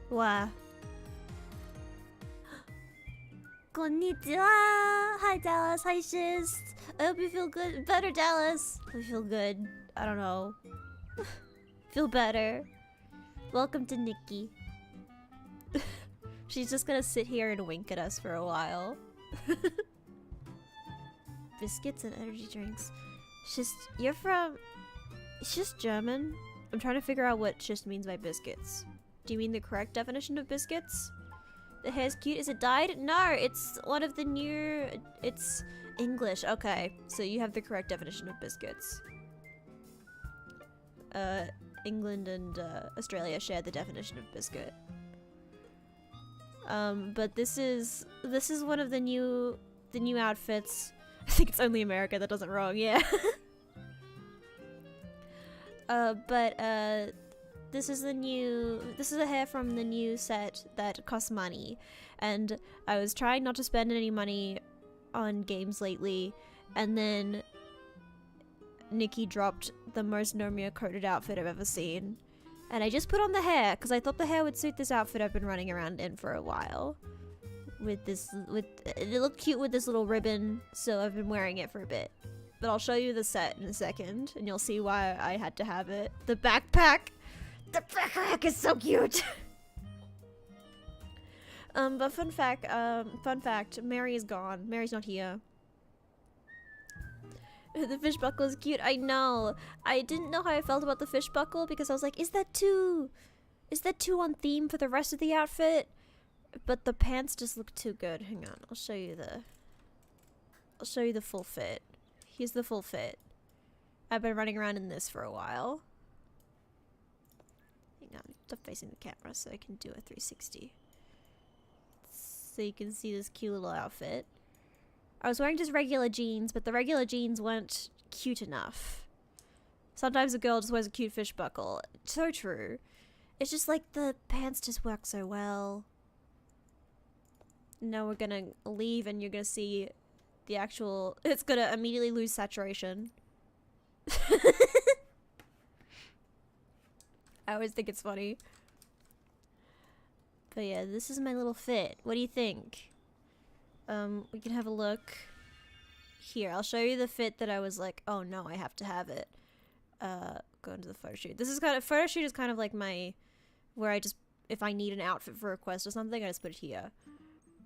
Wow. Konnichiwa! Hi Dallas, hi Shiz! I hope you feel good. Better, Dallas! I feel good. I don't know. Feel better. Welcome to Nikki. She's just gonna sit here and wink at us for a while. Biscuits and energy drinks. You're from... She's German? I'm trying to figure out what Shiz means by biscuits. Do you mean the correct definition of biscuits? The hair's cute. Is it dyed? No, it's one of the new... It's English. Okay, so you have the correct definition of biscuits. England and Australia share the definition of biscuit. But this is one of the new outfits. I think it's only America that does it wrong. Yeah. This is a hair from the new set that costs money, and I was trying not to spend any money on games lately, and then Nikki dropped the most Nomia coated outfit I've ever seen, and I just put on the hair because I thought the hair would suit this outfit I've been running around in for a while. It looked cute with this little ribbon, so I've been wearing it for a bit. But I'll show you the set in a second, and you'll see why I had to have it. The backpack! The backpack is so cute! But fun fact, Mary is gone. Mary's not here. The fish buckle is cute. I know. I didn't know how I felt about the fish buckle because I was like, is that too on theme for the rest of the outfit? But the pants just look too good. Hang on, I'll show you the full fit. Here's the full fit. I've been running around in this for a while. Hang on, stop facing the camera so I can do a 360. So you can see this cute little outfit. I was wearing just regular jeans, but the regular jeans weren't cute enough. Sometimes a girl just wears a cute fish buckle. So true. It's just like the pants just work so well. Now we're gonna leave and you're gonna see the actual... It's gonna immediately lose saturation. I always think it's funny. But yeah, this is my little fit. What do you think? We can have a look. Here, I'll show you the fit that I was like, oh no, I have to have it. Go into the photo shoot. This is kind of... Photo shoot is kind of like my... Where I just... If I need an outfit for a quest or something, I just put it here.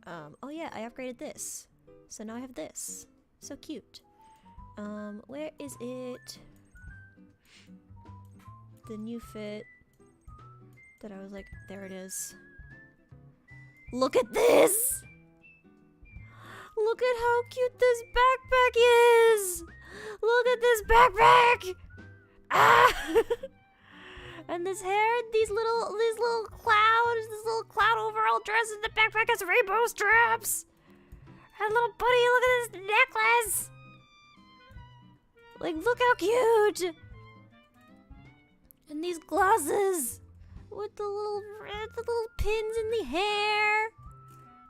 Oh yeah, I upgraded this. So now I have this. So cute. Where is it? The new fit that I was like, there it is. Look at this! Look at how cute this backpack is! Look at this backpack! Ah! And this hair, these little clouds, this little cloud overall dress, and the backpack has rainbow straps! And little buddy, look at this necklace! Like, look how cute! And these glasses! With the little pins in the hair!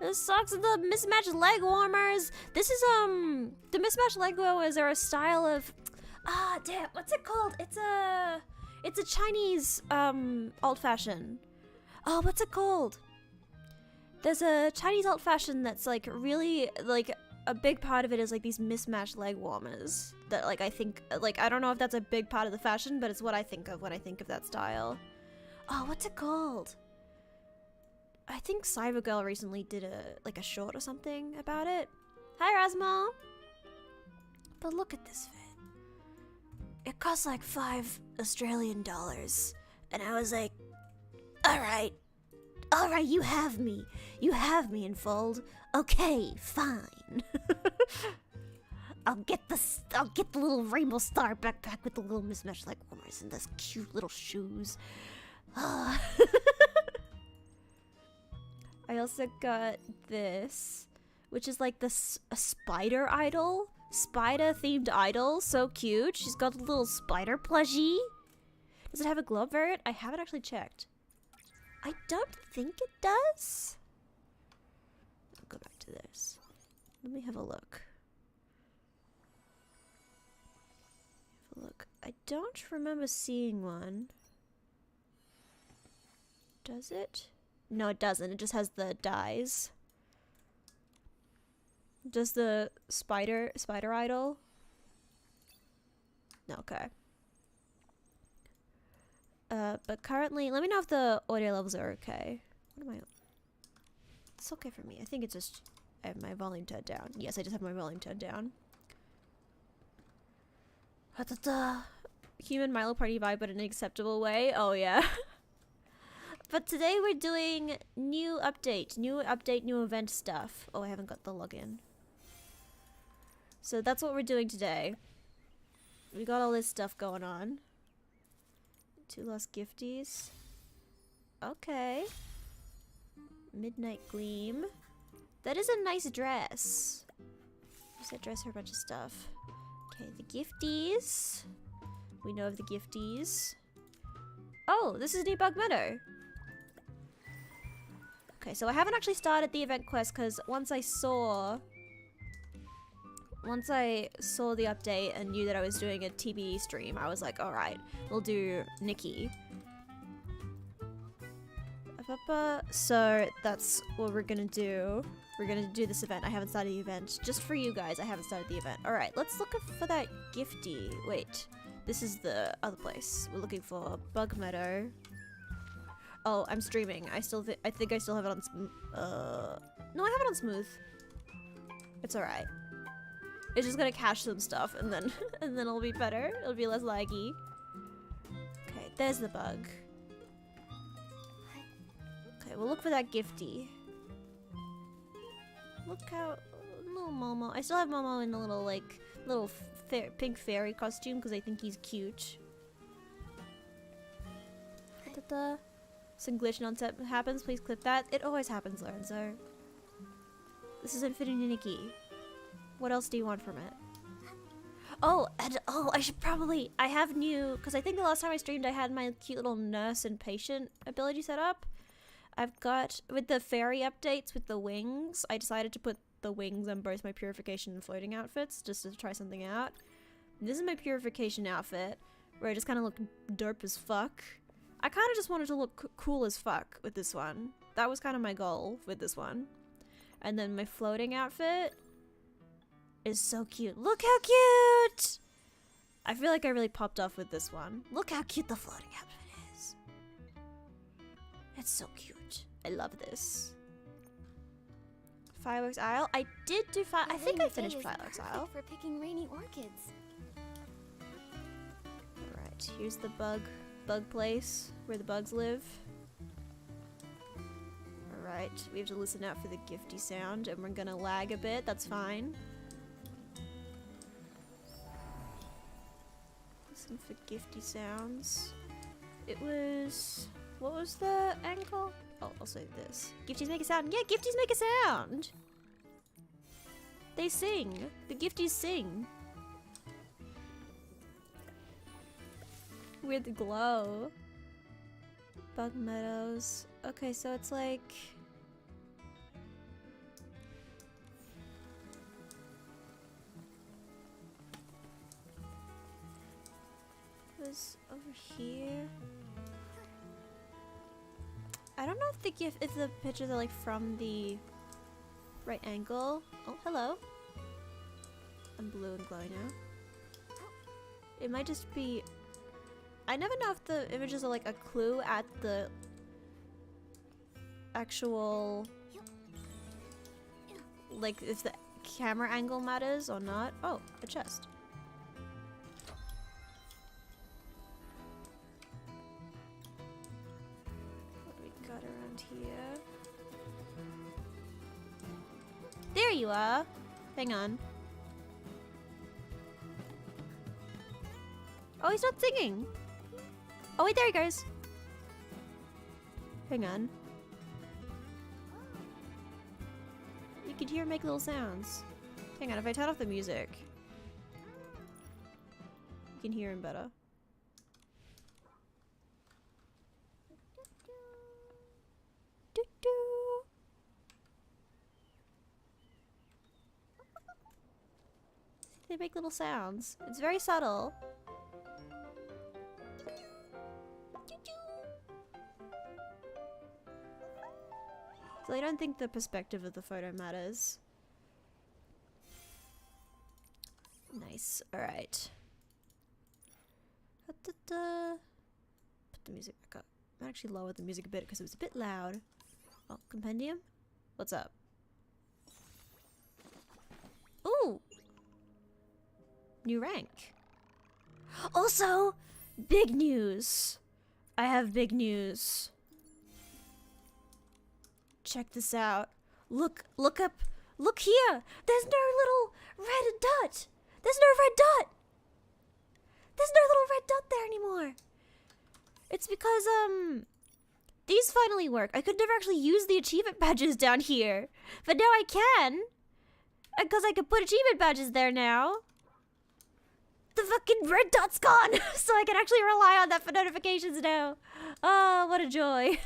The socks and the mismatched leg warmers! This is, the mismatched leg warmers are a style of... Ah, damn, what's it called? It's a Chinese, old fashion. Oh, what's it called? There's a Chinese old fashion that's like really, like, a big part of it is like these mismatched leg warmers. That like, I think, like, I don't know if that's a big part of the fashion, but it's what I think of when I think of that style. Oh, what's it called? I think Cybergirl recently did a short or something about it. Hi, Rasmo! But look at this fit. It cost like $5 Australian. And I was like, alright, you have me Enfold. Okay, fine. I'll get the little rainbow star backpack with the little mismatched leg warmers and those cute little shoes. I also got this, which is like a spider idol. Spider themed idol. So cute. She's got a little spider plushie. Does it have a glove variant? I haven't actually checked. I don't think it does. I'll go back to this. Let me have a look. I don't remember seeing one. Does it? No, it doesn't. It just has the dies. Does the spider idol? No, okay. But currently, let me know if the audio levels are okay. What am I? It's okay for me. I think it's just I have my volume turned down. Yes, I just have my volume turned down. Human Milo Party vibe, but in an acceptable way. Oh yeah. But today we're doing new update, new event stuff. Oh, I haven't got the login. So that's what we're doing today. We got all this stuff going on. 2 lost gifties. Okay. Midnight Gleam. That is a nice dress. Use that dress for a bunch of stuff. Okay, the gifties. We know of the gifties. Oh, this is Debug Meadow. Okay, so I haven't actually started the event quest because once I saw the update and knew that I was doing a TBE stream, I was like, alright, we'll do Nikki. So that's what we're gonna do. We're gonna do this event. I haven't started the event. Just for you guys, I haven't started the event. Alright, let's look for that gifty. Wait, this is the other place. We're looking for Bug Meadow. Oh, I'm streaming. I think I still have it on no, I have it on smooth. It's alright. It's just gonna cache some stuff and then and then it'll be better. It'll be less laggy. Okay, there's the bug. Okay, we'll look for that gifty. Look how little Momo. I still have Momo in a little like pink fairy costume because I think he's cute. Some glitch nonsense happens. Please clip that. It always happens, Lorenzo. This is Infinity Nikki. What else do you want from it? Oh, and I should probably. I have new because I think the last time I streamed, I had my cute little nurse and patient ability set up. I've got with the fairy updates with the wings. I decided to put the wings on both my purification and floating outfits just to try something out. This is my purification outfit where I just kind of look derp as fuck. I kind of just wanted to look cool as fuck with this one. That was kind of my goal with this one. And then my floating outfit is so cute. Look how cute! I feel like I really popped off with this one. Look how cute the floating outfit is. It's so cute. I love this. Fireworks Isle. I did do I think I finished Fireworks Isle. For picking rainy orchids. Alright, here's the bug place where the bugs live. Alright, we have to listen out for the gifty sound and we're gonna lag a bit, that's fine. Listen for gifty sounds. It was... what was the angle? Oh, I'll say this. Gifties make a sound. Yeah, gifties make a sound! They sing. The gifties sing. With glow. Bug Meadows. Okay, so it's like... it was over here. I don't know if the pictures are like from the right angle. Oh, hello. I'm blue and glowy now. It might just be... I never know if the images are like a clue at the actual, like if the camera angle matters or not. Oh, a chest. What do we got around here? There you are. Hang on. Oh, he's not singing. Oh wait, there he goes. Hang on. You could hear him make little sounds. Hang on, if I turn off the music, you can hear him better. They make little sounds. It's very subtle. So I don't think the perspective of the photo matters. Nice. Alright. Put the music back up. I might actually lower the music a bit because it was a bit loud. Oh, compendium? What's up? Ooh! New rank. Also, big news. I have big news. Check this out. Look up. Look here. There's no little red dot. There's no red dot. There's no little red dot there anymore. It's because, these finally work. I could never actually use the achievement badges down here. But now I can. Because I can put achievement badges there now. The fucking red dot's gone. So I can actually rely on that for notifications now. Oh, what a joy.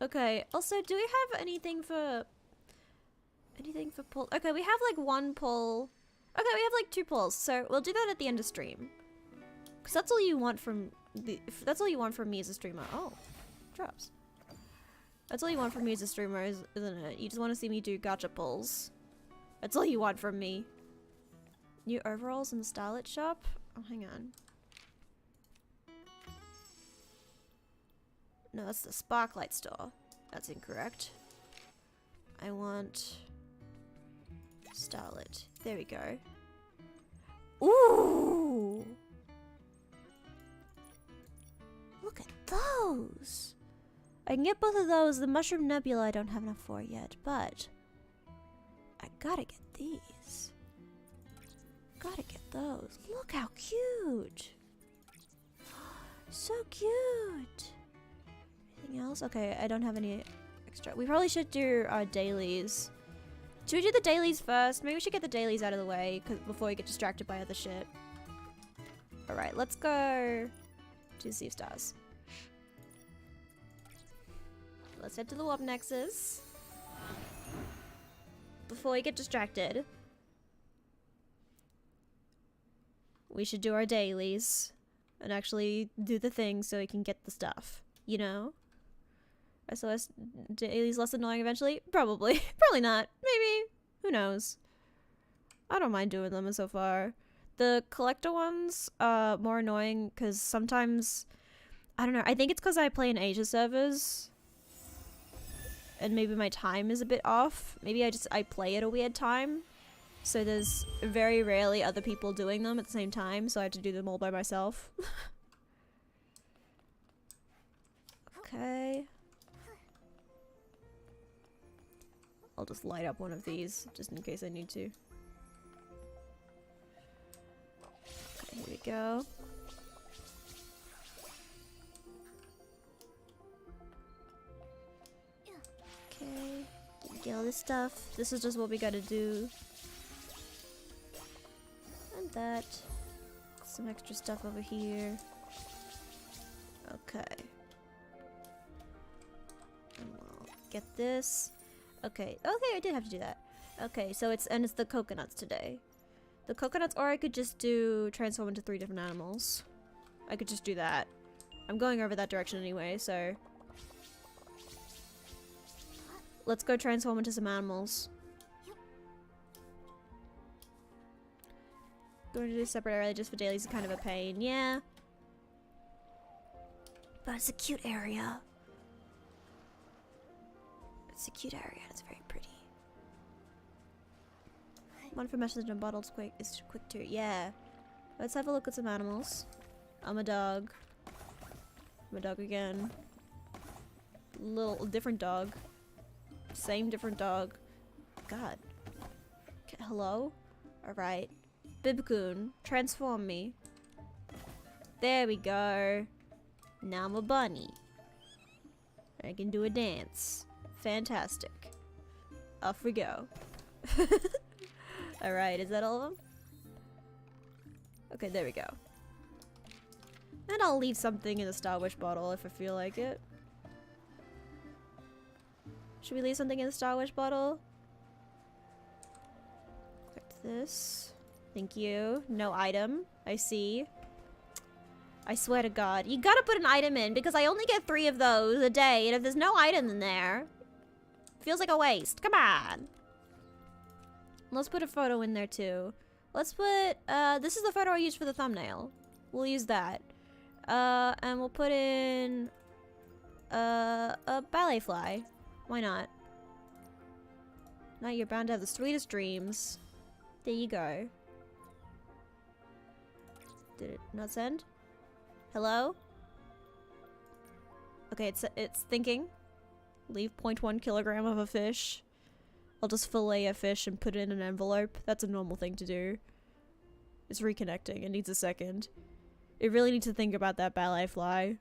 Okay, also, do we have anything for pull? Okay, we have like one pull. Okay, we have like 2 pulls, so we'll do that at the end of stream. Cause that's all you want from that's all you want from me as a streamer. Oh, drops. That's all you want from me as a streamer, isn't it? You just want to see me do gacha pulls. That's all you want from me. New overalls in the Starlit shop? Oh, hang on. No, that's the Sparklight store. That's incorrect. I want Starlit. There we go. Ooh! Look at those! I can get both of those. The Mushroom Nebula I don't have enough for yet, but I gotta get these. Gotta get those. Look how cute! So cute! Anything else? Okay, I don't have any extra. We probably should do our dailies. Should we do the dailies first? Maybe we should get the dailies out of the way before we get distracted by other shit. Alright, let's go to the Sea of Stars. Let's head to the Warp Nexus before we get distracted. We should do our dailies and actually do the thing so we can get the stuff, you know? SOS dailies less annoying eventually? Probably. Probably not. Maybe. Who knows? I don't mind doing them so far. The collector ones are more annoying because sometimes, I don't know, I think it's because I play in Asia servers and maybe my time is a bit off. Maybe I play at a weird time. So there's very rarely other people doing them at the same time, so I have to do them all by myself. Okay. I'll just light up one of these, just in case I need to. Okay, here we go. Okay, get all this stuff. This is just what we gotta do. And that. Some extra stuff over here. Okay. And we'll get this. Okay, I did have to do that. Okay, so it's the coconuts today. The coconuts, or I could just transform into 3 different animals. I could just do that. I'm going over that direction anyway, so let's go transform into some animals. Going to do a separate area just for dailies is kind of a pain, yeah. But it's a cute area. It's a cute area. It's very pretty. One for message and bottles is quick too. Yeah. Let's have a look at some animals. I'm a dog. I'm a dog again. Different dog. Same different dog. God. Okay, hello? Alright. Bibcoon, transform me. There we go. Now I'm a bunny. I can do a dance. Fantastic. Off we go. Alright, is that all of them? Okay, there we go. And I'll leave something in the Star Wish bottle if I feel like it. Should we leave something in the Star Wish bottle? Click this. Thank you. No item. I see. I swear to God. You gotta put an item in because I only get 3 of those a day. And if there's no item in there, it feels like a waste. Come on. Let's put a photo in there too. Let's put, this is the photo I used for the thumbnail. We'll use that. And we'll put in a ballet fly. Why not? Now you're bound to have the sweetest dreams. There you go. Did it not send? Hello? Okay, it's thinking. Leave 0.1 kilogram of a fish. I'll just fillet a fish and put it in an envelope. That's a normal thing to do. It's reconnecting. It needs a second. It really needs to think about that ballet fly.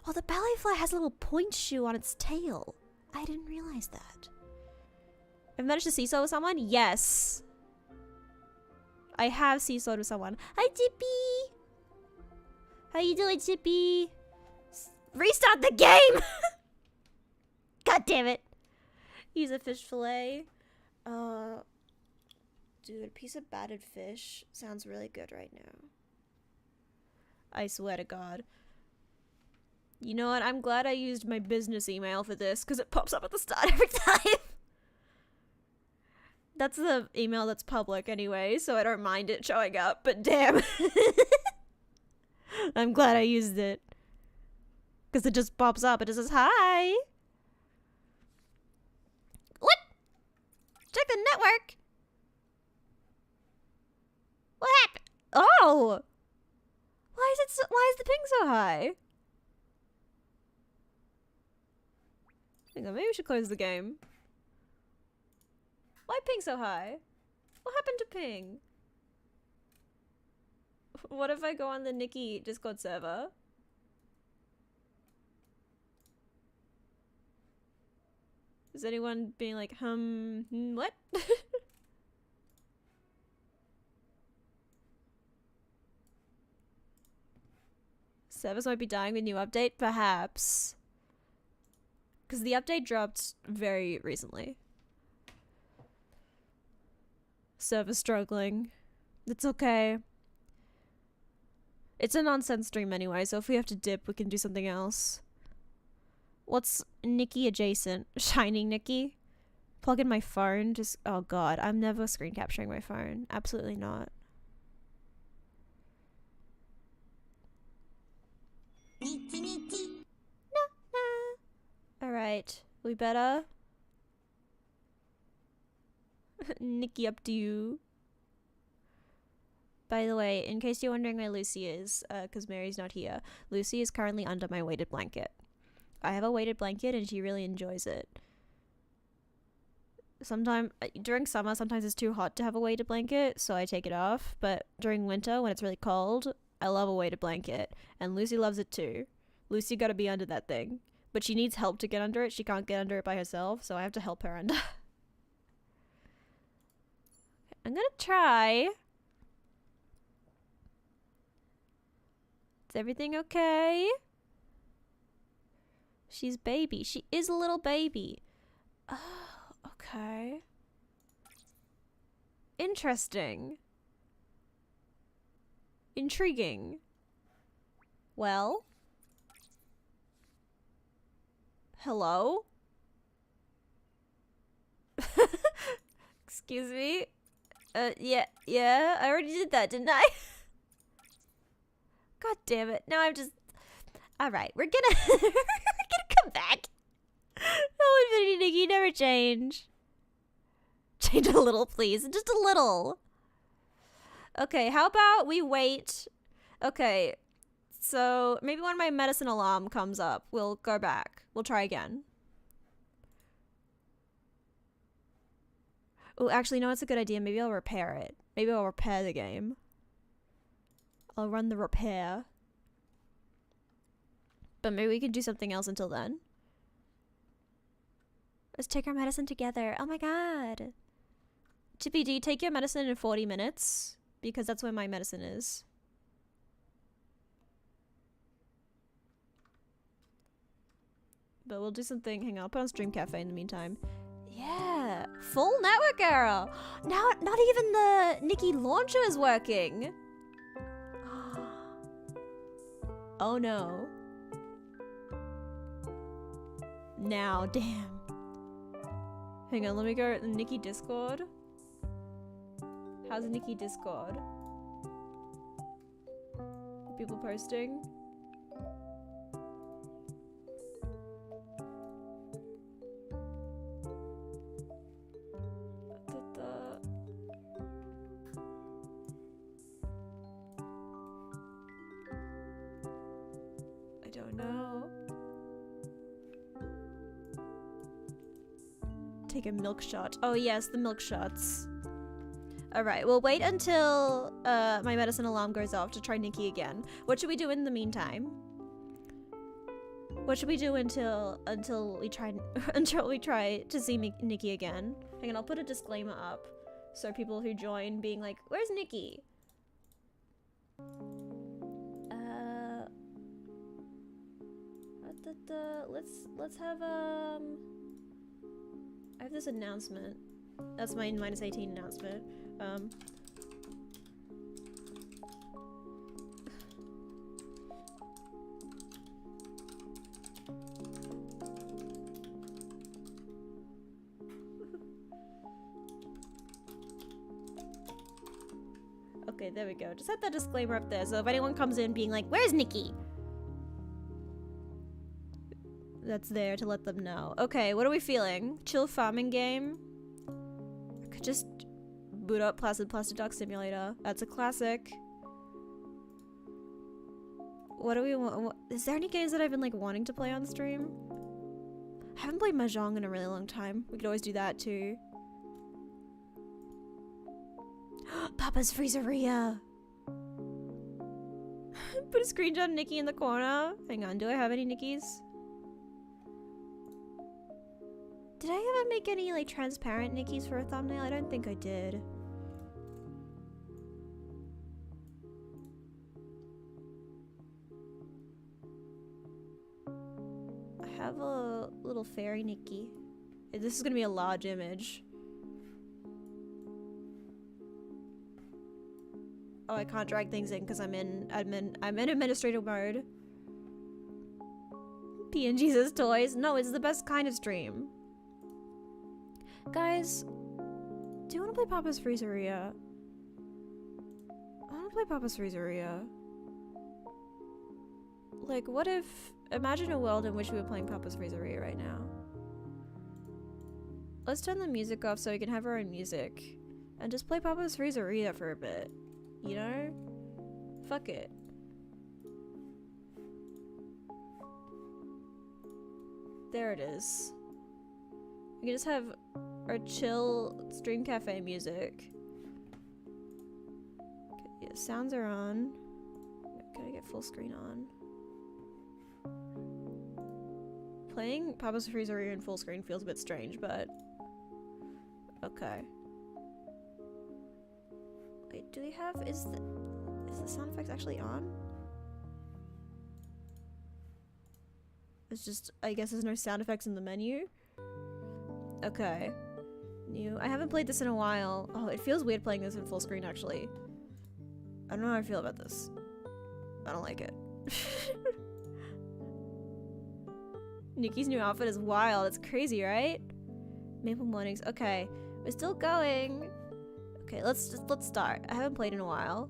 Oh, the ballet fly has a little point shoe on its tail. I didn't realize that. I've managed to seesaw with someone? Yes. I have seesawed with someone. Hi, Chippy. How you doing, Chippy? Restart the game! God damn it. Use a fish fillet. Dude, a piece of battered fish sounds really good right now. I swear to God. You know what? I'm glad I used my business email for this because it pops up at the start every time. That's the email that's public anyway, so I don't mind it showing up, but damn. I'm glad I used it. Because it just pops up. It just says, hi. What? Check the network. What happened? Oh! Why is why is the ping so high? Hang on, maybe we should close the game. Why ping so high? What happened to ping? What if I go on the Nikki Discord server? Is anyone being like, what? Servers might be dying with new update? Perhaps. Because the update dropped very recently. Server struggling. It's okay. It's a nonsense stream anyway, so if we have to dip, we can do something else. What's Nikki adjacent? Shining Nikki? Plug in my phone? Just, oh God, I'm never screen capturing my phone. Absolutely not. Alright, we better. Nikki, up to you. By the way, in case you're wondering where Lucy is, because Mary's not here, Lucy is currently under my weighted blanket. I have a weighted blanket and she really enjoys it. During summer, sometimes it's too hot to have a weighted blanket, so I take it off. But during winter, when it's really cold, I love a weighted blanket. And Lucy loves it too. Lucy gotta be under that thing. But she needs help to get under it. She can't get under it by herself, so I have to help her under. I'm gonna try. Is everything okay? She's baby. She is a little baby. Oh, okay. Interesting. Intriguing. Well. Hello? Excuse me? Yeah, I already did that, didn't I? God damn it. Now I'm just... Alright, we're gonna... we're gonna come back. Oh, Infinity Nikki, never change. Change a little, please. Just a little. Okay, how about we wait... Okay, so maybe when my medicine alarm comes up, we'll go back. We'll try again. Oh, actually, no, it's a good idea. Maybe I'll repair it. Maybe I'll repair the game. I'll run the repair. But maybe we can do something else until then. Let's take our medicine together. Oh my God. Chippy, do you take your medicine in 40 minutes? Because that's when my medicine is. But we'll do something. Hang on, I'll put on Stream Cafe in the meantime. Yeah, full network error. Now, not even the Nikki launcher is working. Oh no. Now, damn. Hang on, let me go to the Nikki Discord. How's Nikki Discord? People posting? I don't know. Take a milk shot. Oh yes, the milk shots. Alright, we'll wait until my medicine alarm goes off to try Nikki again. What should we do in the meantime? What should we do until we try to see Nikki again? Hang on, I'll put a disclaimer up so people who join being like, "Where's Nikki?" Let's have I have this announcement. That's my -18 announcement. Okay, there we go. Just had that disclaimer up there, so if anyone comes in being like, "Where's Nikki?" That's there to let them know. Okay, what are we feeling? Chill farming game? I could just boot up Placid Plastic Dog Simulator. That's a classic. What do we want? Is there any games that I've been like wanting to play on stream? I haven't played Mahjong in a really long time. We could always do that too. Papa's Freezeria! Put a screenshot of Nikki in the corner. Hang on, do I have any Nikki's? Did I ever make any like transparent Nikki's for a thumbnail? I don't think I did. I have a little fairy Nikki. This is gonna be a large image. Oh, I can't drag things in because I'm in administrative mode. PNG's as toys. No, it's the best kind of stream. Guys, do you want to play Papa's Freezeria? I want to play Papa's Freezeria. Like, what if... Imagine a world in which we were playing Papa's Freezeria right now. Let's turn the music off so we can have our own music. And just play Papa's Freezeria for a bit. You know? Fuck it. There it is. We can just have our chill stream cafe music. Okay, yeah, sounds are on. Gotta get full screen on. Playing Papa's Freezeria in full screen feels a bit strange, but okay. Wait, do we have is the sound effects actually on? It's just, I guess there's no sound effects in the menu. Okay. New. I haven't played this in a while. Oh, it feels weird playing this in full screen, actually. I don't know how I feel about this. I don't like it. Nikki's new outfit is wild. It's crazy, right? Maple Mornings. Okay. We're still going. Okay, let's start. I haven't played in a while.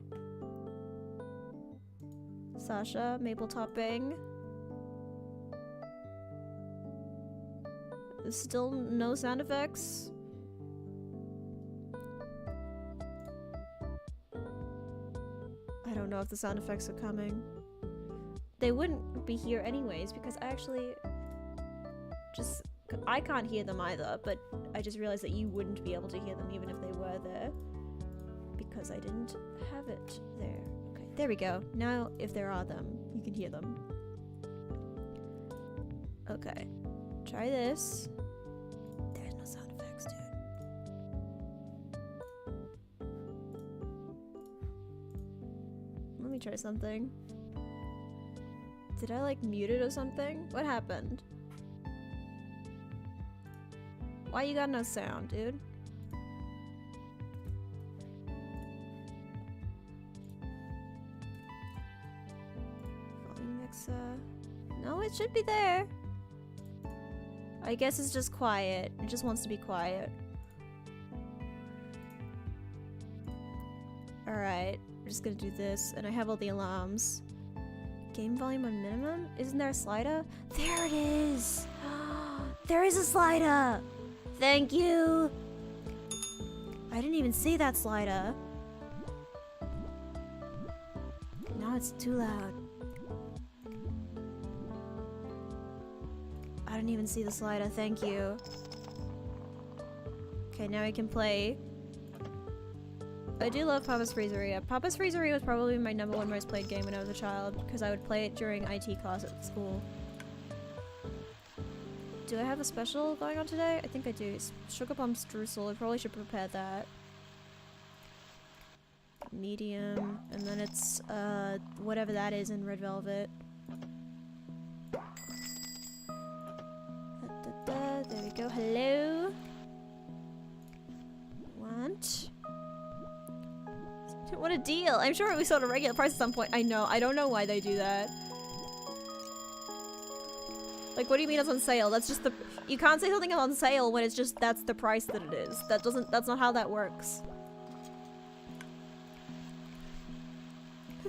Sasha, maple topping. There's still no sound effects. I don't know if the sound effects are coming. They wouldn't be here anyways because I actually just... I can't hear them either, but I just realized that you wouldn't be able to hear them even if they were there because I didn't have it there. Okay, there we go. Now if there are them, you can hear them. Okay. Try this. There's no sound effects, dude. Let me try something. Did I like mute it or something? What happened? Why you got no sound, dude? Volume Alexa. No, it should be there. I guess it's just quiet. It just wants to be quiet. Alright, we're just gonna do this, and I have all the alarms. Game volume on minimum? Isn't there a slider? There it is! There is a slider! Thank you! I didn't even see that slider. Now it's too loud. I didn't even see the slider, thank you. Okay, now I can play. I do love Papa's Freezeria. Papa's Freezeria was probably my #1 most played game when I was a child, because I would play it during IT class at school. Do I have a special going on today? I think I do. Sugar Bomb Streusel. I probably should prepare that. Medium. And then it's, whatever that is in Red Velvet. There we go. Hello? Want? What a deal! I'm sure we sold a regular price at some point. I know. I don't know why they do that. Like, what do you mean it's on sale? That's just the— you can't say something is on sale when it's just that's the price that it is. That's not how that works.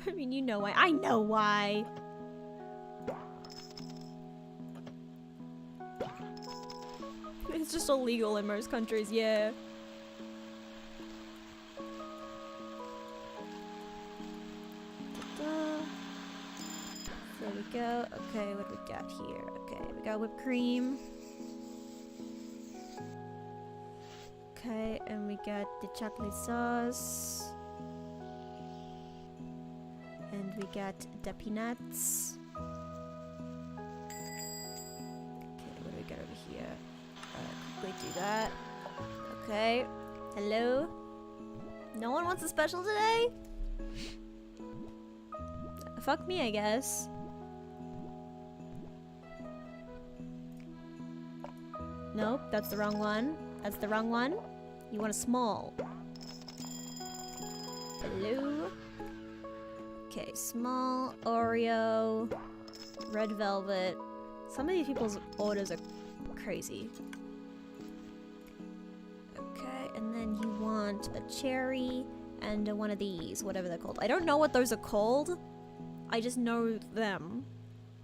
I mean, you know why. I know why! It's just illegal in most countries, yeah. There we go. Okay, what do we got here? Okay, we got whipped cream. Okay, and we got the chocolate sauce. And we got the peanuts. Okay, what do we got over here? Quickly do that. Okay. Hello? No one wants a special today? Fuck me, I guess. Nope, that's the wrong one. That's the wrong one. You want a small. Hello? Okay, small, Oreo, red velvet. Some of these people's orders are crazy. Okay, and then you want a cherry and one of these, whatever they're called. I don't know what those are called. I just know them.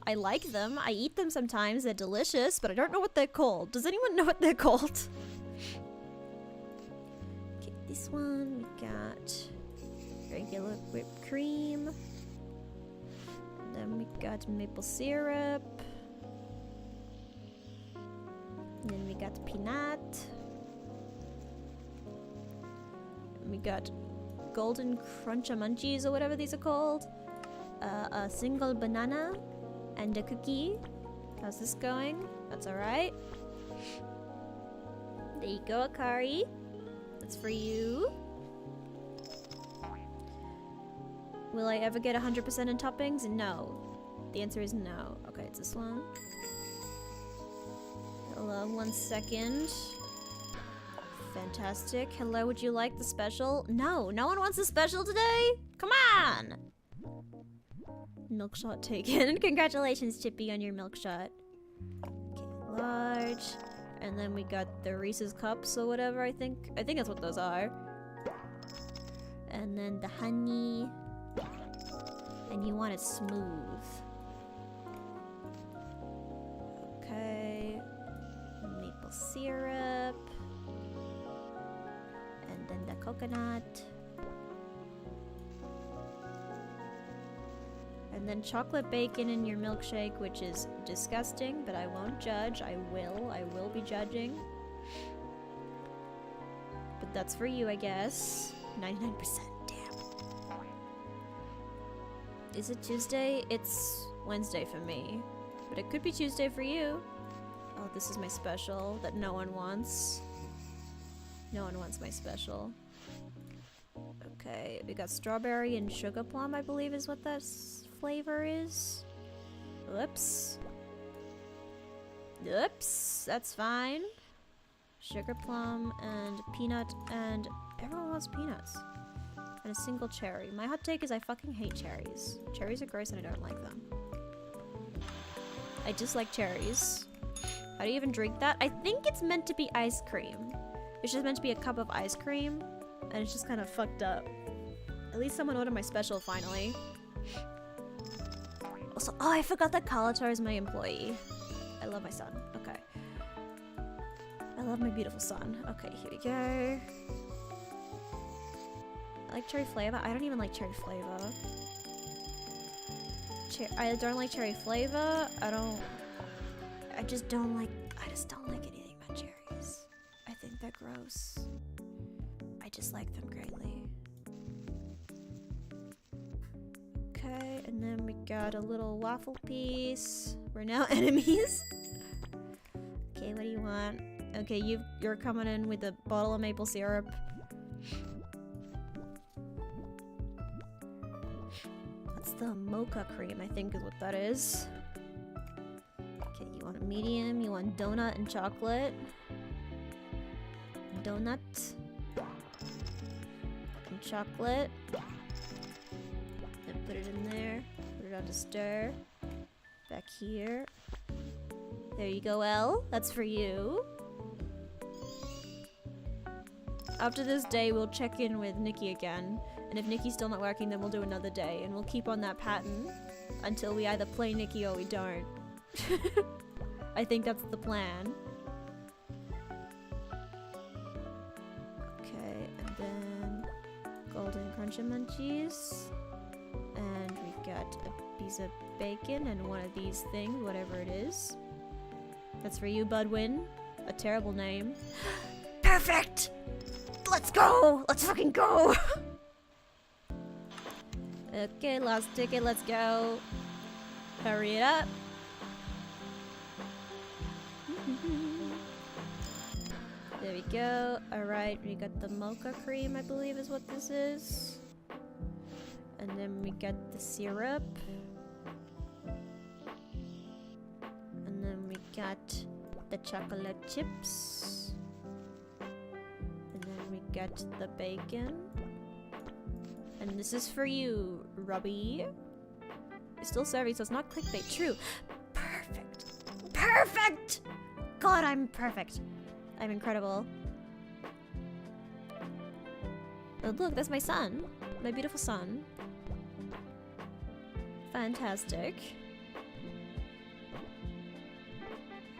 I like them. I eat them sometimes. They're delicious, but I don't know what they're called. Does anyone know what they're called? Okay, this one we got regular whipped cream. And then we got maple syrup. And then we got peanut. And we got golden cruncha munchies or whatever these are called. A single banana and a cookie. How's this going? That's alright. There you go, Akari. That's for you. Will I ever get 100% in toppings? No. The answer is no. Okay, it's this one. Hello, 1 second. Fantastic. Hello, would you like the special? No, no one wants the special today? Come on! Milk shot taken. Congratulations, Chippy, on your milk shot. Okay, large. And then we got the Reese's Cups or whatever, I think. I think that's what those are. And then the honey. And you want it smooth. Okay. Maple syrup. And then the coconut. And then chocolate bacon in your milkshake, which is disgusting, but I won't judge. I will be judging. But that's for you, I guess. 99%, damn. Is it Tuesday? It's Wednesday for me. But it could be Tuesday for you. Oh, this is my special that no one wants. No one wants my special. Okay, we got strawberry and sugar plum, I believe is what that flavor is. Whoops. Oops, that's fine. Sugar plum and peanut, and everyone wants peanuts. And a single cherry. My hot take is I fucking hate cherries. Cherries are gross and I don't like them. I just like cherries. How do you even drink that? I think it's meant to be ice cream. It's just meant to be a cup of ice cream, and it's just kind of fucked up. At least someone ordered my special finally. Also, oh, I forgot that Kalatar is my employee. I love my son. Okay. I love my beautiful son. Okay, here we go. I like cherry flavor. I don't even like cherry flavor. I don't like cherry flavor. I just don't like anything about cherries. I think they're gross. I dislike them greatly. Okay, and then we got a little waffle piece. We're now enemies. Okay, what do you want? Okay, you're coming in with a bottle of maple syrup. That's the mocha cream, I think is what that is. Okay, you want a medium, you want donut and chocolate. Donut. And chocolate. Then put it in there. Put it on to stir. Back here. There you go, Elle. That's for you. After this day, we'll check in with Nikki again. And if Nikki's still not working, then we'll do another day. And we'll keep on that pattern until we either play Nikki or we don't. I think that's the plan. Okay, and then golden crunchy munchies. And we've got a piece of bacon and one of these things, whatever it is. That's for you, Budwin. A terrible name. Perfect! Let's go! Let's fucking go! Okay, last ticket, let's go. Hurry it up. There we go. Alright, we got the mocha cream, I believe is what this is. And then we got the syrup. And then we got the chocolate chips. And then we got the bacon. And this is for you, Robbie. It's still serving, so it's not clickbait. True. Perfect. Perfect! God, I'm perfect. I'm incredible. Oh, look, that's my son. My beautiful son. Fantastic.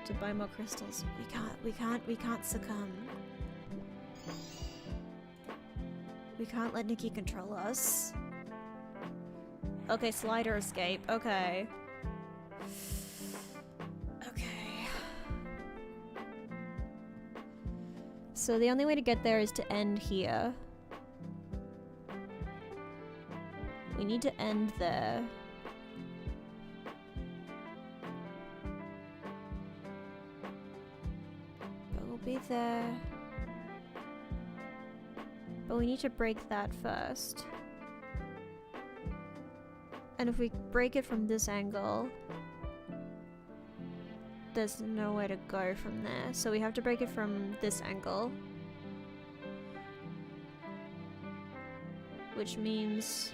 To buy more crystals. We can't succumb. We can't let Nikki control us. Okay, slider escape. Okay. Okay. So the only way to get there is to end here. We need to end there. But we'll be there. But we need to break that first. And if we break it from this angle, there's nowhere to go from there. So we have to break it from this angle. Which means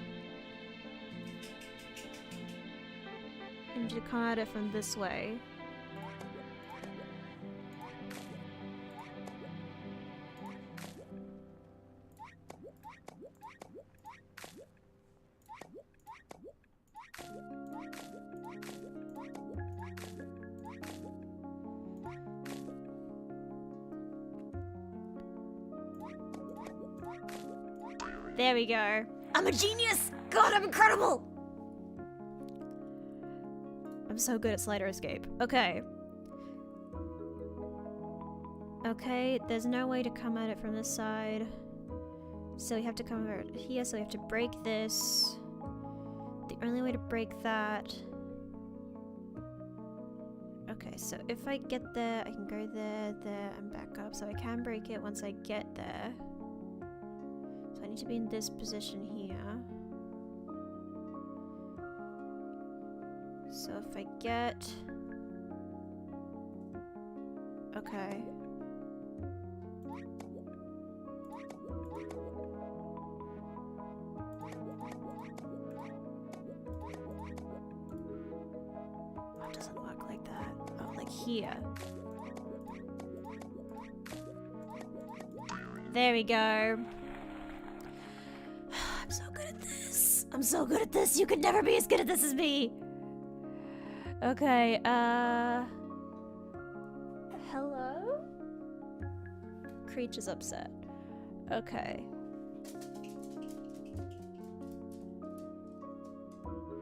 we need to come at it from this way. There we go. I'm a genius! God, I'm incredible! I'm so good at slider escape. Okay. Okay, there's no way to come at it from this side. So we have to come over here, so we have to break this. The only way to break that... Okay, so if I get there, I can go there, there, and back up. So I can break it once I get there. I need to be in this position here. So if I get... Okay. Oh, it doesn't work like that. here. There we go. I'm so good at this. I'm so good at this. You could never be as good at this as me. Okay, hello? Creature's upset. Okay.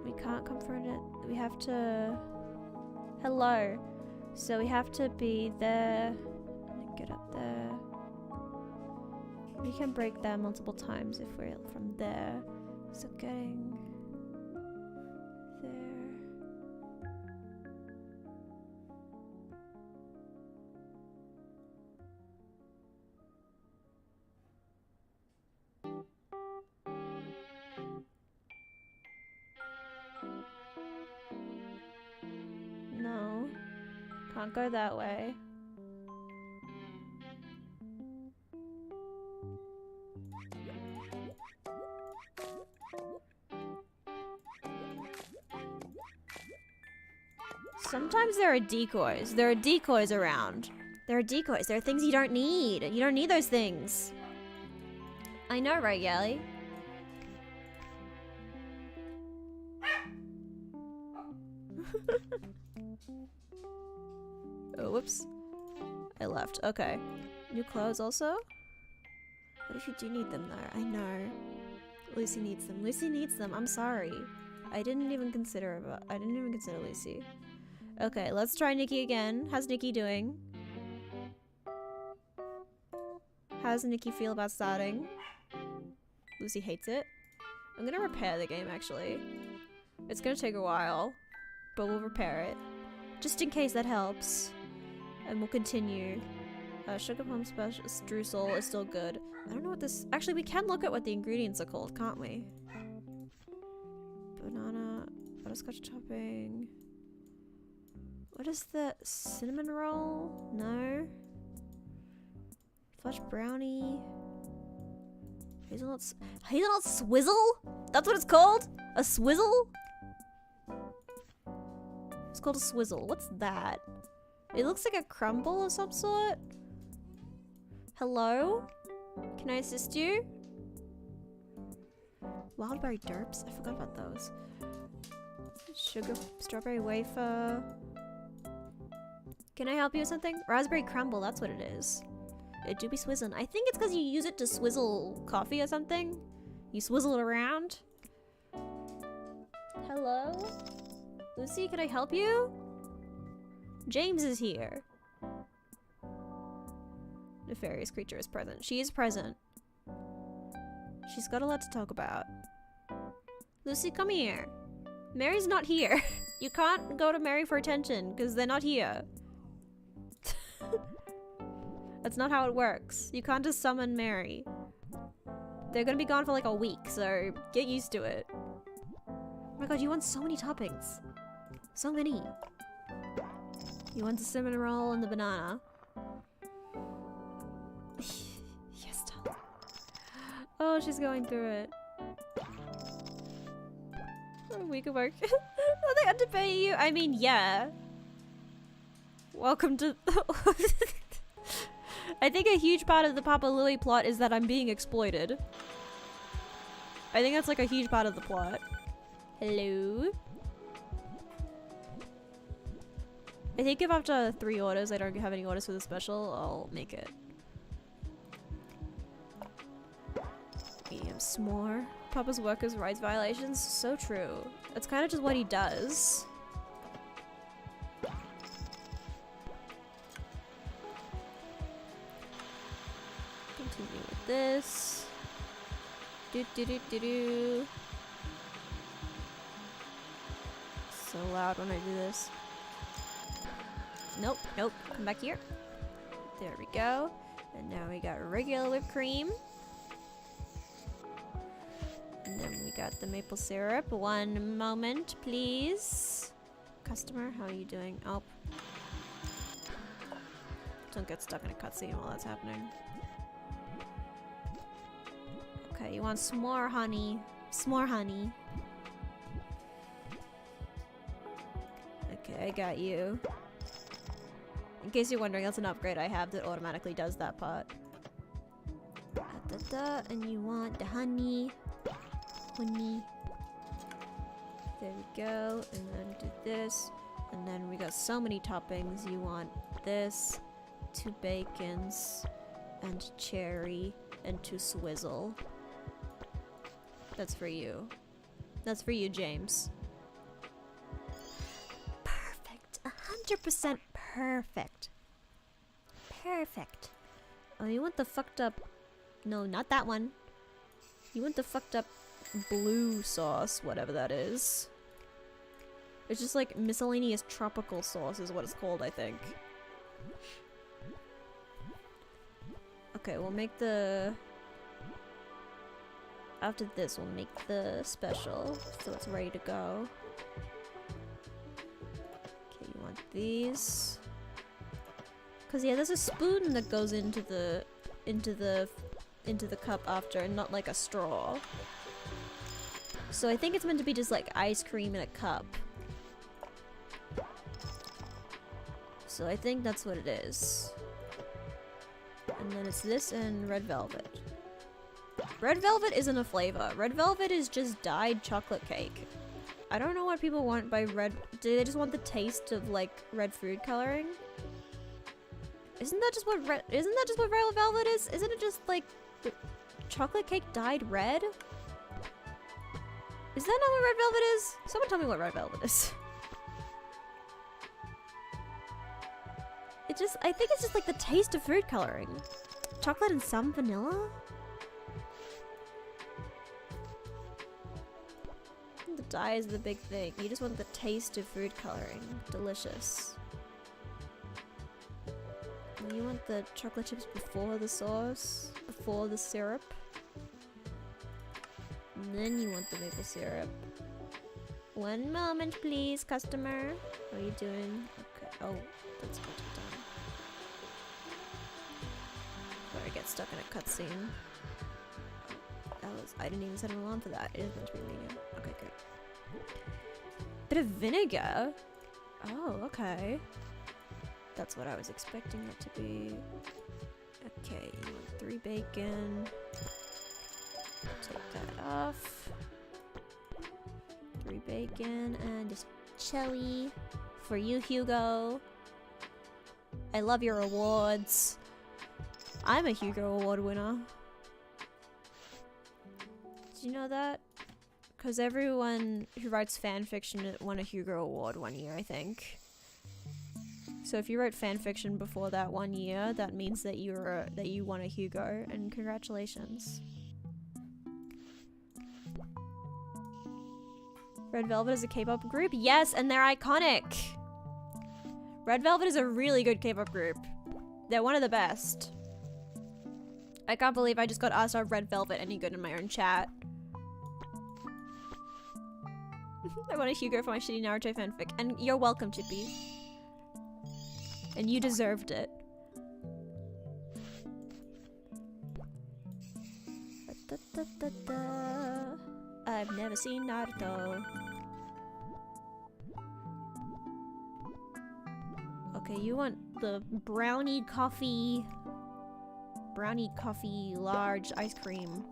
We can't confront it. We have to... Hello. So we have to be there. And get up there. We can break that multiple times if we're from there. So getting... there... No. Can't go that way. Sometimes there are decoys. There are decoys around. There are decoys. There are things you don't need. You don't need those things. I know, right, Yali? Oh, whoops. I left. Okay. New clothes also? What if you do need them though? I know. Lucy needs them. Lucy needs them. I'm sorry. I didn't even consider Lucy. Okay, let's try Nikki again. How's Nikki doing? How does Nikki feel about starting? Lucy hates it. I'm gonna repair the game actually. It's gonna take a while, but we'll repair it. Just in case that helps. And we'll continue. Sugar plum special streusel is still good. I don't know what this... Actually, we can look at what the ingredients are called, can't we? Banana, butterscotch topping... What is the cinnamon roll? No. Fudge brownie. Hazelnut swizzle? That's what it's called? A swizzle? It's called a swizzle. What's that? It looks like a crumble of some sort. Hello? Can I assist you? Wildberry derps? I forgot about those. Sugar strawberry wafer. Can I help you with something? Raspberry crumble, that's what it is. It do be swizzling. I think it's because you use it to swizzle coffee or something. You swizzle it around. Hello? Lucy, can I help you? James is here. Nefarious creature is present. She is present. She's got a lot to talk about. Lucy, come here. Mary's not here. You can't go to Mary for attention because they're not here. That's not how it works. You can't just summon Mary. They're gonna be gone for like a week, so get used to it. Oh my god, you want so many toppings. So many. You want the cinnamon roll and the banana. Yes, darling. Oh, she's going through it. A week of work. Are they underpaying you? I mean, yeah. Welcome to... I think a huge part of the Papa Louie plot is that I'm being exploited. I think that's like a huge part of the plot. Hello? I think if after 3 orders I don't have any orders for the special, I'll make it. Medium s'more. Papa's workers' rights violations? So true. That's kind of just what he does. Continue with this. Do do do do do. So loud when I do this. Nope, nope. Come back here. There we go. And now we got regular whipped cream. And then we got the maple syrup. One moment, please. Customer, how are you doing? Oh. Don't get stuck in a cutscene while that's happening. Okay, you want s'more honey. S'more honey. Okay, I got you. In case you're wondering, that's an upgrade I have that automatically does that part. And you want the honey. Honey. There we go. And then do this. And then we got so many toppings. You want this, 2 bacons, and cherry, and 2 swizzle. That's for you. That's for you, James. Perfect. 100% perfect. Perfect. Oh, you want the fucked up... No, not that one. You want the fucked up blue sauce, whatever that is. It's just like miscellaneous tropical sauce is what it's called, I think. Okay, we'll make the... After this, we'll make the special, so it's ready to go. Okay, you want these? Cause yeah, there's a spoon that goes into the cup after, and not like a straw. So I think it's meant to be just like ice cream in a cup. So I think that's what it is. And then it's this and red velvet. Red velvet isn't a flavor. Red velvet is just dyed chocolate cake. I don't know what people want by red. Do they just want the taste of like red food coloring? Isn't that just what red velvet is? Isn't it just like the chocolate cake dyed red? Is that not what red velvet is? Someone tell me what red velvet is. I think it's just like the taste of food coloring. Chocolate and some vanilla? The dye is the big thing. You just want the taste of food coloring. Delicious. And you want the chocolate chips before the sauce, before the syrup. And then you want the maple syrup. One moment, please, customer. What are you doing? Okay. Oh, that's good. Done. Before I get stuck in a cutscene. I didn't even set an alarm for that. It is meant to be medium. Okay, good. Bit of vinegar? Oh, okay. That's what I was expecting it to be. Okay, you want 3 bacon. Take that off. 3 bacon and just chili for you, Hugo. I love your awards. I'm a Hugo Award winner. Did you know that? Because everyone who writes fanfiction won a Hugo Award one year, I think. So if you wrote fanfiction before that 1 year, that means that you won a Hugo, and congratulations. Red Velvet is a K-pop group? Yes, and they're iconic! Red Velvet is a really good K-pop group. They're one of the best. I can't believe I just got asked are Red Velvet any good in my own chat. I want a Hugo for my shitty Naruto fanfic, and you're welcome, Chippy. And you deserved it. I've never seen Naruto. Okay, you want the brownie coffee large ice cream.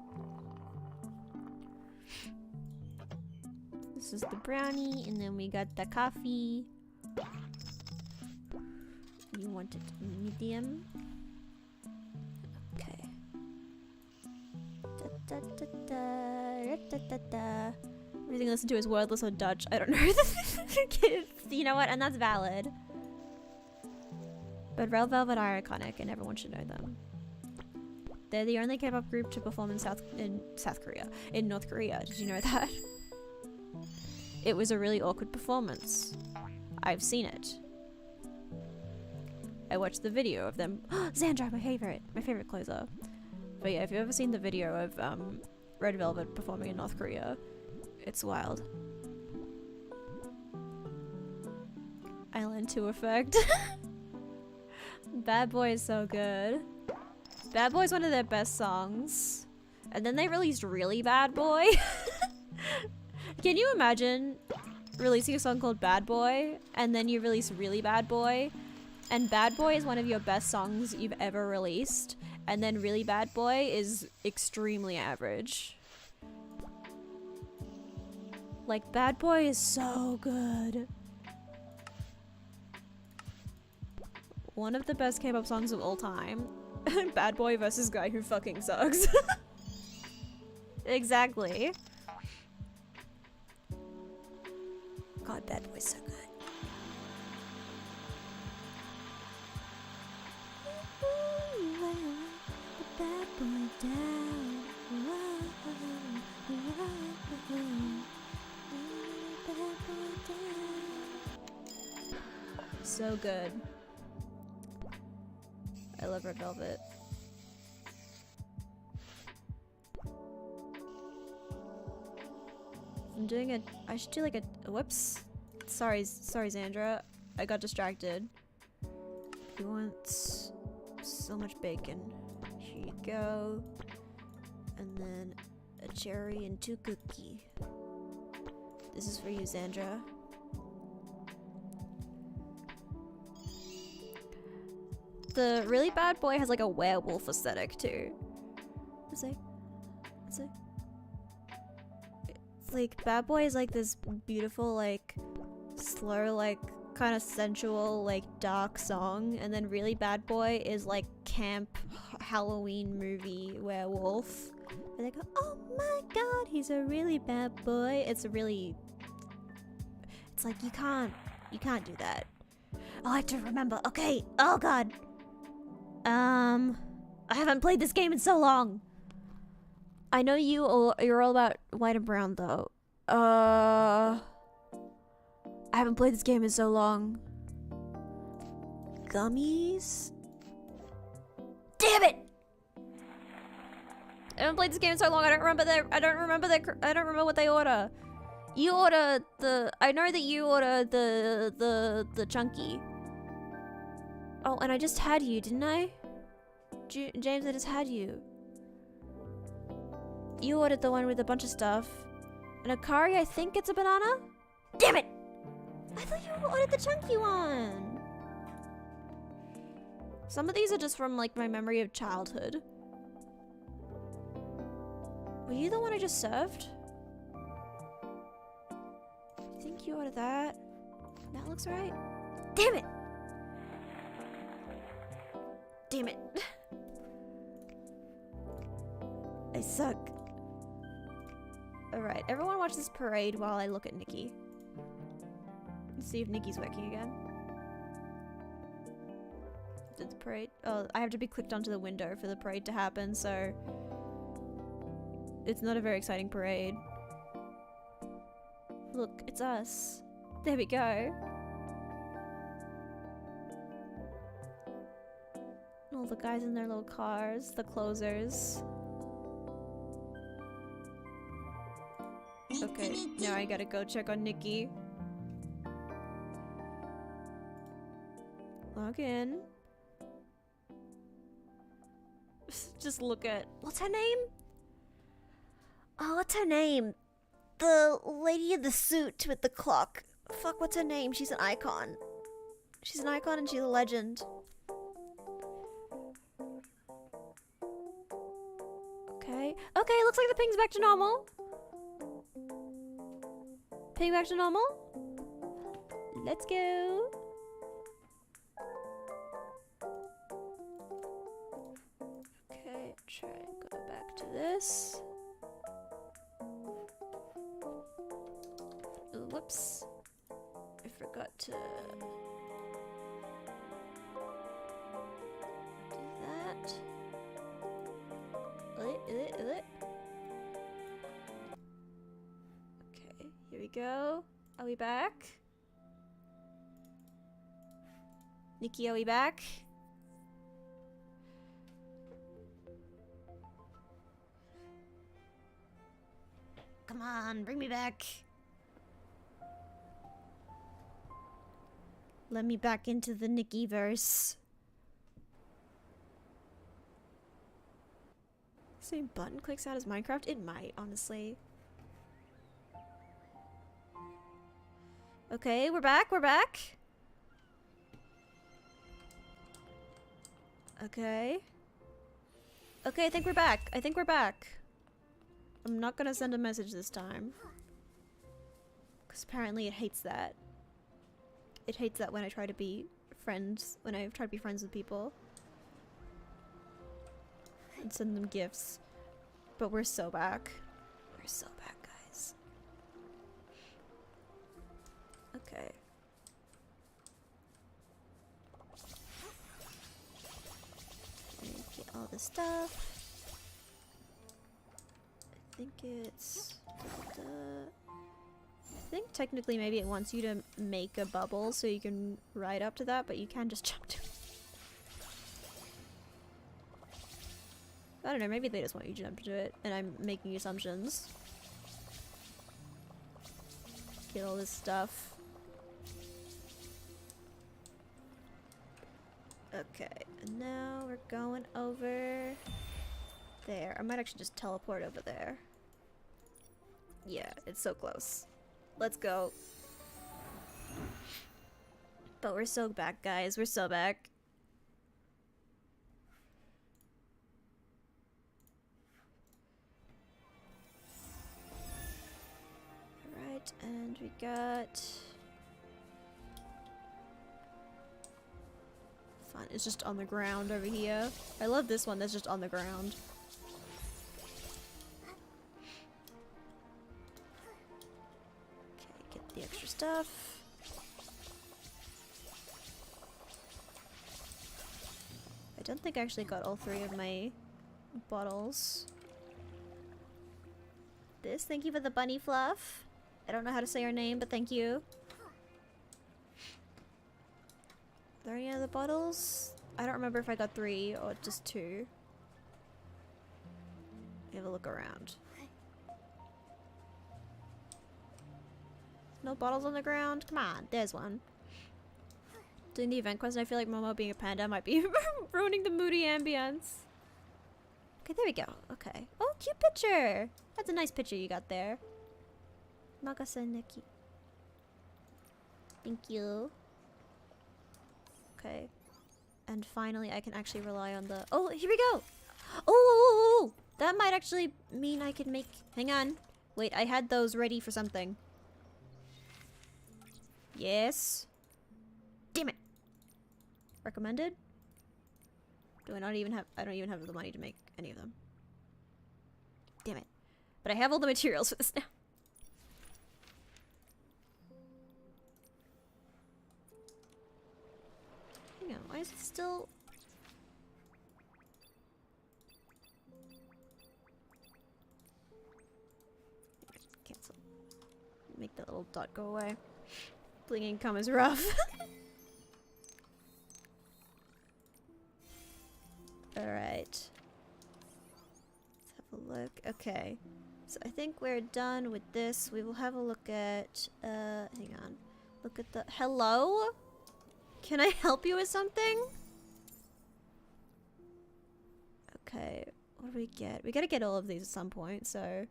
This is the brownie, and then we got the coffee. You want it medium? Okay. Everything I listen to is wordless or Dutch. I don't know. You know what? And that's valid. But Red Velvet are iconic, and everyone should know them. They're the only K-pop group to perform in North Korea. Did you know that? It was a really awkward performance. I've seen it. I watched the video of them. Xandra, my favorite closer. But yeah, if you've ever seen the video of Red Velvet performing in North Korea, it's wild. Island 2 effect. Bad Boy is so good. Bad Boy is one of their best songs. And then they released Really Bad Boy. Can you imagine releasing a song called Bad Boy, and then you release Really Bad Boy, And Bad Boy is one of your best songs you've ever released. And then Really Bad Boy is extremely average. Like, Bad Boy is so good. One of the best K-pop songs of all time. Bad Boy versus guy who fucking sucks. Exactly. God, Bad Boy's so good. Bad boy down. So good. I love Red Velvet. I'm doing a. I should do like a. Whoops. Sorry, Xandra. I got distracted. He wants so much bacon. Here you go. And then a cherry and 2 cookie. This is for you, Xandra. The Really Bad Boy has like a werewolf aesthetic too. It's like Bad Boy is like this beautiful, like slur, like kind of sensual, like dark song, and then Really Bad Boy is like camp Halloween movie werewolf. And they go, oh my god, he's a really bad boy. It's like you can't do that. I'll have to remember. Okay. Oh god. I haven't played this game in so long. I know you're all about white and brown though. I haven't played this game in so long. Gummies? Damn it! I haven't played this game in so long. I don't remember what they order. You order the. I know that you order the chunky. Oh, and I just had you, didn't I? James, I just had you. You ordered the one with a bunch of stuff. And Akari, I think it's a banana? Damn it! I thought you ordered the chunky one. Some of these are just from like my memory of childhood. Were you the one I just served? I think you ordered that. That looks right. Damn it! Damn it. I suck. Alright, everyone watch this parade while I look at Nikki. Let's see if Nikki's working again. Did the parade? Oh, I have to be clicked onto the window for the parade to happen, so it's not a very exciting parade. Look, it's us. There we go. All the guys in their little cars, the closers. Okay, now I gotta go check on Nikki. Log in. Just look at... What's her name? Oh, what's her name? The lady in the suit with the clock. Fuck, what's her name? She's an icon. She's an icon and she's a legend. Okay. Okay, looks like the ping's back to normal. Ping back to normal. Let's go. Okay, try and go back to this. Ooh, whoops. I forgot to do that. Okay, here we go. Are we back? Nikki, are we back? Come on, bring me back. Let me back into the Nikki verse. Same button clicks out as Minecraft? It might, honestly. Okay, we're back, we're back. Okay. Okay, I think we're back. I think we're back. I'm not gonna send a message this time. Because apparently it hates that. It hates that when I try to be friends, when I try to be friends with people. And send them gifts. But we're so back. We're so back, guys. Okay. Get all this stuff. I think it's... I think technically maybe it wants you to make a bubble so you can ride up to that, but you can just jump to it. I don't know, maybe they just want you to jump to it, and I'm making assumptions. Get all this stuff. Okay, and now we're going over there. I might actually just teleport over there. Yeah, it's so close. Let's go. But we're so back, guys. We're so back. Alright, and we got... Fun. It's just on the ground over here. I love this one that's just on the ground. Okay, get the extra stuff. I don't think I actually got all 3 of my bottles. This, thank you for the bunny fluff. I don't know how to say your name, but thank you. Are there any other bottles? I don't remember if I got 3 or just 2. Have a look around. No bottles on the ground? Come on, there's one. Doing the event quest, and I feel like Momo being a panda might be ruining the moody ambience. Okay, there we go. Okay. Oh, cute picture! That's a nice picture you got there. Magasa Nikki. Thank you. Okay. And finally, I can actually rely on the... Oh, here we go! Oh! That might actually mean I can make... Hang on. Wait, I had those ready for something. Yes. Damn it! Recommended? Do I not even have... I don't even have the money to make any of them. Damn it. But I have all the materials for this now. Hang on, why is it still... Cancel. Make that little dot go away. Bling income is rough. Alright. Let's have a look. Okay. So I think we're done with this. We will have a look at... hang on. Look at the... Hello? Can I help you with something? Okay. What do we get? We gotta get all of these at some point, so...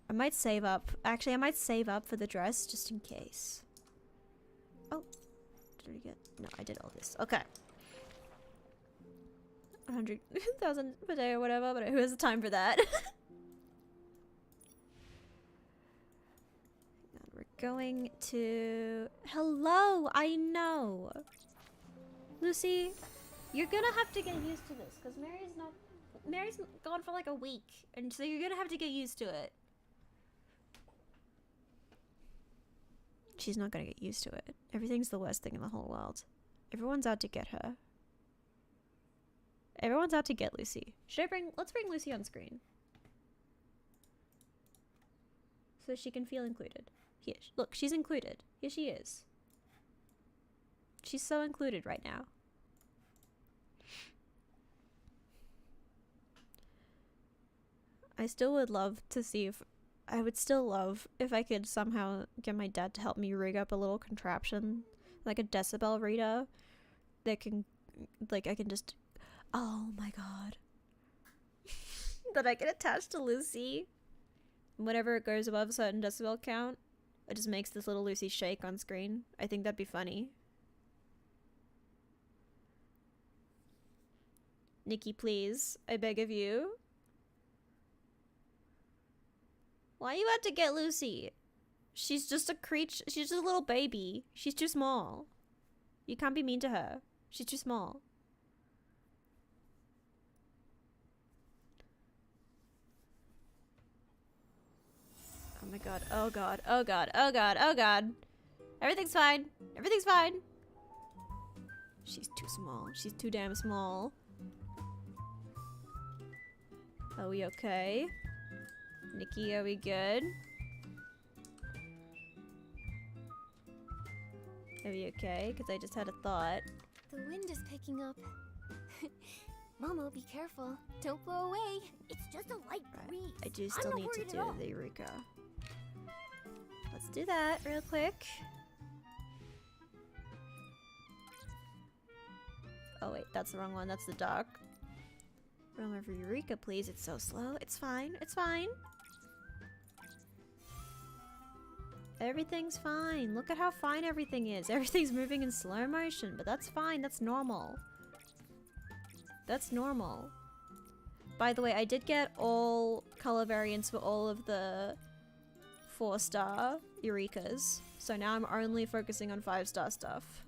I might save up. Actually, I might save up for the dress just in case. Oh. Did we get... No, I did all this. Okay. 100,000 per day or whatever, but who has the time for that? We're going to... Hello! I know! Lucy, you're gonna have to get used to this, because Mary's gone for like a week, and so you're gonna have to get used to it. She's not gonna get used to it. Everything's the worst thing in the whole world. Everyone's out to get her. Everyone's out to get Lucy. Let's bring Lucy on screen. So she can feel included. Here, look, she's included. Here she is. She's so included right now. I still would love to see if... I would still love if I could somehow get my dad to help me rig up a little contraption. Like a decibel reader. That can... Like, I can just... Oh my god. That I can attach to Lucy. Whenever it goes above a certain decibel count, it just makes this little Lucy shake on screen. I think that'd be funny. Nikki, please. I beg of you. Why you had to get Lucy? She's just a creature. She's just a little baby. She's too small. You can't be mean to her. She's too small. Oh my god. Oh god. Oh god. Oh god. Oh god. Everything's fine. Everything's fine. She's too small. She's too damn small. Are we okay? Nikki, are we good? Are we okay? Because I just had a thought. The wind is picking up. Momo, be careful. Don't blow away. It's just a light breeze. I do still need to do the Eureka. Let's do that real quick. Oh wait, that's the wrong one. That's the dock. Run over Eureka, please. It's so slow. It's fine. It's fine. Everything's fine. Look at how fine everything is. Everything's moving in slow motion, but that's fine. That's normal. That's normal. By the way, I did get all color variants for all of the 4-star Eurekas. So now I'm only focusing on 5-star stuff,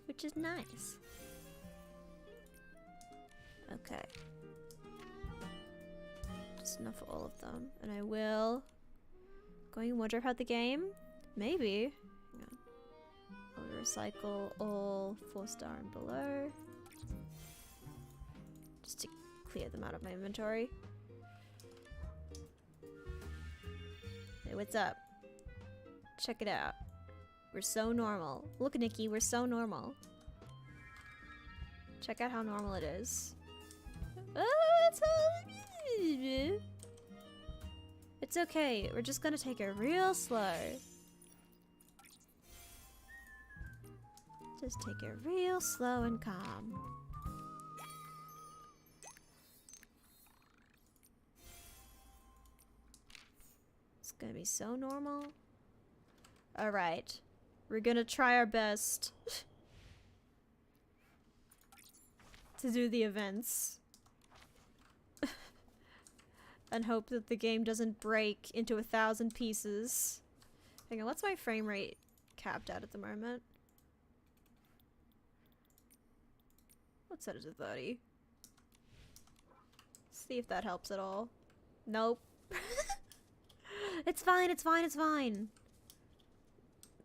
which is nice. Okay. Just enough for all of them. And I will... Going in wardrobe out the game? Maybe. Hang on. I'll recycle all 4-star and below. Just to clear them out of my inventory. Hey, what's up? Check it out. We're so normal. Look, Nikki, we're so normal. Check out how normal it is. It's okay. We're just gonna take it real slow. Just take it real slow and calm. It's gonna be so normal. Alright. We're gonna try our best to do the events. And hope that the game doesn't break into 1,000 pieces. Hang on, what's my frame rate capped at the moment? Let's set it to 30. See if that helps at all. Nope. It's fine, it's fine, it's fine.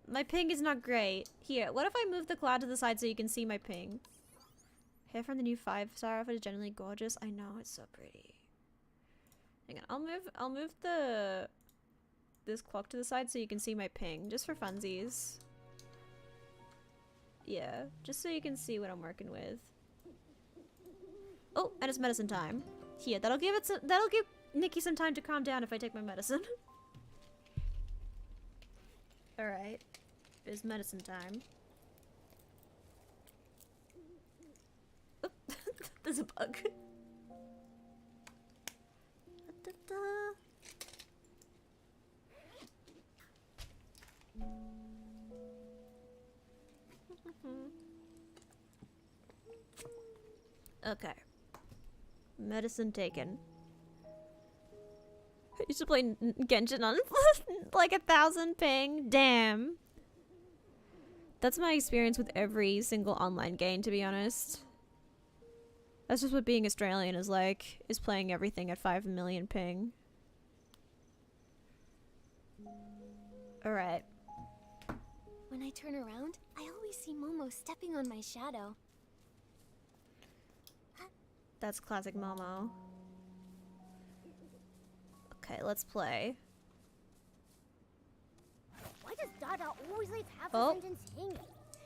My ping is not great. Here, what if I move the cloud to the side so you can see my ping? Hair from the new 5-star outfit is generally gorgeous. I know, it's so pretty. Hang on, I'll move this clock to the side so you can see my ping, just for funsies. Yeah, just so you can see what I'm working with. Oh, and it's medicine time. Here, that'll give Nikki some time to calm down if I take my medicine. Alright. It's medicine time. Oh, there's a bug. Okay. Medicine taken. I used to play Genshin on like 1,000 ping. Damn. That's my experience with every single online game, to be honest. That's just what being Australian is like, is playing everything at 5 million ping. Alright. When I turn around, I always see Momo stepping on my shadow. That's classic Momo. Okay, let's play. Why does Dada always leave half Oh. a sentence hanging?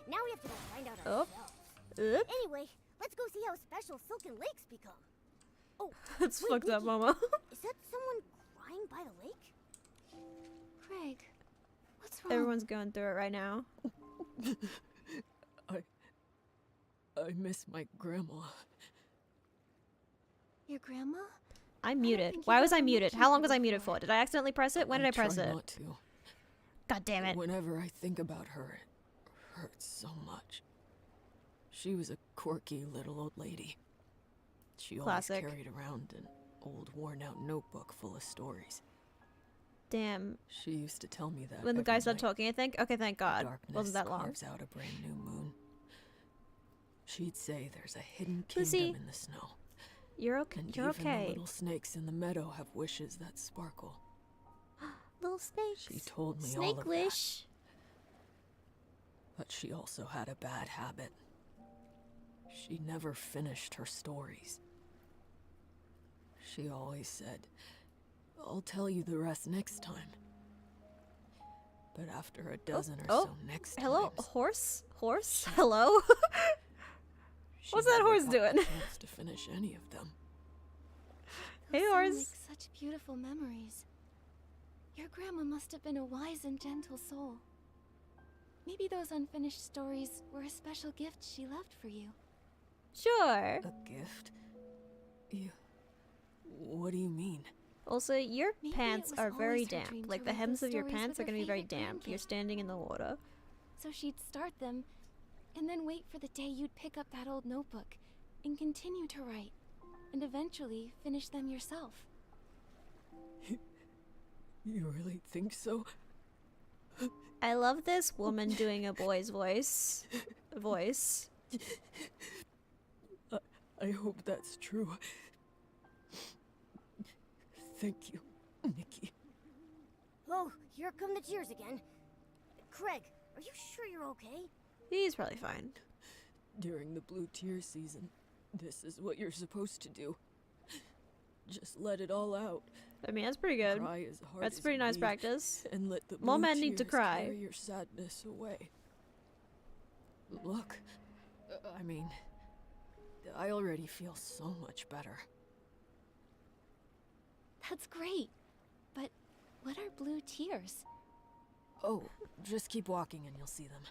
Now we have to go find out Oh. ourselves. Oop. Anyway, let's go see how special Silken Lakes become. Oh, That's wait, fucked up, Nikki, Momo. is that someone crying by the lake? Craig, what's wrong? Everyone's going through it right now. I miss my grandma. Your grandma? I'm don't muted. think Why you've was I ever muted? mentioned How her long was I muted before. for? Did I accidentally press it? When did I press try it? not to. God damn it. Whenever I think about her, it hurts so much. She was a quirky little old lady. She Classic. always carried around an old, worn-out notebook full of stories. Damn. She used to tell me that When the every guy stopped night, talking, I think. Okay, thank God. darkness Wasn't that long. carves out a brand new moon. She'd say there's a hidden Lucy. kingdom in the snow. You're okay. And You're even the okay. little snakes in the meadow have wishes that sparkle. Little snakes. She told me all of Snake that. wish. But she also had a bad habit. She never finished her stories. She always said, "I'll tell you the rest next time." But after a dozen or so next Hello, times, horse? Horse? Hello? she What's that never horse got doing? the chance to finish any of them. Hey, Those sound horse. like such beautiful memories. Your grandma must have been a wise and gentle soul. Maybe those unfinished stories were a special gift she left for you. Sure. A gift? What do you mean? Also, your Maybe pants it was are very always her damp. dream Like, to the write hems those of your stories pants with are her gonna be very favorite damp. You're grandkid. standing in the water. So she'd start them, and then wait for the day you'd pick up that old notebook and continue to write, and eventually finish them yourself. You really think so? I love this woman doing a boy's voice. I hope that's true. Thank you, Nikki. Oh, here come the tears again. Craig, are you sure you're okay? He's probably fine. During the blue tear season, this is what you're supposed to do. Just let it all out. I mean, that's pretty good. Cry as hard That's as pretty you nice need, practice. and let the More blue men need to tears cry. carry your sadness away. Look, I mean, I already feel so much better. That's great. But what are blue tears? Oh, just keep walking and you'll see them.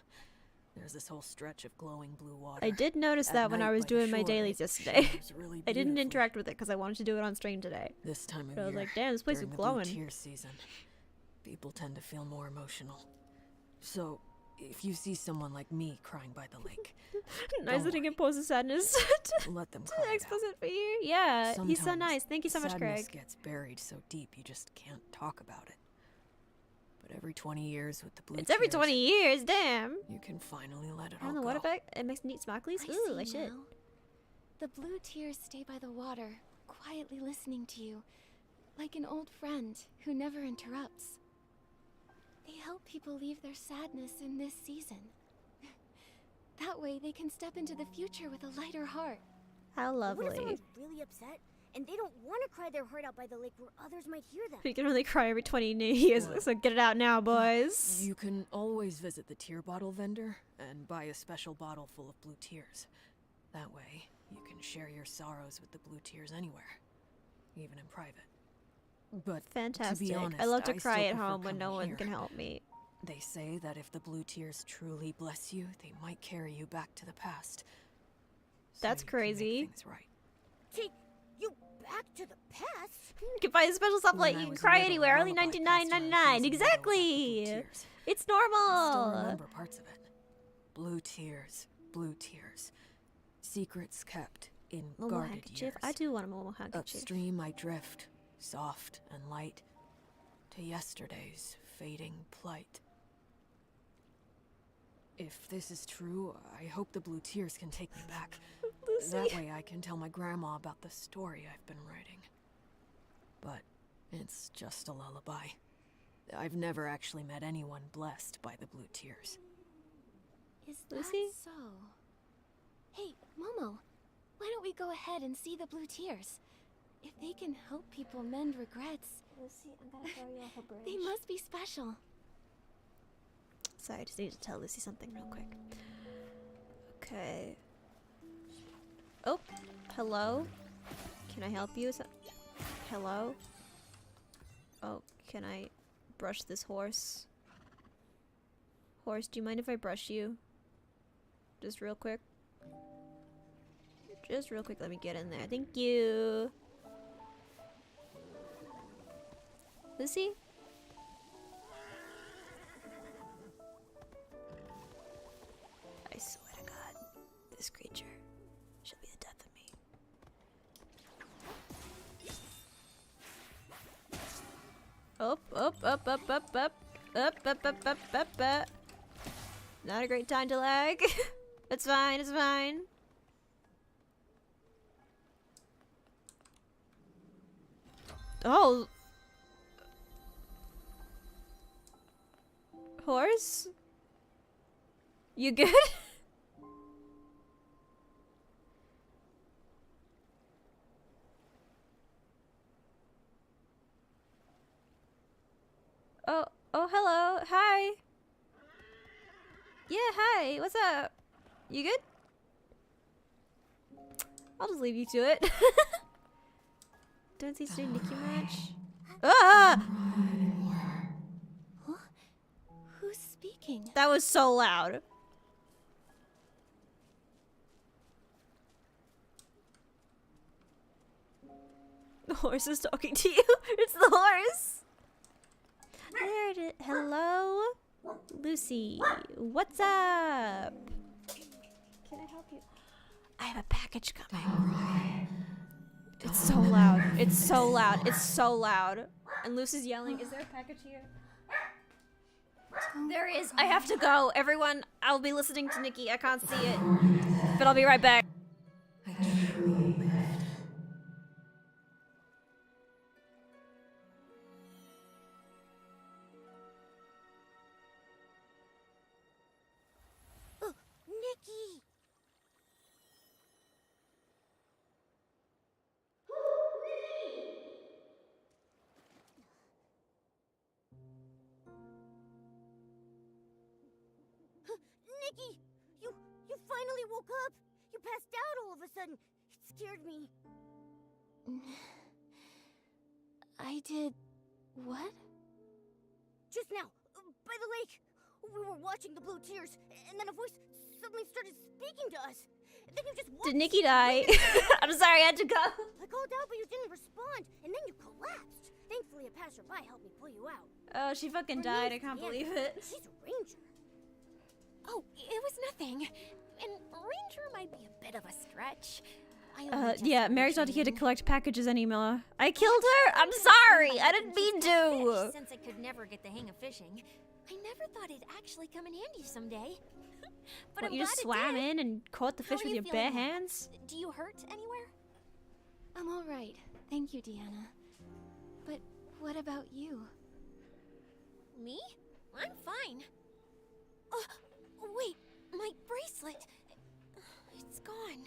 There's this whole stretch of glowing blue water. I did notice At that when I night was by the doing my shore, dailies it yesterday. shimmers really I didn't beautifully. interact with it because I wanted to do it on stream today. This time of But I was year, like, damn, this place is during the glowing. blue tear season, people tend to feel more emotional. So, if you see someone like me crying by the lake, Nice Don't that he worry. can post a sadness. let them cry it out. Explicit for you. Yeah, he's so Sometimes nice. Thank you so much, sadness Craig. gets buried so deep you just can't talk about it. But every 20 years with the blue It's every tears, 20 years, damn. you can finally let it I all don't know go. what effect. It makes neat sparklies. Ooh, I see should. now. The blue tears stay by the water, quietly listening to you, like an old friend who never interrupts. They help people leave their sadness in this season. That way they can step into the future with a lighter heart. How What if lovely. someone's really upset and they don't want to cry their heart out by the lake where others might hear them? We can only cry every 20 years, Well, so get it out now, boys. You can always visit the tear bottle vendor and buy a special bottle full of blue tears. That way, you can share your sorrows with the blue tears anywhere, even in private. But Fantastic. to be honest, I love to I cry still at prefer home when no coming one here. can help me. They say that if the blue tears truly bless you, they might carry you back to the past. So That's you can make crazy. things right. Take you back to the past? You can buy a special supplement. When You I can was cry little, anywhere. a Only lullaby passed around $99.99. to us about the blue Exactly. tears. It's I still normal. remember parts of it. Blue tears, blue tears. Secrets kept in Momo guarded handkerchief. years. I do want a Momo handkerchief. Upstream I drift, soft and light, to yesterday's fading plight. If this is true, I hope the blue tears can take me back. That way I can tell my grandma about the story I've been writing. But it's just a lullaby. I've never actually met anyone blessed by the blue tears. Is Lucy? that so? Hey, Momo, why don't we go ahead and see the blue tears? If they can help people mend regrets, Lucy, I'm gonna throw you off a bridge. they must be special. Sorry, I just need to tell Lucy something real quick. Okay. Oh, hello? Can I help you? Hello? Oh, can I brush this horse? Horse, do you mind if I brush you? Just real quick. Just real quick, let me get in there. Thank you. Lucy? I swear to God, this creature shall be the death of me. Up, up, up, up. Up, up, up, up, up, up. Not a great time to lag. It's fine, it's fine. Oh. Horse? You good? Oh, hello. Hi. Yeah, hi. What's up? You good? I'll just leave you to it. Don't see student Nikki much. Ah! Huh? Who's speaking? That was so loud. The horse is talking to you. It's the horse. There it is. Hello, Lucy. What's up? Can I help you? I have a package coming. It's so loud. It's so loud. It's so loud. And Lucy's yelling, is there a package here? There is. I have to go. Everyone, I'll be listening to Nikki. I can't see it. But I'll be right back. I truly lived. Nikki! Nikki! You finally woke up! You passed out all of a sudden! It scared me. I did... what? Just now, by the lake. We were watching the blue tears, and then a voice suddenly started speaking to us. And then you just walked. Did Nikki die? I'm sorry, I had to go. I called out, but you didn't respond, and then you collapsed. Thankfully, a passerby helped me pull you out. Oh, she fucking Her died. I name's can't Deanna. believe it. She's a ranger. Oh, it was nothing. And ranger might be a bit of a stretch. I only just Yeah, started Mary's not here to training. collect packages anymore. I killed her? I'm sorry. I didn't mean to. Since I could never get the hang of fishing, I never thought it'd actually come in handy someday. But What, I'm you just glad it swam did. in and caught the How fish are with you your bare feeling now? hands? Do you hurt anywhere? I'm all right. Thank you, Deanna. But what about you? Me? I'm fine. Oh, wait, my bracelet. It's gone.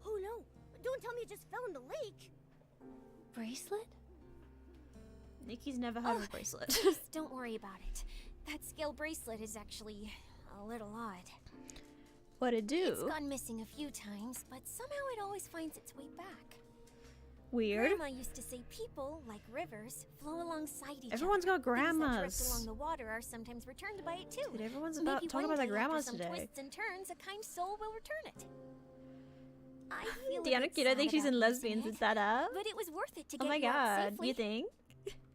Oh no! Don't tell me it just fell in the lake. Bracelet? Nikki's never had a bracelet. Please don't worry about it. That scale bracelet is actually a little odd. What'd it It's do? gone missing a few times, but somehow it always finds its way back. Weird. Grandma used to say people, like rivers, flow alongside each Everyone's other. got Things that drift grandmas. along the water are sometimes returned by it too. Dude, everyone's Maybe about talking one about their day, grandmas after some today. twists and turns, a kind soul will return it. I feel a Deanna, bit you don't sad think she's about in losing lesbians? it, Is that up? but it was worth it to Oh get my you out god, safely. you think?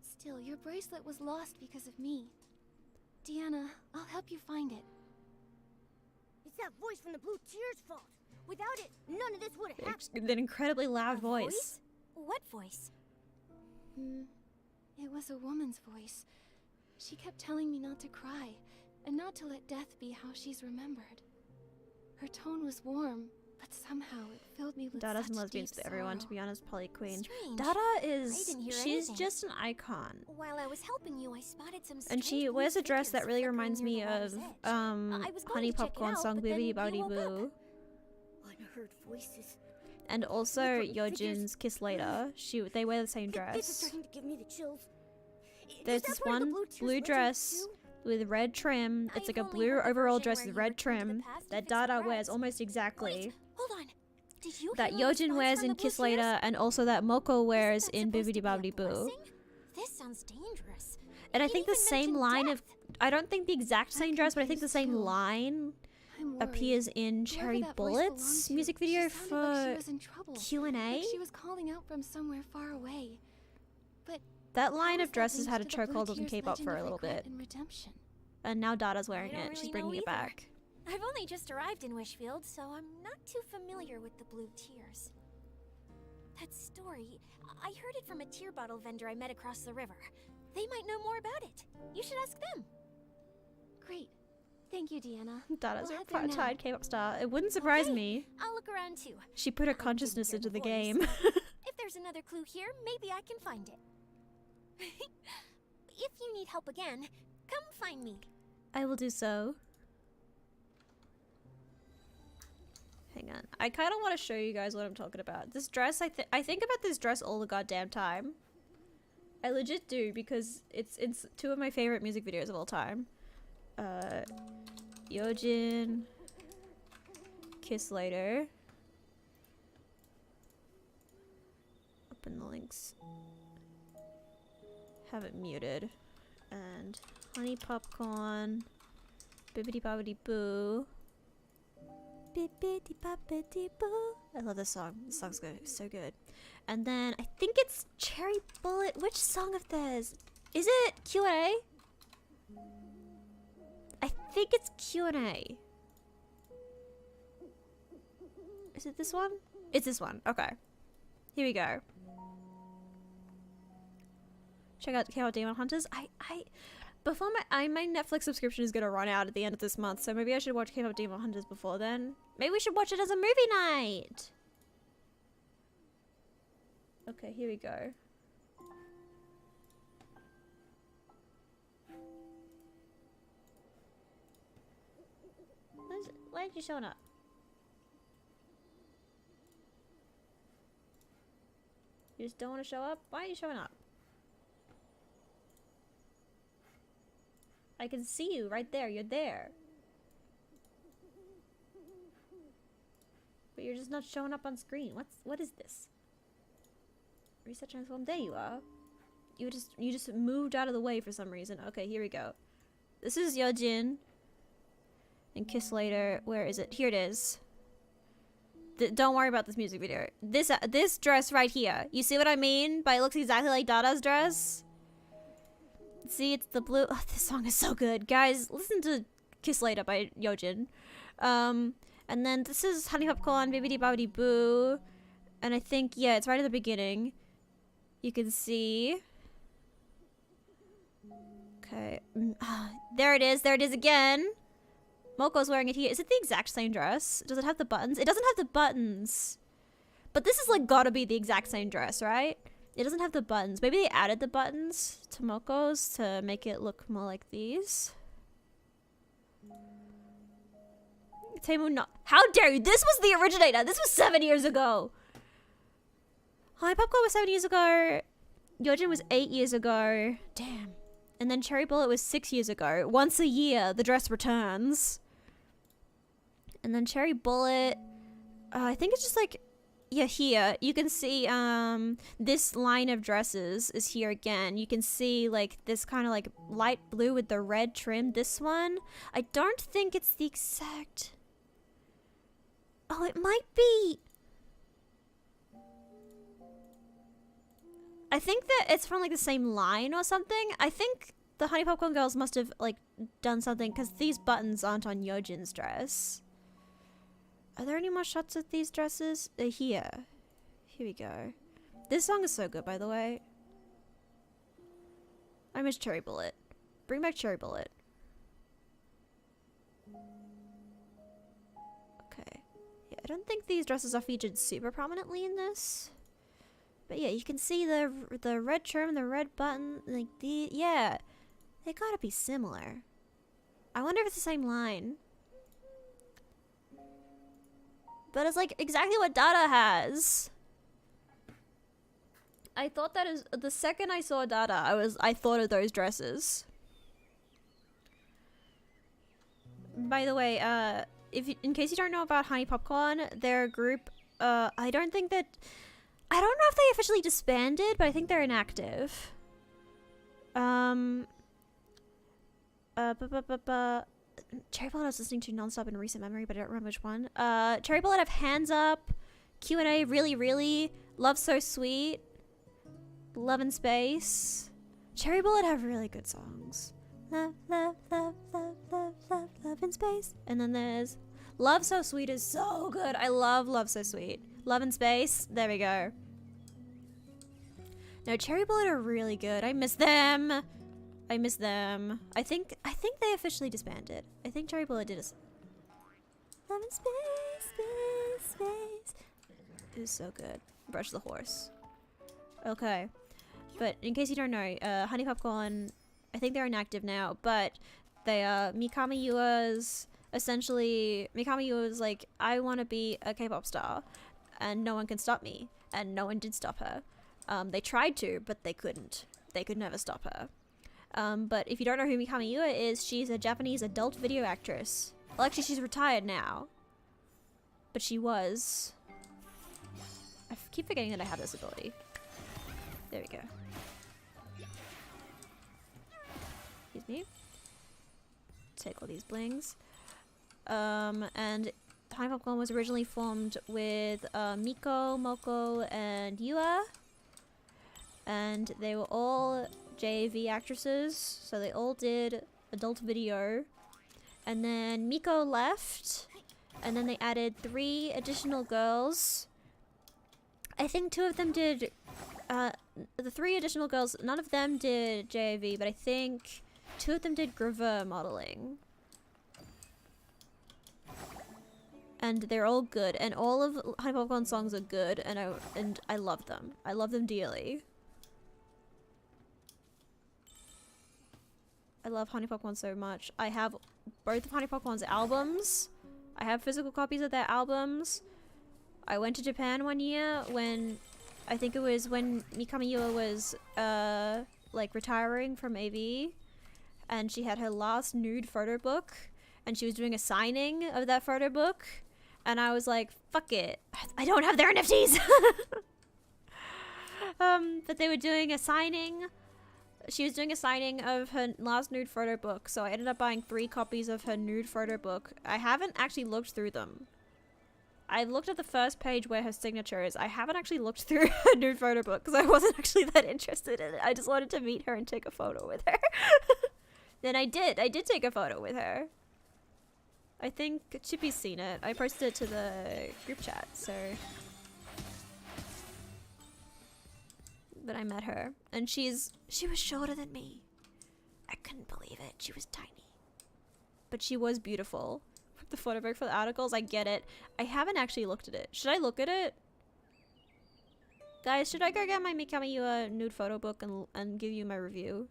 Still, your bracelet was lost because of me. Deanna, I'll help you find it. It's that voice from the blue tears' fault. Without it, none of this would have happened. An incredibly loud A voice. What voice? It was a woman's voice. She kept telling me not to cry, and not to let death be how she's remembered. Her tone was warm, but somehow it filled me with Dada's such and lesbians deep to everyone, to sorrow. be honest, probably queen. Strange. Dada is, didn't hear she's anything. just an icon. While I was helping you, I spotted some And strange she blue wears a dress figures that really flickering reminds near me the water's of, edge. I was going Honey to check it Popcorn out, song but then Bibbidi you Bobbidi woke up. Boo. Unheard voices. And also Flickering figures. Yojin's Kiss Later. They wear the same This is dress. starting to give me the chills. There's Is that this part of the one tears blue legend dress too? with red trim. It's like a I've only blue heard the overall version dress where with you red return to the trim past to that fix the Dada wears cracks. almost exactly. Wait, hold on. Did you That hear a Yojin response wears from in the blue Kiss tears? Later, and also that Moko wears Isn't that in supposed to Bibbidi be a Bobbidi Boo. blessing? This sounds dangerous. And I It think the even same mentioned line death. of, I don't think the exact same dress, but I think the confused same too. line I'm worried. appears in Whoever Cherry that voice belonged Bullets to, music she video sounded like she for was in trouble. Q&A. Like she was calling out from somewhere far away. But That line how of is that dresses linked had a to the Blue chokehold on Tears K-pop legend for of a little regret bit. and redemption? And now Dada's wearing don't it. She's really bringing know it either. back. I've only just arrived in Wishfield, so I'm not too familiar with the blue tears. That story, I heard it from a tear bottle vendor I met across the river. They might know more about it. You should ask them. Great. Thank you, Deanna. Dada's We'll a head there now. part-time K-pop star. It wouldn't surprise Okay. me. I'll look around too. She put her I didn't consciousness hear into the voice. game. If there's another clue here, maybe I can find it. If you need help again, come find me. I will do so. Hang on. I kind of want to show you guys what I'm talking about. This dress, I think about this dress all the goddamn time. I legit do, because it's two of my favorite music videos of all time. Yojin, Kiss Later. Open the links. Have it muted. And Honey Popcorn, Bibbidi Bobbidi Boo. Bibbidi Bobbidi Boo. I love this song. This song's good. It's so good. And then I think it's Cherry Bullet. Which song of theirs? Is it Q&A? I think it's Q&A. Is it this one? It's this one. Okay. Here we go. Check out K-pop Demon Hunters. Before my Netflix subscription is gonna run out at the end of this month, so maybe I should watch K-pop Demon Hunters before then. Maybe we should watch it as a movie night. Okay, here we go. Why aren't you showing up? You just don't want to show up? Why are you showing up? I can see you right there. You're there. But you're just not showing up on screen. What is this? Reset transform. There you are. You just moved out of the way for some reason. Okay, here we go. This is Yeojin. And Kiss Later. Where is it? Here it is. Don't worry about this music video. This dress right here. You see what I mean? But it looks exactly like Dada's dress. See, it's the blue. Oh, this song is so good, guys. Listen to "Kiss Later" by Yeojin. And then this is Honey Popcorn, Bibbidi Bobbidi Boo, and I think it's right at the beginning. You can see. Okay, there it is. There it is again. Moko's wearing it here. Is it the exact same dress? Does it have the buttons? It doesn't have the buttons. But this is like gotta be the exact same dress, right? It doesn't have the buttons. Maybe they added the buttons to Moko's to make it look more like these. Taemoon, no. How dare you? This was the originator. This was 7 years ago. Honey Popcorn was 7 years ago. Yeojin was 8 years ago. Damn. And then Cherry Bullet was 6 years ago. Once a year, the dress returns. And then Cherry Bullet, I think it's just like, here. You can see this line of dresses is here again. You can see like this kind of like light blue with the red trim. This one, I don't think it's the exact... Oh, it might be. I think that it's from like the same line or something. I think the Honey Popcorn girls must have like done something because these buttons aren't on Yeojin's dress. Are there any more shots of these dresses? They're here. Here we go. This song is so good, by the way. I miss Cherry Bullet. Bring back Cherry Bullet. Okay. Yeah, I don't think these dresses are featured super prominently in this. But yeah, you can see the red trim, the red button, like yeah. They gotta be similar. I wonder if it's the same line. But it's like exactly what Dada has. I thought that is the second I saw Dada, I thought of those dresses. By the way, in case you don't know about Honey Popcorn, their group, I don't know if they officially disbanded, but I think they're inactive. Cherry Bullet I was listening to nonstop in recent memory, but I don't remember which one. Cherry Bullet have Hands Up, Q&A, Really Really, Love So Sweet, Love in Space. Cherry Bullet have really good songs. Love, love, love, love, love, love, love in Space. And then there's Love So Sweet is so good. I love Love So Sweet. Love in Space. There we go. No, Cherry Bullet are really good. I miss them. I miss them. I think they officially disbanded. I think Cherry Bullet did a... Love in space, space, space. It was so good. Brush the horse. Okay. But in case you don't know, Honey Popcorn, I think they're inactive now, but they are Mikami Yua's, essentially, Mikami Yua was like, I want to be a K-pop star, and no one can stop me, and no one did stop her. They tried to, but they couldn't. They could never stop her. But if you don't know who Mikami Yua is, she's a Japanese adult video actress. Well, actually, she's retired now. But she was. I keep forgetting that I have this ability. There we go. Excuse me. Take all these blings. And Honey Popcorn was originally formed with Miko, Moko, and Yua. And they were all JAV actresses, so they all did adult video. And then Miko left, and then they added 3 additional girls. I think 2 of them did, the 3 additional girls, none of them did JAV, but I think 2 of them did gravure modeling. And they're all good, and all of Honey Popcorn's songs are good, and I love them. I love them dearly. I love Honey Popcorn so much. I have both of Honey Popcorn's albums. I have physical copies of their albums. I went to Japan one year when, I think it was when Mikami Yua was, like retiring from AV. And she had her last nude photo book. And she was doing a signing of that photo book. And I was like, fuck it. I don't have their NFTs! But they were doing a signing. She was doing a signing of her last nude photo book, so I ended up buying 3 copies of her nude photo book. I haven't actually looked through them. I looked at the first page where her signature is. I haven't actually looked through her nude photo book because I wasn't actually that interested in it. I just wanted to meet her and take a photo with her. Then I did take a photo with her. I think Chippy's seen it. I posted it to the group chat, so... But I met her, and she was shorter than me. I couldn't believe it. She was tiny. But she was beautiful. The photo book for the articles, I get it. I haven't actually looked at it. Should I look at it? Guys, should I go get my Mikami Yua nude photo book and give you my review?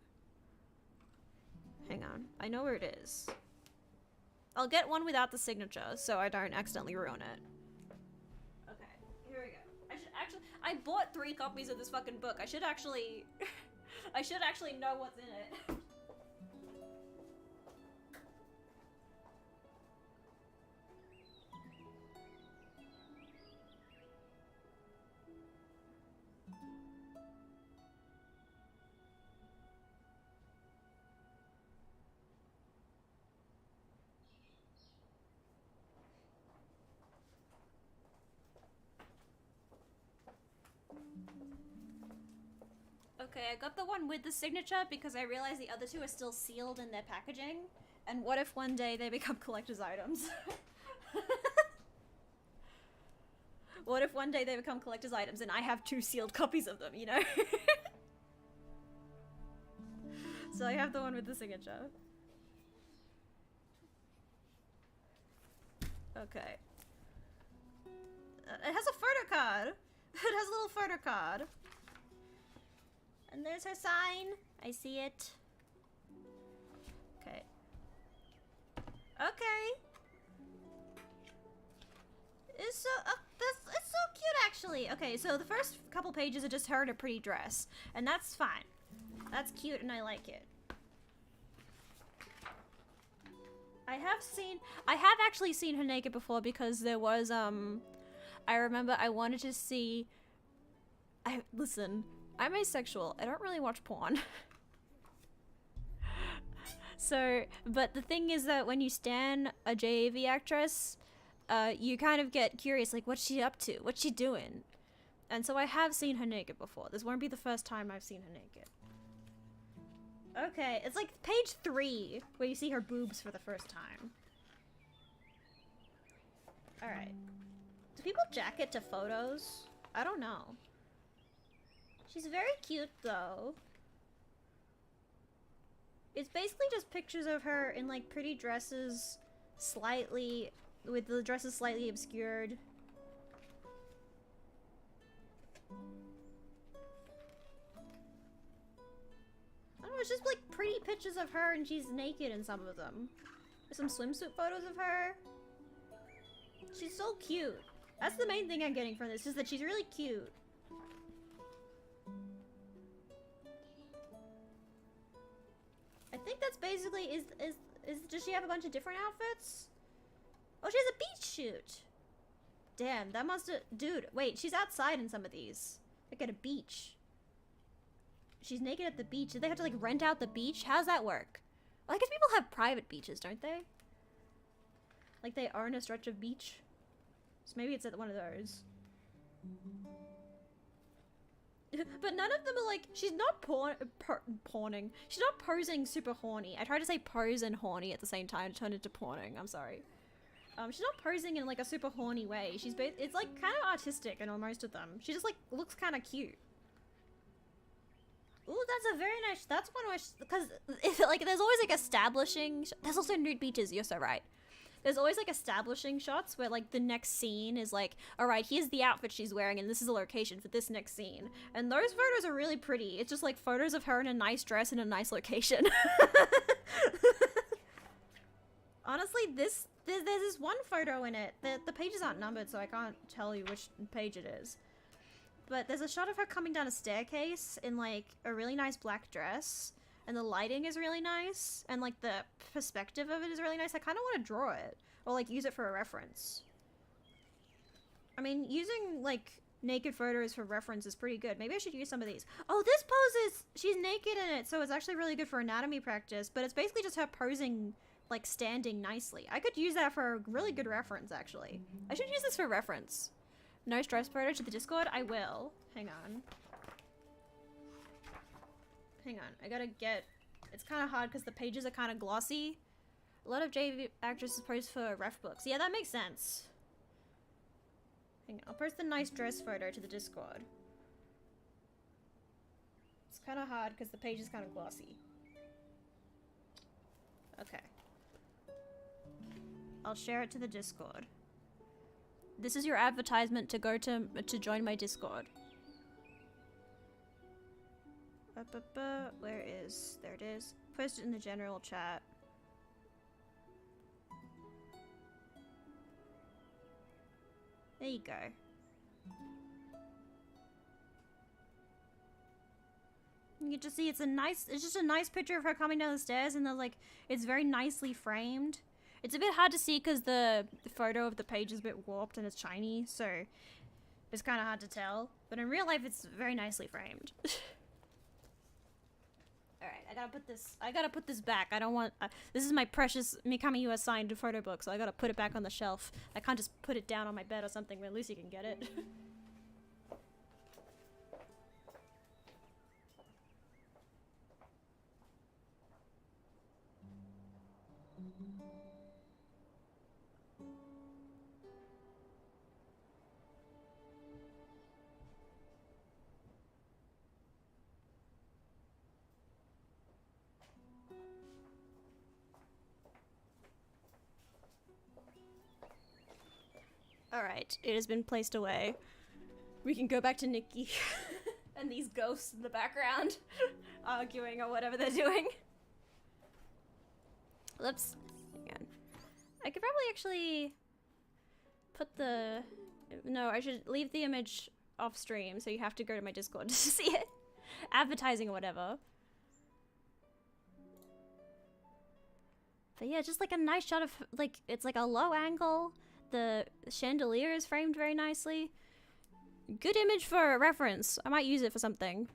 Hang on. I know where it is. I'll get one without the signature, so I don't accidentally ruin it. Okay, here we go. I bought 3 copies of this fucking book. I should actually know what's in it. Okay, I got the one with the signature because I realized the other 2 are still sealed in their packaging. And what if one day they become collector's items? What if one day they become collector's items and I have 2 sealed copies of them, you know? So I have the one with the signature. Okay. It has a photo card! It has a little photo card. And there's her sign. I see it. Okay. Okay. It's so cute, actually. Okay, so the first couple pages are just her in a pretty dress, and that's fine. That's cute, and I like it. I have actually seen her naked before because there was I remember I wanted to see. Listen. I'm asexual. I don't really watch porn. So, but the thing is that when you stan a JAV actress, you kind of get curious, like, what's she up to? What's she doing? And so I have seen her naked before. This won't be the first time I've seen her naked. Okay, it's like page 3, where you see her boobs for the first time. Alright. Do people jacket to photos? I don't know. She's very cute though. It's basically just pictures of her in like pretty dresses, slightly, with the dresses slightly obscured. I don't know, it's just like pretty pictures of her and she's naked in some of them. There's some swimsuit photos of her. She's so cute. That's the main thing I'm getting from this, is that she's really cute. I think that's basically, does she have a bunch of different outfits? Oh, she has a beach shoot. Damn, that must've, dude, wait, she's outside in some of these. Like at a beach. She's naked at the beach. Did they have to like rent out the beach? How's that work? Well, I guess people have private beaches, don't they? Like they own a stretch of beach. So maybe it's at one of those. But none of them are like, she's not porning. She's not posing super horny. I tried to say pose and horny at the same time to turn into porning. I'm sorry. She's not posing in like a super horny way. It's like kind of artistic in most of them. She just like looks kind of cute. Ooh, that's a very nice, that's one where, because like there's always like establishing, there's also nude beaches, you're so right. There's always like establishing shots where like the next scene is like, alright, here's the outfit she's wearing and this is the location for this next scene. And those photos are really pretty. It's just like photos of her in a nice dress in a nice location. Honestly, there's this one photo in it. The pages aren't numbered, so I can't tell you which page it is. But there's a shot of her coming down a staircase in like a really nice black dress. And the lighting is really nice, and like the perspective of it is really nice. I kind of want to draw it, or like use it for a reference. I mean, using like naked photos for reference is pretty good. Maybe I should use some of these. Oh, this pose is, she's naked in it, so it's actually really good for anatomy practice, but it's basically just her posing, like standing nicely. I could use that for a really good reference, actually. I should use this for reference. No stress photo to the Discord? I will. Hang on. Hang on, I gotta get... It's kind of hard because the pages are kind of glossy. A lot of JV actresses pose for ref books. Yeah, that makes sense. Hang on, I'll post the nice dress photo to the Discord. It's kind of hard because the page is kind of glossy. Okay. I'll share it to the Discord. This is your advertisement to go to join my Discord. Where is... There it is. Post it in the general chat. There you go. You can just see it's just a nice picture of her coming down the stairs, and like, it's very nicely framed. It's a bit hard to see because the photo of the page is a bit warped and it's shiny, so it's kind of hard to tell. But in real life, it's very nicely framed. Alright, I gotta put this back. I don't want, this is my precious Mikami US signed photo book, so I gotta put it back on the shelf. I can't just put it down on my bed or something where Lucy can get it. Alright, it has been placed away. We can go back to Nikki and these ghosts in the background arguing or whatever they're doing. Let's... Hang on. I could probably actually put the... No, I should leave the image off stream, so you have to go to my Discord to see it. Advertising or whatever. But yeah, just like a nice shot of, like, it's like a low angle. The chandelier is framed very nicely. Good image for reference. I might use it for something.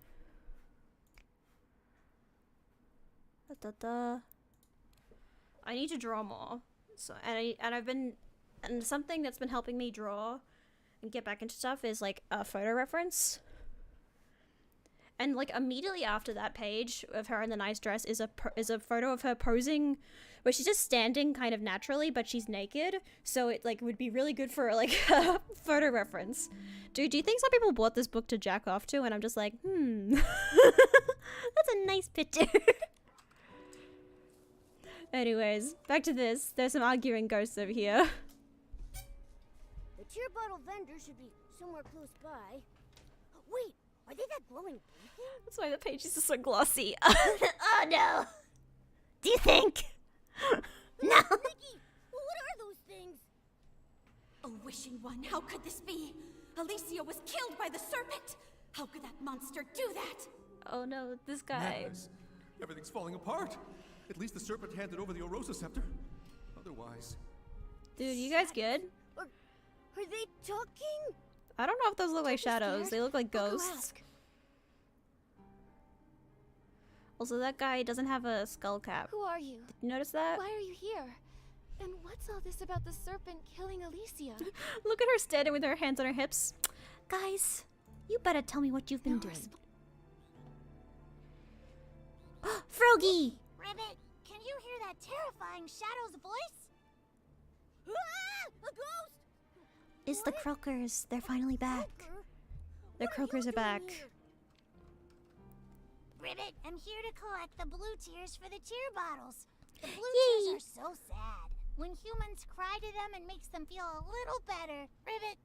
I need to draw more. So and something that's been helping me draw and get back into stuff is like a photo reference. And like immediately after that page of her in the nice dress is a photo of her posing, where she's just standing kind of naturally, but she's naked. So it like would be really good for like a photo reference. Dude, do you think some people bought this book to jack off to? And I'm just like, that's a nice picture. Anyways, back to this. There's some arguing ghosts over here. The tear bottle vendor should be somewhere close by. Wait, are they that glowing blue thing? That's why the pages are so glossy. Oh no. Do you think? No. Nikki, what are those things? Oh, wishing one, how could this be? Alicia was killed by the serpent. How could that monster do that? Oh no, this guy. Madness. Everything's falling apart. At least the serpent handed over the Orosa scepter. Otherwise... Dude, you guys good? Are they talking? I don't know if those look like shadows. scared? They look like I'll go ghosts. ask. Also, that guy doesn't have a skull cap. Who are you? Did you notice that? Why are you here? And what's all this about the serpent killing Alicia? Look at her standing with her hands on her hips. Guys, you better tell me what you've been No doing. resp- Froggy! Ribbit, can you hear that terrifying shadow's voice? Ah! A ghost! It's the croakers. They're finally back. Croaker? The What are croakers you are back. doing here? Ribbit, I'm here to collect the blue tears for the tear bottles. The blue Yay. tears are so sad. When humans cry to them, it makes them feel a little better. Ribbit,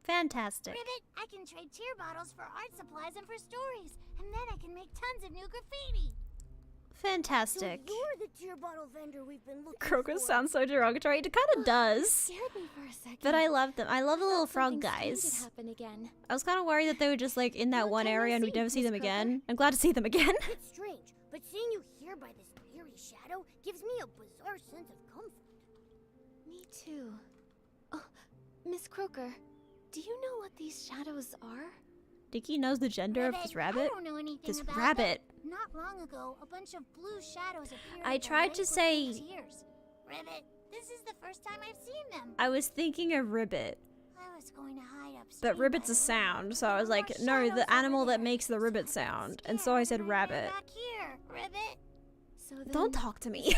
Fantastic. Ribbit, I can trade tear bottles for art supplies and for stories. And then I can make tons of new graffiti. Fantastic. So you're the tear bottle vendor we've been looking Croakers for. sounds so derogatory. It kind of does. Scared me for a second. But I love them. I love the little Something frog strange guys. could happen again. I was kind of worried that they were just like in that Long one time no area and see, we'd never see Miss them Croaker. again. I'm glad to see them again. It's strange, but seeing you here by this eerie shadow gives me a bizarre sense of comfort. Me too. Oh, Miss Croaker, do you know what these shadows are? Dickie knows the gender of this I rabbit. don't know anything This about rabbit. them. Not long ago, a bunch of blue shadows appeared. I in the tried lake to with say- blue tears. Ribbit, this is the first time I've seen them. I was thinking of ribbit, I was going to hide upstream. but ribbit's by a the lake. sound, so I was There like, were no, shadows the over animal that there. makes the ribbit So I got sound, and so I said scared and rabbit. ran back here, Ribbit. So then, Don't talk to me.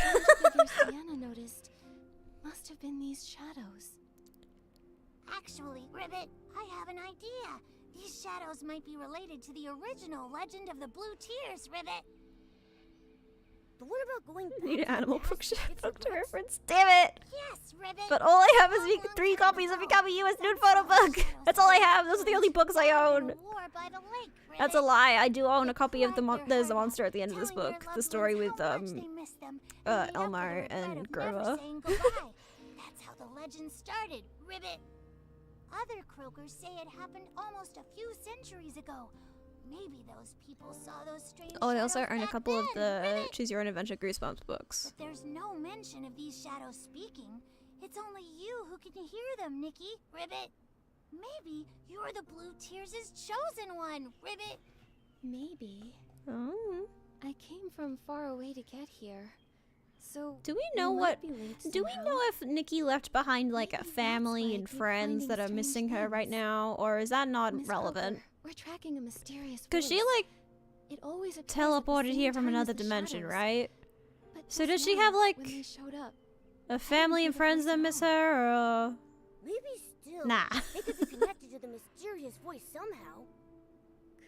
the figure Sienna noticed must have been these shadows. Actually, Ribbit, I have an idea. These shadows might be related to the original legend of the blue tears, Ribbit. But what about going back Need to an the animal past book to get some to rocks? reference. Damn it! Yes, Ribbit. But all I have A is long 3 time copies of ago, Becoming You as some nude photo fallen book. shadows That's all I saved have. Those are the only books I died in a own. war by the lake, That's a Ribbit. lie. I do own They a copy of the cried their there's a heart monster out, at the end of this telling their book. loved The story ones with how much they miss them, and made up for Elmar the regret and of Grover. never saying goodbye. That's how the legend started, Ribbit. Other croakers say it happened almost a few centuries ago. Maybe those people saw those strange Oh, they also shadows own a back couple of then, the Ribbit. Choose Your Own Adventure Goosebumps books. But there's no mention of these shadows speaking. It's only you who can hear them, Nikki, Ribbit. Maybe you're the Blue Tears' chosen one, Ribbit. Maybe. Oh. I came from far away to get here. So Do we know might what? be late Do we somehow. know if Nikki left behind like a Maybe that's family why I and keep friends finding that are strange missing her right things. now, or is that not Miss relevant? Croaker, we're tracking a mysterious Because she voice. like It always appears at the teleported same here from time as another the dimension, shadows. right? But So just does she now, have, like, when they showed up, A family and the friends voice that miss at all. her, or Maybe still. nah? They could be connected to the mysterious voice somehow.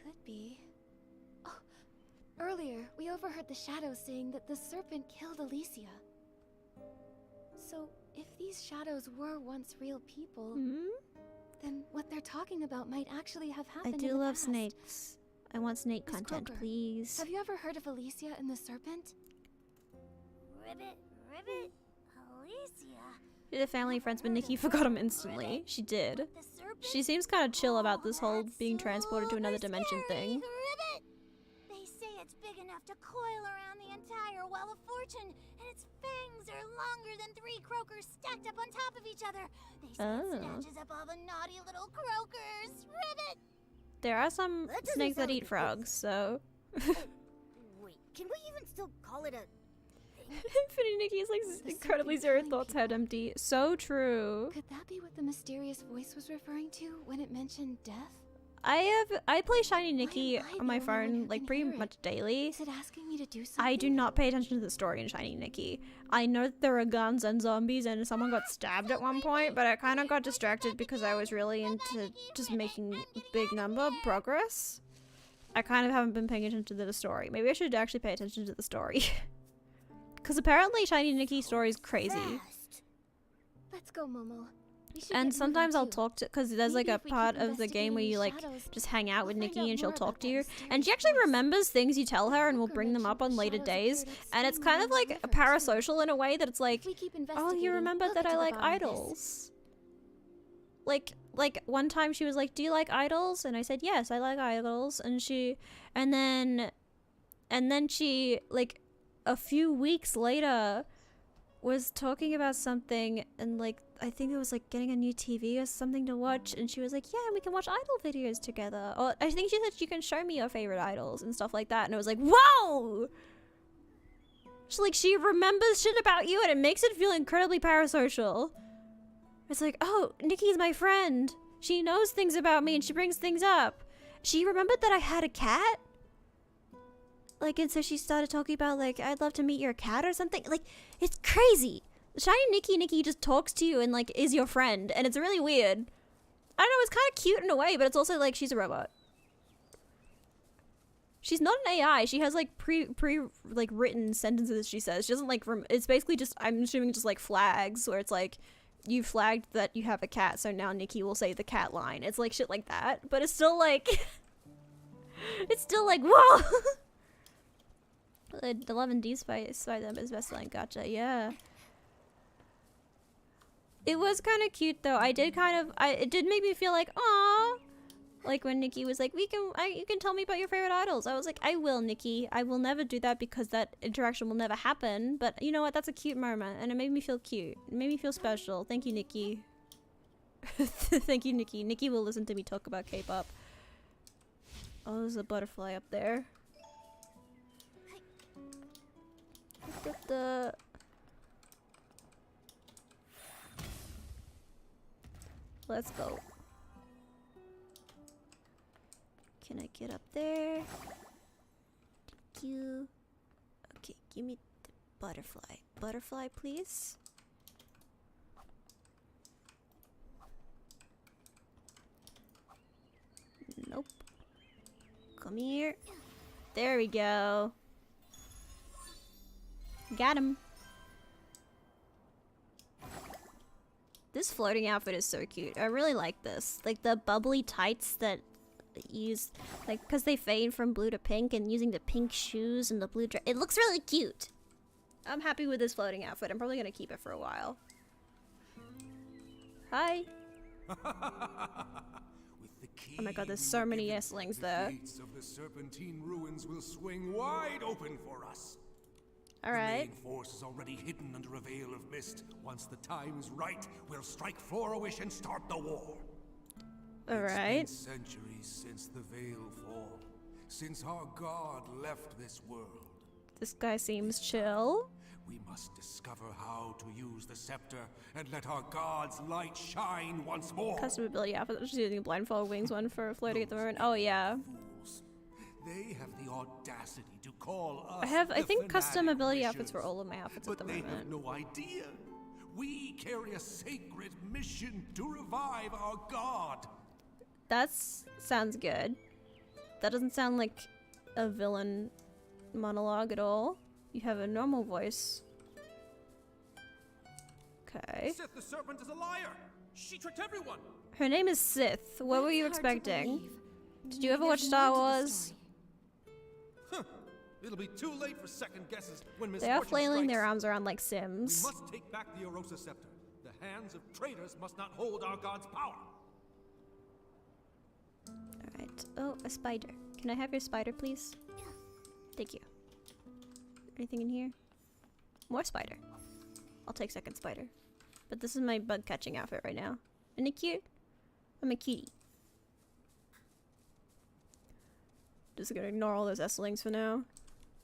could be. Oh, earlier we overheard the shadows saying that the serpent killed Alicia. So if these shadows were once real people, Hmm? then what they're talking about might actually have I happened. in do the love past. snakes. I want snake Miss content, Croaker, please. Have you ever heard of Alicia and the serpent? Ribbit, Alicia. She did a family and friends, but Nikki forgot him instantly. She did. The serpent? She seems kind of chill about this whole That's being transported to another super dimension scary, thing. Ribbit. They say it's big enough to coil around the entire Well of Fortune, and its fangs are longer than 3 croakers stacked up on top of each other. They say Oh. it snatches up all the naughty little croakers. Ribbit. There are some That doesn't snakes that sound like eat a good- frogs, so. Wait, can we even still call it a thing? Infinity Nikki is like The incredibly serpent zero killing thoughts, head people. empty. So true. Could that be what the mysterious voice was referring to when it mentioned death? I play Shiny Nikki am I on my the only one phone who like can pretty hear it? much daily. Is it asking me to do something? I do not pay attention to the story in Shiny Nikki. I know that there are guns and zombies and someone got stabbed at one point, but I kind of got distracted because I was really into just making big number progress. I kind of haven't been paying attention to the story. Maybe I should actually pay attention to the story. Because apparently Shiny Nikki's story is crazy. Fast. Let's go, Momo. We should And get sometimes moving, I'll too. talk to, because there's like Maybe a if we part keep of the game where you like investigating these just hang out with we'll find Nikki out and she'll more talk about to that you. mysterious And she actually force. remembers things you tell her and will Booker bring them mentioned up on the later shadows days. appeared at And it's some kind of near like the a river, too. parasocial in a way that it's like, If we keep oh, you investigating, remembered we'll that get I to the like bottom of this. idols. Like one time she was like, do you like idols? And I said, yes, I like idols. And then she, like, a few weeks later was talking about something and like I think it was like getting a new TV or something to watch, and she was like, yeah, we can watch idol videos together. Or I think she said you can show me your favorite idols and stuff like that, and it was like, whoa! She remembers shit about you and it makes it feel incredibly parasocial. It's like, oh, Nikki's my friend. She knows things about me and she brings things up. She remembered that I had a cat. Like, and so she started talking about, like, I'd love to meet your cat or something. Like, it's crazy. Shiny Nikki just talks to you and, like, is your friend. And it's really weird. I don't know, it's kind of cute in a way, but it's also, like, she's a robot. She's not an AI. She has, like, like, written sentences she says. She doesn't, like, it's basically just, I'm assuming just, like, flags, where it's, like, you flagged that you have a cat, so now Nikki will say the cat line. It's, like, shit like that. But it's still, like, it's still, like, whoa! 11D Spy Them is best-selling gacha, yeah. It was kind of cute though. It did make me feel like, aw. Like when Nikki was like, you can tell me about your favorite idols. I was like, I will, Nikki. I will never do that because that interaction will never happen. But you know what? That's a cute moment, and it made me feel cute. It made me feel special. Thank you, Nikki. Thank you, Nikki. Nikki will listen to me talk about K-pop. Oh, there's a butterfly up there. Let's go. Can I get up there? Thank you. Okay, give me the butterfly. Butterfly, please. Nope. Come here. There we go. Got him. This floating outfit is so cute. I really like this. Like the bubbly tights that use, like, because they fade from blue to pink, and using the pink shoes and the blue dress. It looks really cute. I'm happy with this floating outfit. I'm probably gonna keep it for a while. Hi. Oh my god, there's so many S-lings there. The gates of the Serpentine ruins will swing wide open for us. Alright. The main force is already hidden under a veil of mist. Once the time is right, we'll strike Flora-Wish and start the war. Alright. It's been centuries since the veil fall, since our god left this world. This guy seems chill. We must discover how to use the scepter and let our god's light shine once more. Custom ability outfit. Just using a blindfold wings one for floating at the moment. Oh yeah. Fools. They have the audacity to call us. I think custom fanatic ability wishers. outfits for all of my outfits But at the they moment. have no idea. We carry a sacred mission to revive our god. That sounds good. That doesn't sound like a villain monologue at all. You have a normal voice. Okay. Sith the serpent is a liar. She tricked everyone. Her name is Sith. What were you That's hard to expecting? believe. Did you ever Maybe watch there's Star more to the Wars? story. Huh. It'll be too late for second guesses when They are misfortune flailing their strikes. arms around like We Sims. must take back the Orosa scepter. The hands of traitors must not hold our god's power. Alright. Oh, a spider. Can I have your spider, please? Thank you. Anything in here? More spider. I'll take second spider. But this is my bug catching outfit right now. Isn't it cute? I'm a cutie. Just gonna ignore all those S-lings for now.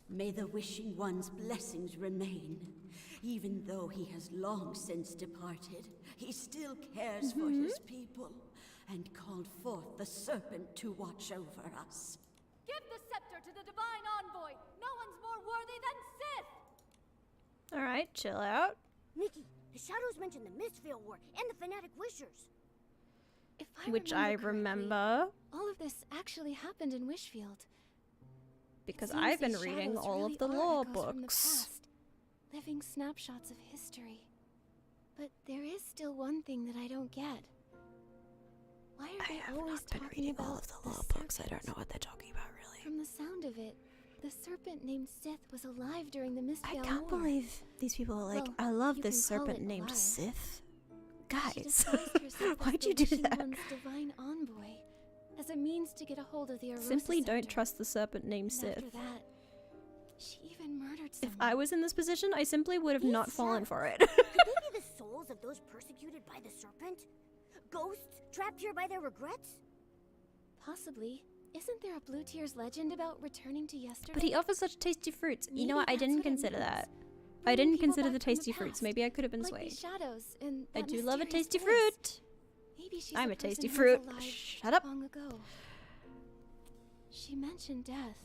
May the Wishing One's blessings remain. Even though he has long since departed, he still cares for his people and called forth the serpent to watch over us. Give the scepter to the divine envoy. No one's more worthy than Sith. Alright, chill out. Nikki, the shadows mentioned the Mistveil War and the Fanatic Wishers. If I Which I correctly, remember. all of this actually happened in Wishfield. Because Seems I've been these reading shadows all really of the are lore echoes from the books. past, living snapshots of history. But there is still one thing that I don't get. Why are they always talking about the books. I don't know what they're talking about, really. From the sound of it, the serpent named Sith was alive during the Mistveil War. I can't believe these people are like, Well, I love you this can call serpent it named alive. Sith. She Guys, disguised herself as why'd the you do Wishing that? One's divine envoy, as a means to get a hold of the Arosa Simply don't scepter. trust the serpent named And Sith. after that, she even murdered If someone. I was in this position, I simply would have These not fallen shadows, for it. Could they be the souls of those persecuted by the serpent? Ghosts trapped here by their regrets? Possibly. Isn't there a Blue Tears legend about returning to yesterday? But he offers such tasty fruits. You know Maybe what? I that's didn't what it consider means. that. I Bringing didn't people consider back the from tasty fruits. past, Maybe I could have been like swayed. these shadows and I that do love a mysterious tasty voice. fruit. Maybe she's I'm the a tasty person who was fruit. alive Shut up. long ago. She mentioned death.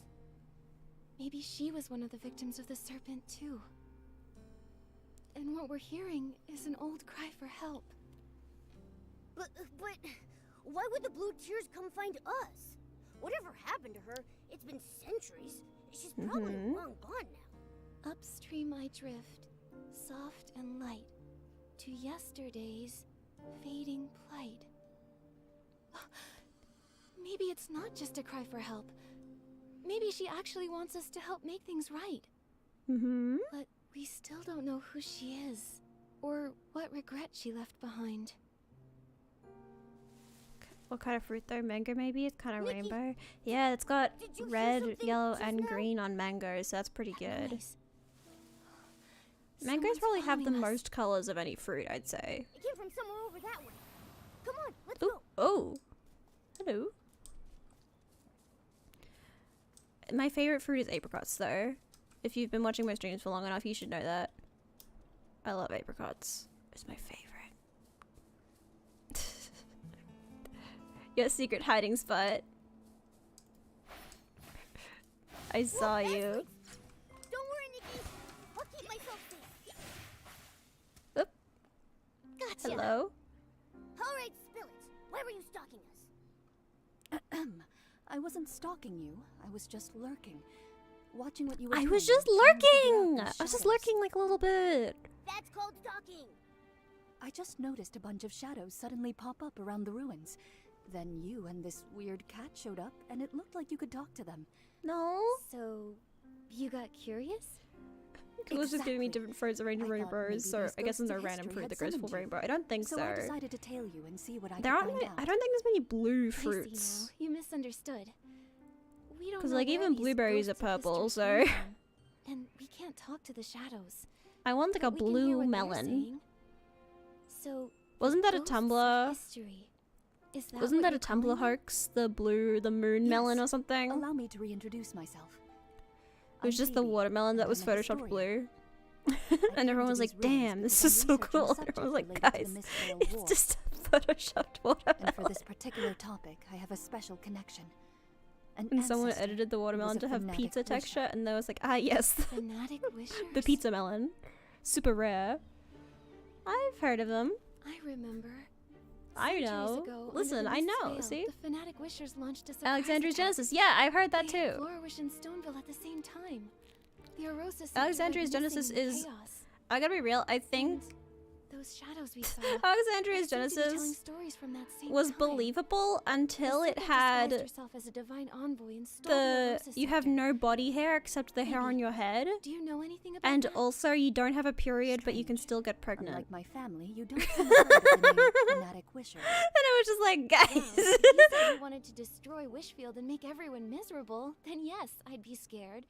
Maybe she was one of the victims of the serpent too. And what we're hearing is an old cry for help. But why would the Blue Tears come find us? Whatever happened to her, it's been centuries. She's probably long gone now. Upstream I drift, soft and light, to yesterday's fading plight. Maybe it's not just a cry for help. Maybe she actually wants us to help make things right. But we still don't know who she is, or what regret she left behind. What kind of fruit though? Mango maybe? It's kind of Nikki, rainbow. Yeah, it's got did you hear red, something yellow, just and now? green on mangoes, so that's pretty good. Nice. Mangoes Someone's probably have the following us. most colors of any fruit, I'd say. It came from somewhere over that way. Come on, let's Ooh, go. oh. Hello. My favorite fruit is apricots, though. If you've been watching my streams for long enough, you should know that. I love apricots. It's my favorite. Your secret hiding spot. I saw Whoa, you. Ashley! Don't worry, Nikki. I'll keep myself safe. Oop. Gotcha. Hello. All right, spill it. Why were you stalking us? I wasn't stalking you. I was just lurking. Watching what you were I doing. was just trying to figure out lurking! these I was just shadows. lurking like a little bit. That's called stalking. I just noticed a bunch of shadows suddenly pop up around the ruins. Then you and this weird cat showed up, and it looked like you could talk to them. No. So, you got curious? It was just giving me Exactly. different fruits of random I thought rainbows, maybe so these I guess ghosts there's no of random history fruit had that goes full summoned you. rainbow. I don't think so. I decided to tail you and see what I There could aren't. find out. I don't think there's many blue I see fruits. now. You misunderstood. We don't 'Cause, know like, where even these blueberries ghosts are of purple, history so- came from. And we can't talk to the shadows. I want like a But we can hear blue what they're melon. saying. So, Wasn't that a ghosts of Tumblr? history. Is that Wasn't what that a you're calling Tumblr them? hoax? The moon melon or Yes. something? Allow me to reintroduce myself. It was I'm just the Phoebe, watermelon that and was I'm a photoshopped historian. blue. I And came everyone to was these like, ruins damn, this because is I'm so researching a cool. And subject everyone was like, related to guys, the Mistveil it's War. just a photoshopped watermelon. And for this particular topic, I have a special connection. An And someone ancestor edited the who was watermelon a to have fanatic pizza wisher. texture, and there was like, ah, yes, Fanatic wishers? the pizza melon. Super rare. I've heard of them. I remember. I Centuries know. ago, under Listen, the I know, Mistveil, see? The Fanatic Wishers launched a surprise Alexandria's attack. Genesis. Yeah, I've heard that They hit too. Florish and Stoneville at the same time. The Arosa scepter Alexandria's went Genesis missing in is- chaos. I gotta be real, I think Those shadows we saw. Alexandria's seemed to be telling Genesis stories from that same was time. believable until The it serpent had disguised herself as a divine envoy and stole the Arosa you have scepter. no body hair except the hair on Maybe. your head, Do you know anything about and that? also you don't have a period but you can still get pregnant. Unlike my family, you don't seem afraid of the name Fanatic Wisher. And I was just like, Well, guys. if you said you wanted to destroy Wishfield and make everyone miserable, then yes, I'd be scared.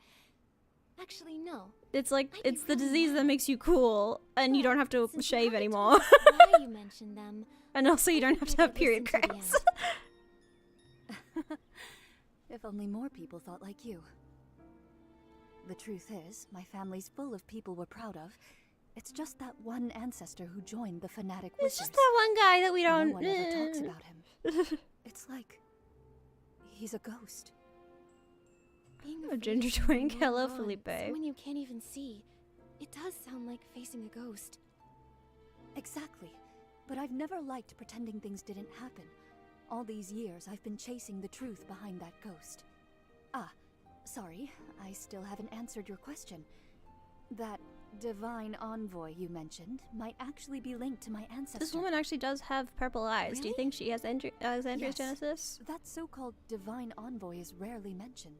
Actually, no. It's like I'd be it's the really disease that mad. makes you cool, and you don't have to Since you shave haven't anymore, told us why you mentioned them, and also you don't have to have I'd period listen to the cramps. end. If only more people thought like you. The truth is, my family's full of people we're proud of, It's just that one ancestor who joined the fanatic It's wizards. just that one guy that we don't. No one ever talks about him. It's like he's a ghost. Being A afraid ginger of someone twink. long Hello, gone, Felipe. Someone you can't even see. It does sound like facing a ghost. Exactly. But I've never liked pretending things didn't happen. All these years, I've been chasing the truth behind that ghost. Ah, sorry, I still haven't answered your question. That divine envoy you mentioned might actually be linked to my ancestor. This woman actually does have purple eyes. Do you Really? think she has Alexandria's Yes. Genesis? That so-called divine envoy is rarely mentioned.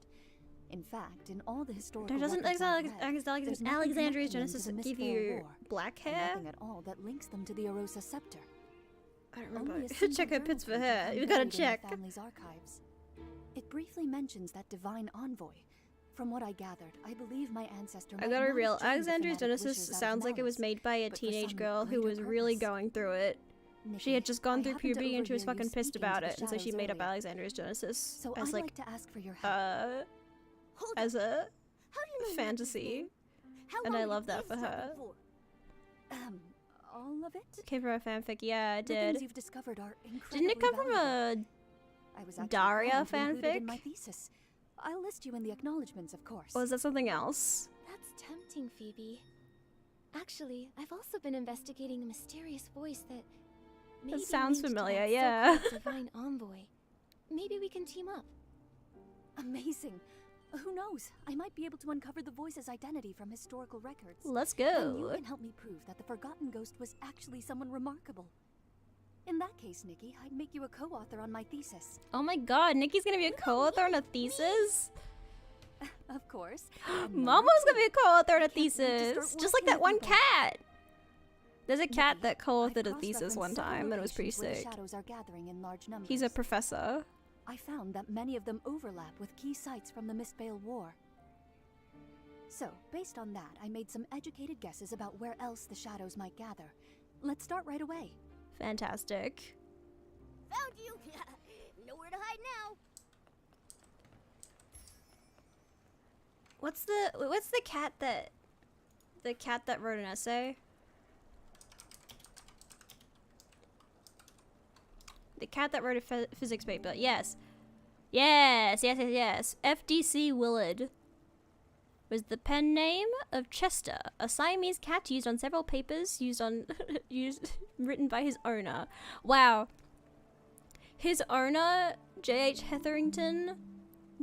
In fact, in all the historical There doesn't records I've read, there's nothing Alexandria's connecting them to Genesis the give Mistfall you War, black and hair? nothing at all that links them to the Arosa scepter. I don't Only remember. a single Check her journal pits for page hair. found You gotta buried in the check. family's archives. It briefly mentions that divine envoy. From what I gathered, I believe my ancestor. I might gotta not have reveal, joined the Alexandria's fanatic Genesis wishers out of sounds like it was malice, made by a but for teenage some girl who greater was really purpose. going through it. She Nikki, had just gone I through happened to puberty and she was overhear you fucking pissed speaking to about the it, and so she shadows made up earlier. Alexandria's Genesis So as I'd like like to ask for your help. Hold as up. a How do you know fantasy. Nikki's name? How And long I have love you that for eavesdropping her. for? All of it? Came from a fanfic. Yeah, I The things did. you've discovered are incredibly Didn't it come from valuable. a I was actually Daria planning to include it in fanfic? my thesis. I'll list you in the acknowledgements, of course. Or was that something else? That's tempting, Phoebe. Actually, I've also been investigating a mysterious voice that maybe sounds linked to familiar, that yeah. so-called divine envoy. Maybe we can team up. Amazing. Who knows? I might be able to uncover the voice's identity from historical records. Let's And you go. can help me prove that the Forgotten Ghost was actually someone remarkable. In that case, Nikki, I'd make you a co-author on my thesis. Oh my god, Nikki's gonna be a co-author on a thesis? Of course. Mama's gonna be a co-author on a can't wait to start thesis! Just like working that one with people. cat! There's a cat Nikki, that co-authored a I've thesis cross-referenced one several time, and it was pretty locations where the sick. shadows are gathering in large numbers. He's a professor. I found that many of them overlap with key sites from the Mistveil War. So, based on that, I made some educated guesses about where else the shadows might gather. Let's start right away. Fantastic. Found you. Nowhere to hide now. What's the cat that wrote an essay? The cat that wrote a physics paper. Yes. Yes. FDC Willard was the pen name of Chester, a Siamese cat used on several papers written by his owner. Wow. His owner, J.H. Hetherington,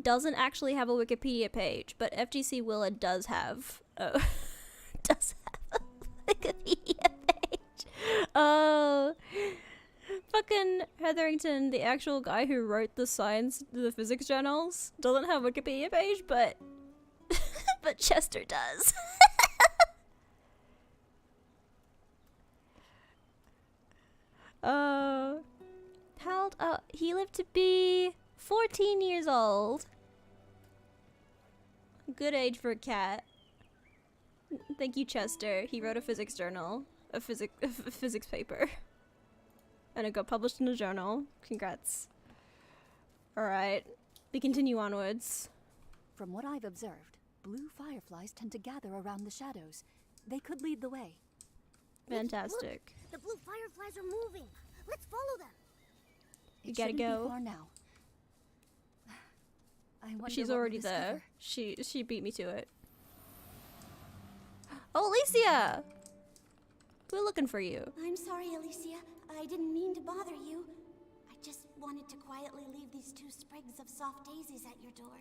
doesn't actually have a Wikipedia page, but FGC Willard does have a Wikipedia page. Oh, fucking Hetherington, the actual guy who wrote the physics journals, doesn't have a Wikipedia page, but but Chester does. How old? Oh, he lived to be 14 years old. Good age for a cat. Thank you, Chester. He wrote a physics journal, a physics paper, and it got published in a journal. Congrats. All right, we continue onwards. From what I've observed, blue fireflies tend to gather around the shadows. They could lead the way. Fantastic. The blue fireflies are moving. Let's follow them. You It gotta shouldn't go. be far now. I wonder She's what we'll already there. discover. She beat me to it. Oh, Alicia! We're looking for you. I'm sorry, Alicia. I didn't mean to bother you. I just wanted to quietly leave these 2 sprigs of soft daisies at your door.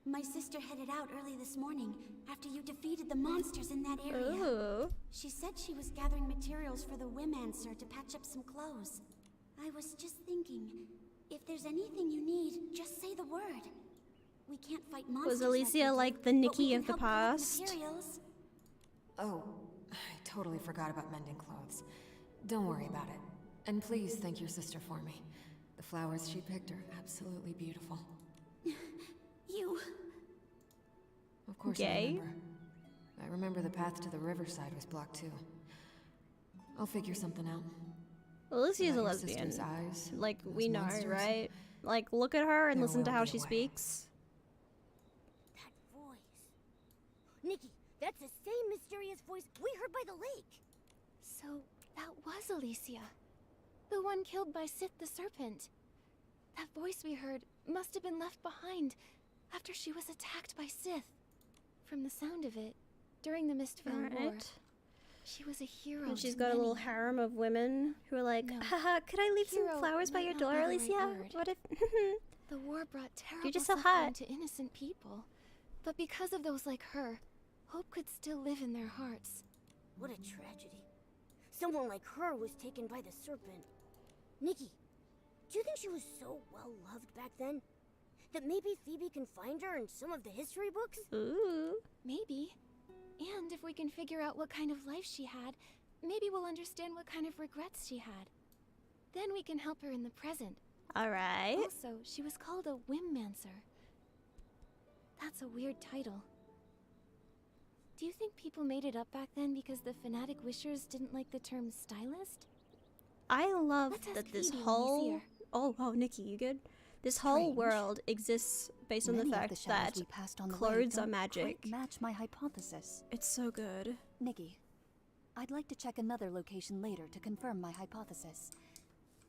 My sister headed out early this morning after you defeated the monsters in that area. Ooh. She said she was gathering materials for the Wimancer to patch up some clothes. I was just thinking, if there's anything you need, just say the word. We can't fight monsters. Was Alicia you like do, the but Nikki we can of the help collect past? materials. Oh, I totally forgot about mending clothes. Don't worry about it. And please thank your sister for me. The flowers she picked are absolutely beautiful. You... Of course Gay? I remember the path to the riverside was blocked too. I'll figure something out. Alicia's a About your lesbian. sister's eyes, Like, those we know, monsters. right? Like, look at her and There listen to will how be a she way. speaks. That voice. Nikki, That's the same mysterious voice we heard by the lake. So, that was Alicia. The one killed by Sith the Serpent. That voice we heard must have been left behind after she was attacked by Sith. From the sound of it, during the Mistveil War, she was a hero. And she's to got a many. little harem of women who are like, No. haha, could I leave some Hero flowers by might your not door, be the right Alicia? word. What if... The war brought terrible just so suffering hot. to innocent people. But because of those like her, hope could still live in their hearts. What a tragedy. Someone like her was taken by the serpent. Nikki, do you think she was so well loved back then? That maybe Phoebe can find her in some of the history books? Ooh. Maybe. And if we can figure out what kind of life she had, maybe we'll understand what kind of regrets she had. Then we can help her in the present. Alright. Also, she was called a whimmancer. That's a weird title. Do you think people made it up back then because the fanatic wishers didn't like the term stylist? I love Let's ask that this Phoebe when we see whole... her. Oh, Nikki, you good? This whole Strange. world exists based on the Many of fact shadows that we passed on the way clothes are don't magic. quite match my hypothesis. It's so good. Nikki, I'd like to check another location later to confirm my hypothesis.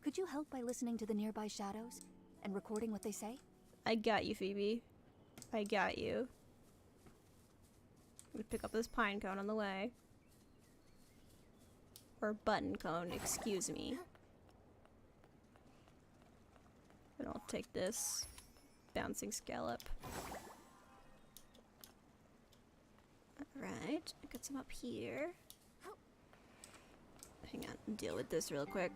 Could you help by listening to the nearby shadows and recording what they say? I got you, Phoebe. I got you. I'm gonna pick up this pine cone on the way. Or button cone, excuse me. And I'll take this bouncing scallop. Alright, I got some up here. Hang on, deal with this real quick.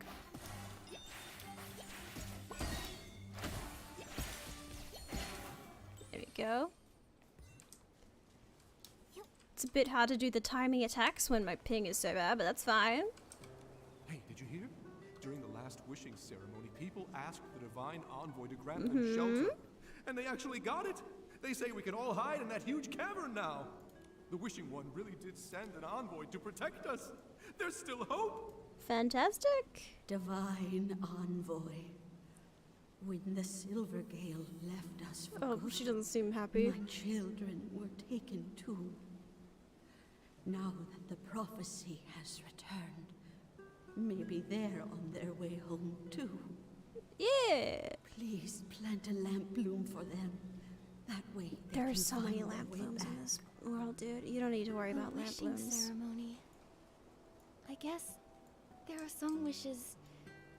There we go. It's a bit hard to do the timing attacks when my ping is so bad, but that's fine. Hey, did you hear? During the last wishing ceremony, people asked the divine envoy to grant them shelter. And they actually got it. They say we can all hide in that huge cavern now. The wishing one really did send an envoy to protect us. There's still hope. Fantastic. Divine envoy. When the Silver Gale left us for Oh, good, she doesn't seem happy. my children were taken too. Now that the prophecy has returned, maybe they're on their way home too. Yeah. Please plant a lamp bloom for them. That way they There are can so many find their lamp way blooms in back. this world, dude. You don't need to worry about lamp wishing blooms. ceremony. I guess there are some wishes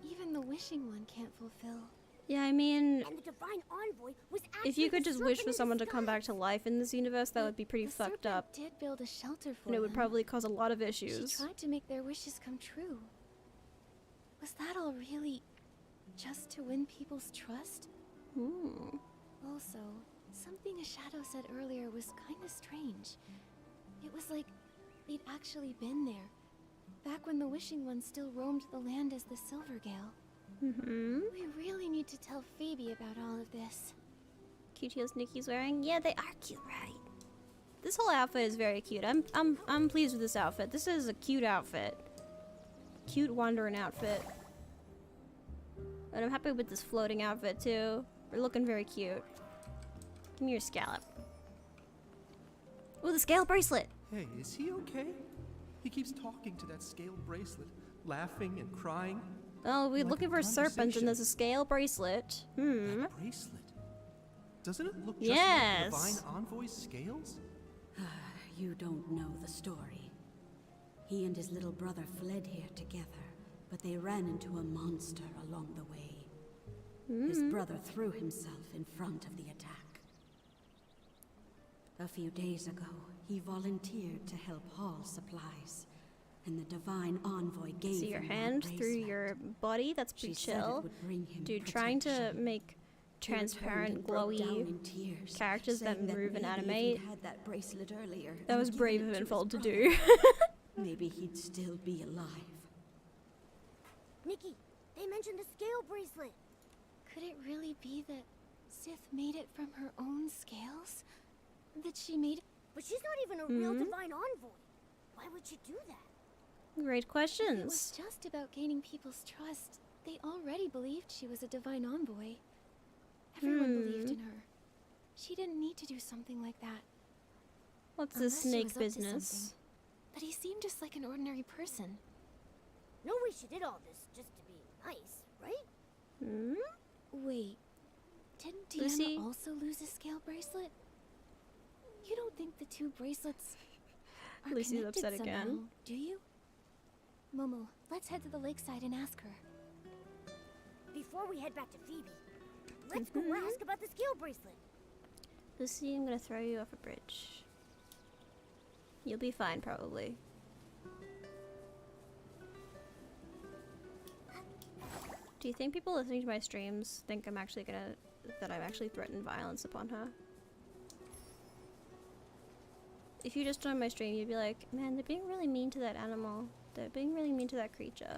even the wishing one can't fulfill. Yeah, I mean, And the divine envoy was actually if you could the just wish serpent for in someone to come back to disguise. life in this universe, that would be pretty The fucked serpent up. did build a shelter for And it would them. probably cause a lot of She issues. tried to make their wishes come true. Was that all really just to win people's trust? Hmm. Also, something a shadow said earlier was kind of strange. It was like they'd actually been there, back when the Wishing One still roamed the land as the Silvergale. Mm-hmm. We really need to tell Phoebe about all of this. Cute heels Nikki's wearing. Yeah, they are cute, right? This whole outfit is very cute. I'm pleased with this outfit. This is a cute outfit. Cute wandering outfit. And I'm happy with this floating outfit too. We're looking very cute. Give me your scallop. Oh, the scale bracelet! Hey, is he okay? He keeps talking to that scale bracelet, laughing and crying. Oh, we're Like looking a for serpents conversation. and there's a scale bracelet. Hmm. That bracelet. Doesn't it look just Yes. like Divine Envoy's scales? You don't know the story. He and his little brother fled here together, but they ran into a monster along the way. His brother threw himself in front of the attack. A few days ago, he volunteered to help haul supplies, and the Divine Envoy gave See your him that hand through bracelet. your body? That's She pretty said it chill. would bring him Dude, trying to protection. make He returned transparent, and broke down glowy in tears, characters that saying move and maybe if animate. he'd had that bracelet earlier That and was given brave it of to his Infold to brother, do. maybe he'd still be alive. Nikki, they mentioned the scale bracelet. Could it really be that Sith made it from her own scales? That she made But she's not even a real divine envoy. Why would she do that? Great It was questions. just about gaining people's trust. They already believed she was a divine envoy. Everyone believed in her. She didn't need to do something like that. What's this Unless she snake was up to business? something. But he seemed just like an ordinary person. No way she did all this just to be nice, right? Hmm? Wait, didn't Deanna Lucy? also lose a scale bracelet? You don't think the two bracelets are Lucy's connected upset somehow, again. do you? Momo, let's head to the lakeside and ask her. Before we head back to Phoebe, let's go ask about the scale bracelet. Lucy, I'm gonna throw you off a bridge. You'll be fine, probably. Do you think people listening to my streams think I'm actually that I've actually threatened violence upon her? If you just joined my stream, you'd be like, man, they're being really mean to that animal. They're being really mean to that creature.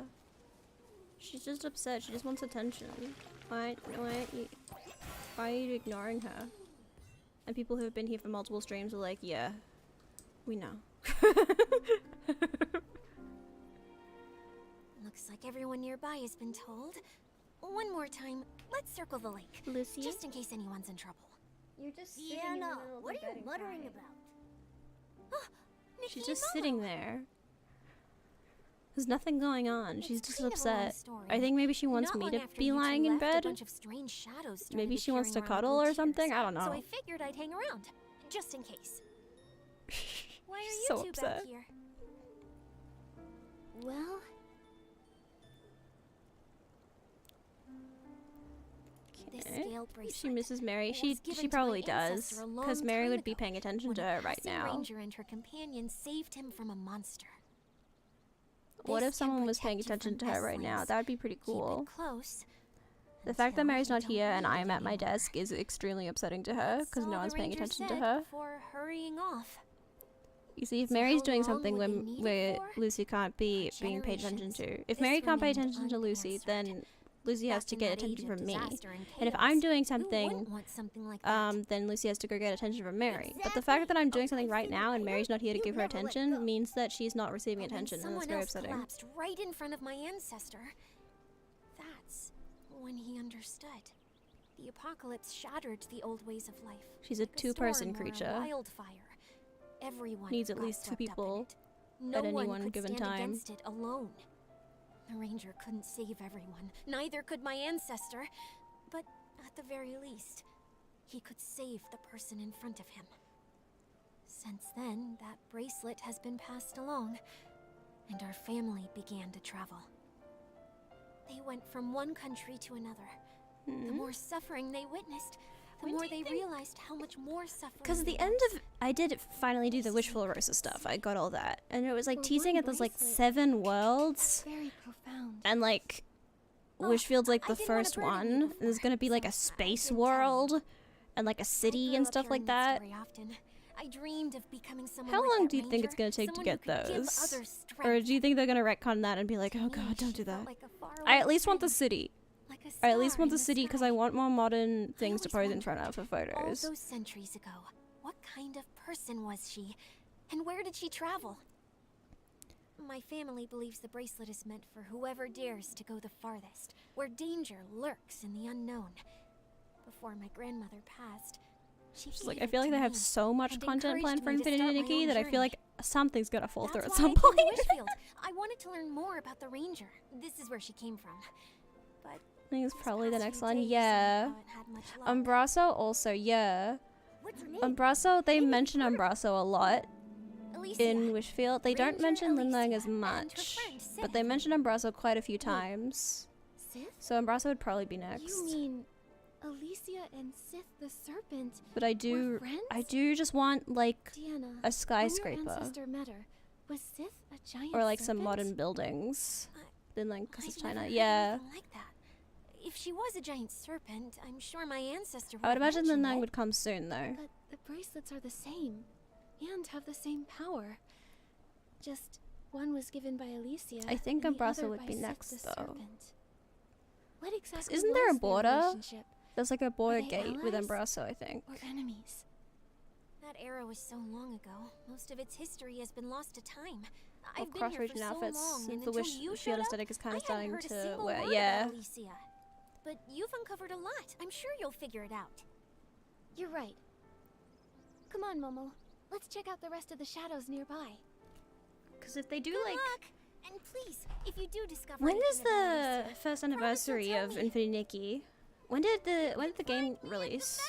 She's just upset. She just wants attention. Why are you ignoring her? And people who have been here for multiple streams are like, yeah, we know. Looks like everyone nearby has been told. One more time, let's circle the lake. Lucy? Just in case anyone's in trouble. You're just Deanna, what are you muttering about? Oh, Nikki She's and just Momo. sitting there. There's nothing going on. She's just kind of a long upset. story. I think maybe she wants Not me long to after be you two lying in left, a bed. bunch of strange shadows started Maybe she wants to appearing around cuddle the or blue something. tiers. I don't know. So I figured I'd hang around, just in case. Why are you So two upset. back here? Well, This Okay. scale bracelet. She misses Mary. was She given to probably my does, ancestor a because long Mary time would be ago, paying attention when to a her right passing now. ranger and her companion saved him from a monster. What This if someone can was paying protect you attention to from her right now? pestilence. That would be pretty Keep cool. it close. The fact that until Mary's you not don't here and need I'm it at my anymore. desk is extremely upsetting to her, That's because no all one's the paying ranger attention to said her. Before hurrying off. You see, if So Mary's how doing long something would they need it where for? Lucy can't be being paid attention Generations. to. If This Mary can't pay remained attention to Lucy, unanswered. then Lucy has Back to in get that age attention of from me. disaster and And if chaos, I'm doing who something, wouldn't want something like that? then Lucy has to go get attention from Mary. But the fact that I'm doing something right now and Mary's not here to give her attention means that she's not receiving But when attention, and that's someone very else upsetting. collapsed right in front of my ancestor, that's when he understood. The apocalypse shattered the old ways of life. She's a like two-person storm or a creature. wildfire. Everyone Needs at got least two swept up in people it. No at any one one could given stand time. against it alone. The ranger couldn't save everyone. Neither could my ancestor. But at the very least, he could save the person in front of him. Since then, that bracelet has been passed along, and our family began to travel. They went from one country to another. The more suffering they witnessed, the When more do you they think- realized how much more suffering. Because at they the end went. of, I did finally do the Wishful Rosa stuff. I got all that, and it was like For teasing one at those like bracelet. 7 worlds, very profound. and like Oh, Wishfield's like I the didn't wanna first burden you one. And there's before, gonna be like a so I space didn't tell you. world, and like a I city grew and up stuff like hearing that. story often. I dreamed of becoming someone How like long that do you think it's ranger, gonna take to someone get who could give those? others Or strength. do you think they're gonna retcon that and be like, To oh me, god, don't she do felt that? like a I faraway at least want the friend, city. like a I at least star want in the city because sky. I want more modern things to always pose in front of for All photos. those centuries ago, what kind of person was she? And where did she travel? My family believes the bracelet is meant for whoever dares to go the farthest, where danger lurks in the unknown. Before my grandmother passed, she Just gave like I it feel like to they have me so much and content planned encouraged for me to Infinity start my Nikki own that I feel journey. like something's gonna fall through That's at why some I came to point. Wishfield. I wanted to learn more about the ranger. This is where she came from. But I think it's these probably the past next few one. days, I Yeah. haven't had much luck. Umbraso also, yeah. What's her name? Umbraso, they mention Umbraso a lot Alicia, in Wishfield. They don't Ranger mention Linlang Alicia as and her much, friend but they Sith. mention Umbraso quite a few times. Sith? So Umbraso would probably be next. You mean Alicia and Sith the Serpent But I were do, friends? I do just want like Deanna, a when your skyscraper ancestor met her, was Sith a giant or like some serpent? modern buildings. Linlang, because it's I've China. never heard Yeah, anything like that. If she was a giant serpent, I'm sure my ancestor would I would imagine mention Linlang it. would come soon though. But the bracelets are the same, and have the same power. Just one was given by Alicia. I think and the Umbraso other would by be Sith next, the though. Serpent. What exactly Isn't there a was their border? relationship? There's like a border they gate with allies? Umbraso, I think. Or enemies? That era was so long ago. Most of its history has been lost to time. Of I've been here for cross-region so outfits, long, since and the until you Wishfield showed up, aesthetic is kind I of hadn't starting heard a to single wear. word Yeah. about Alicia. But you've uncovered a lot. I'm sure you'll figure it out. You're right. Come on, Momo. Let's check out the rest of the shadows nearby. Because if they do Good like, luck. And please, if you do discover when anything is about the Alicia, first anniversary of Infinity Nikki? When did the game release?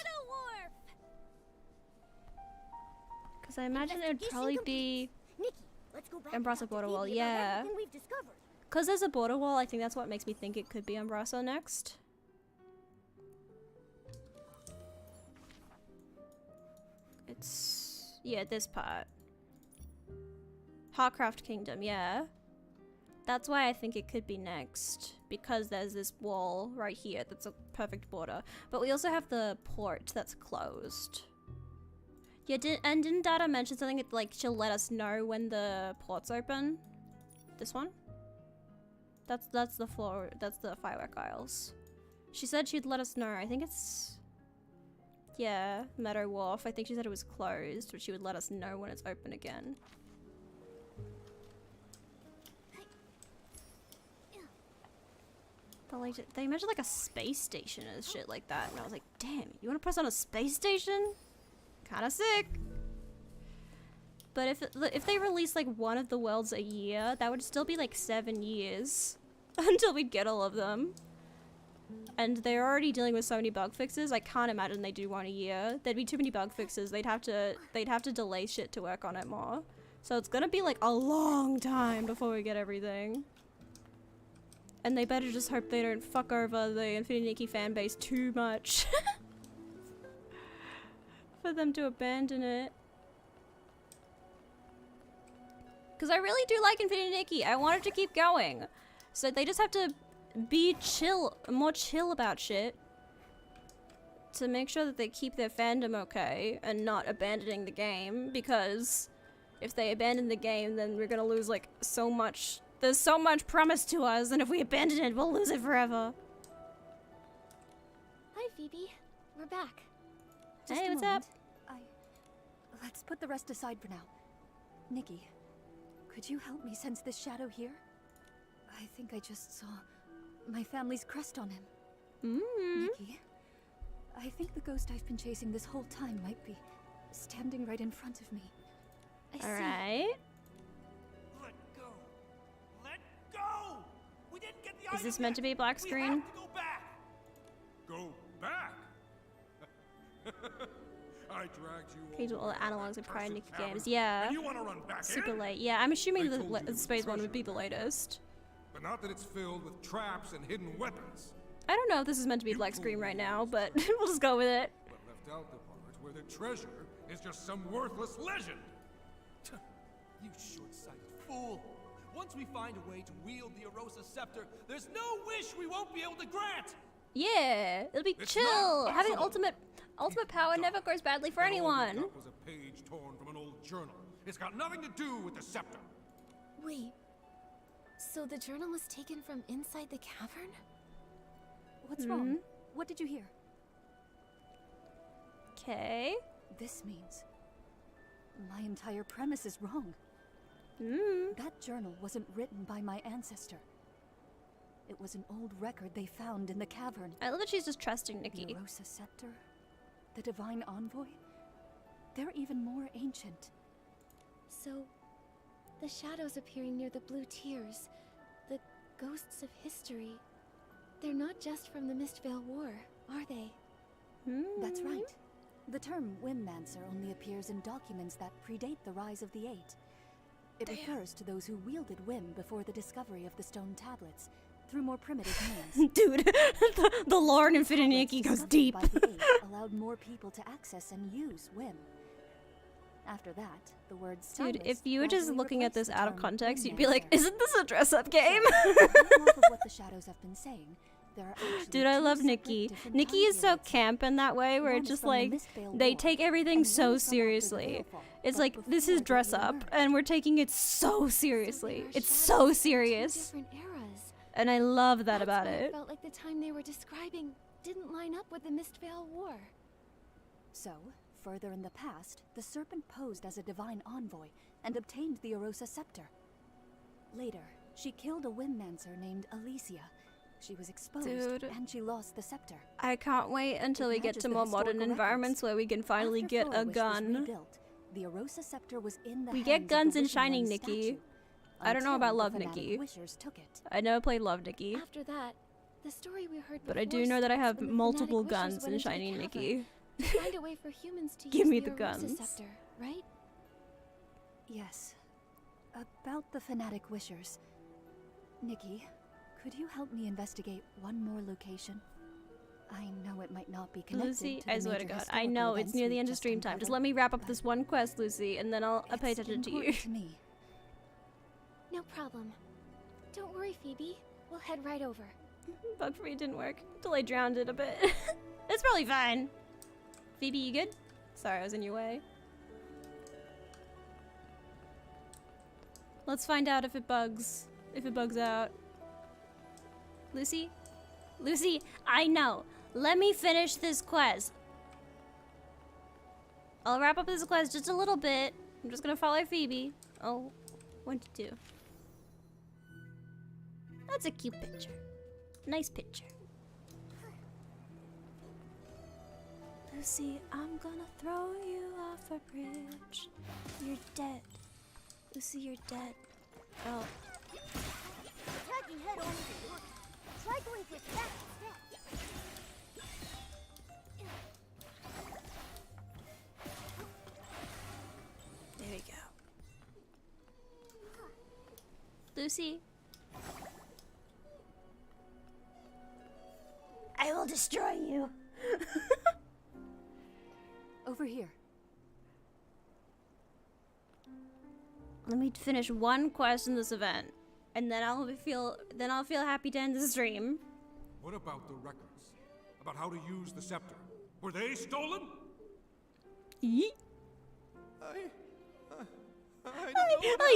Because I imagine it would probably be Nikki, let's go back Embrace and talk Border to Wall. Phoebe about Yeah. everything we've discovered. Because there's a border wall, I think that's what makes me think it could be Umbraso next. It's... yeah, this part. Heartcraft Kingdom, yeah. That's why I think it could be next. Because there's this wall right here that's a perfect border. But we also have the port that's closed. Yeah, didn't Dada mention something that, like, she'll let us know when the port's open? This one? That's the floor, that's the firework aisles. She said she'd let us know. I think it's... yeah, Meadow Wharf. I think she said it was closed, but she would let us know when it's open again. But like, they mentioned like a space station and shit like that, and I was like, damn, you want to press on a space station? Kind of sick. But if they release like one of the worlds a year, that would still be like 7 years until we get all of them. And they're already dealing with so many bug fixes. I can't imagine they do one a year. There'd be too many bug fixes. They'd have to delay shit to work on it more. So it's gonna be like a long time before we get everything. And they better just hope they don't fuck over the Infinity Nikki fanbase too much. For them to abandon it. Because I really do like Infinity Nikki. I want it to keep going. So they just have to be chill, more chill about shit. To make sure that they keep their fandom okay and not abandoning the game. Because if they abandon the game, then we're gonna lose like so much. There's so much promised to us, and if we abandon it, we'll lose it forever. Hi, Phoebe. We're back. Just Hey, a what's moment. up? Let's put the rest aside for now. Nikki, could you help me sense this shadow here? I think I just saw my family's crest on him. Nikki, I think the ghost I've been chasing this whole time might be standing right in front of me. I see. Alright. Let go. Let go. We didn't get the Is this meant to be black screen? We have to go back. Go back? I dragged you Okay, do all the analogs of prior Nikki games. Yeah. And you want to run back Super in? late. Yeah, I'm assuming I told you the it space was one would be treasure. the latest. But not that it's filled with traps and hidden weapons. I don't know if this is meant to be black screen right now, but we'll just go with it. But left out the part where the treasure is just some worthless legend. You short-sighted fool. Once we find a way to wield the Arosa scepter, there's no wish we won't be able to grant. Yeah, it'll be It's chill. not Having possible. ultimate power never goes badly for That all we anyone. got was a page torn from an old journal. It's got nothing to do with the scepter. Wait. So the journal was taken from inside the cavern? What's wrong? What did you hear? Okay. This means my entire premise is wrong. That journal wasn't written by my ancestor. It was an old record they found in the cavern. I love that she's just trusting The Nikki. Arosa scepter, the divine envoy, they're even more ancient. So, the shadows appearing near the blue tears, the ghosts of history, they're not just from the Mistvale War, are they? That's right. The term Wimmancer only appears in documents that predate the rise of the Eight. It refers to those who wielded Wim before the discovery of the stone tablets, through more primitive means. Dude, the lore in Infinity Nikki goes Discovered deep. by the Eight allowed more people to access and use Wim. After that, the word Dude, stylus if you were just gradually looking at replaced this the out of term context, you'd be like, Wimmancer. isn't this a dress-up game? So, going off of what the shadows have been saying, there are actually Dude, I two love separate Nikki. different Nikki time is so periods. camp in that way, where One it's is just from the like, Mistvale they War, take everything and so one is from after the seriously. Veilfall, It's but like, this is before dress Dark up, Emerged. and we're taking it so So seriously. they are It's shadows so from two serious. different eras. And I love that That's about why it. It felt like the time they were describing didn't line up with the Mistvale War. So, further in the past, the serpent posed as a divine envoy and obtained the Arosa scepter. Later, she killed a Wimmancer named Alicia. She was exposed, Dude. and she lost the scepter. I can't wait until It we get matches to the more modern historical environments records. where we can finally After get a Flourish was gun. rebuilt, the Arosa scepter was in the We hands get of guns the in Wishing Shining One Nikki. statue, I don't know about until Love the fanatic Nikki. Wishers took it. I never played Love Nikki, After that, the story we heard but I before do know that I starts have when the multiple fanatic wishers guns went in into the Shining cavern Nikki. to find a way for humans to Give use me the the Arosa guns. scepter, right? Yes. About the fanatic Wishers. Nikki, could you help me investigate one more location? I know it might not be connected Lucy, to the I swear to major God, I historical know it's events near the we've end of just stream time. Just uncovered, let me wrap up but this one quest, Lucy, and then I'll pay it's attention to you. important to me. No problem. Don't worry, Phoebe. We'll head right over. Bug for me didn't work until I drowned it a bit. It's probably fine. Phoebe, you good? Sorry, I was in your way. Let's find out if it bugs. If it bugs out. Lucy? Lucy, I know. Let me finish this quest. I'll wrap up this quest just a little bit. I'm just gonna follow Phoebe. Oh, what'd you do? That's a cute picture. Nice picture. Lucy, I'm gonna throw you off a bridge. You're dead. Lucy, you're dead. Oh. Attacking head on isn't working. Try going for attack instead. There we go. Lucy. I will destroy you. Over here. Let me finish one quest in this event, and then I'll feel happy to end the stream. What about the records? About how to use the scepter? Were they stolen? Yeet. I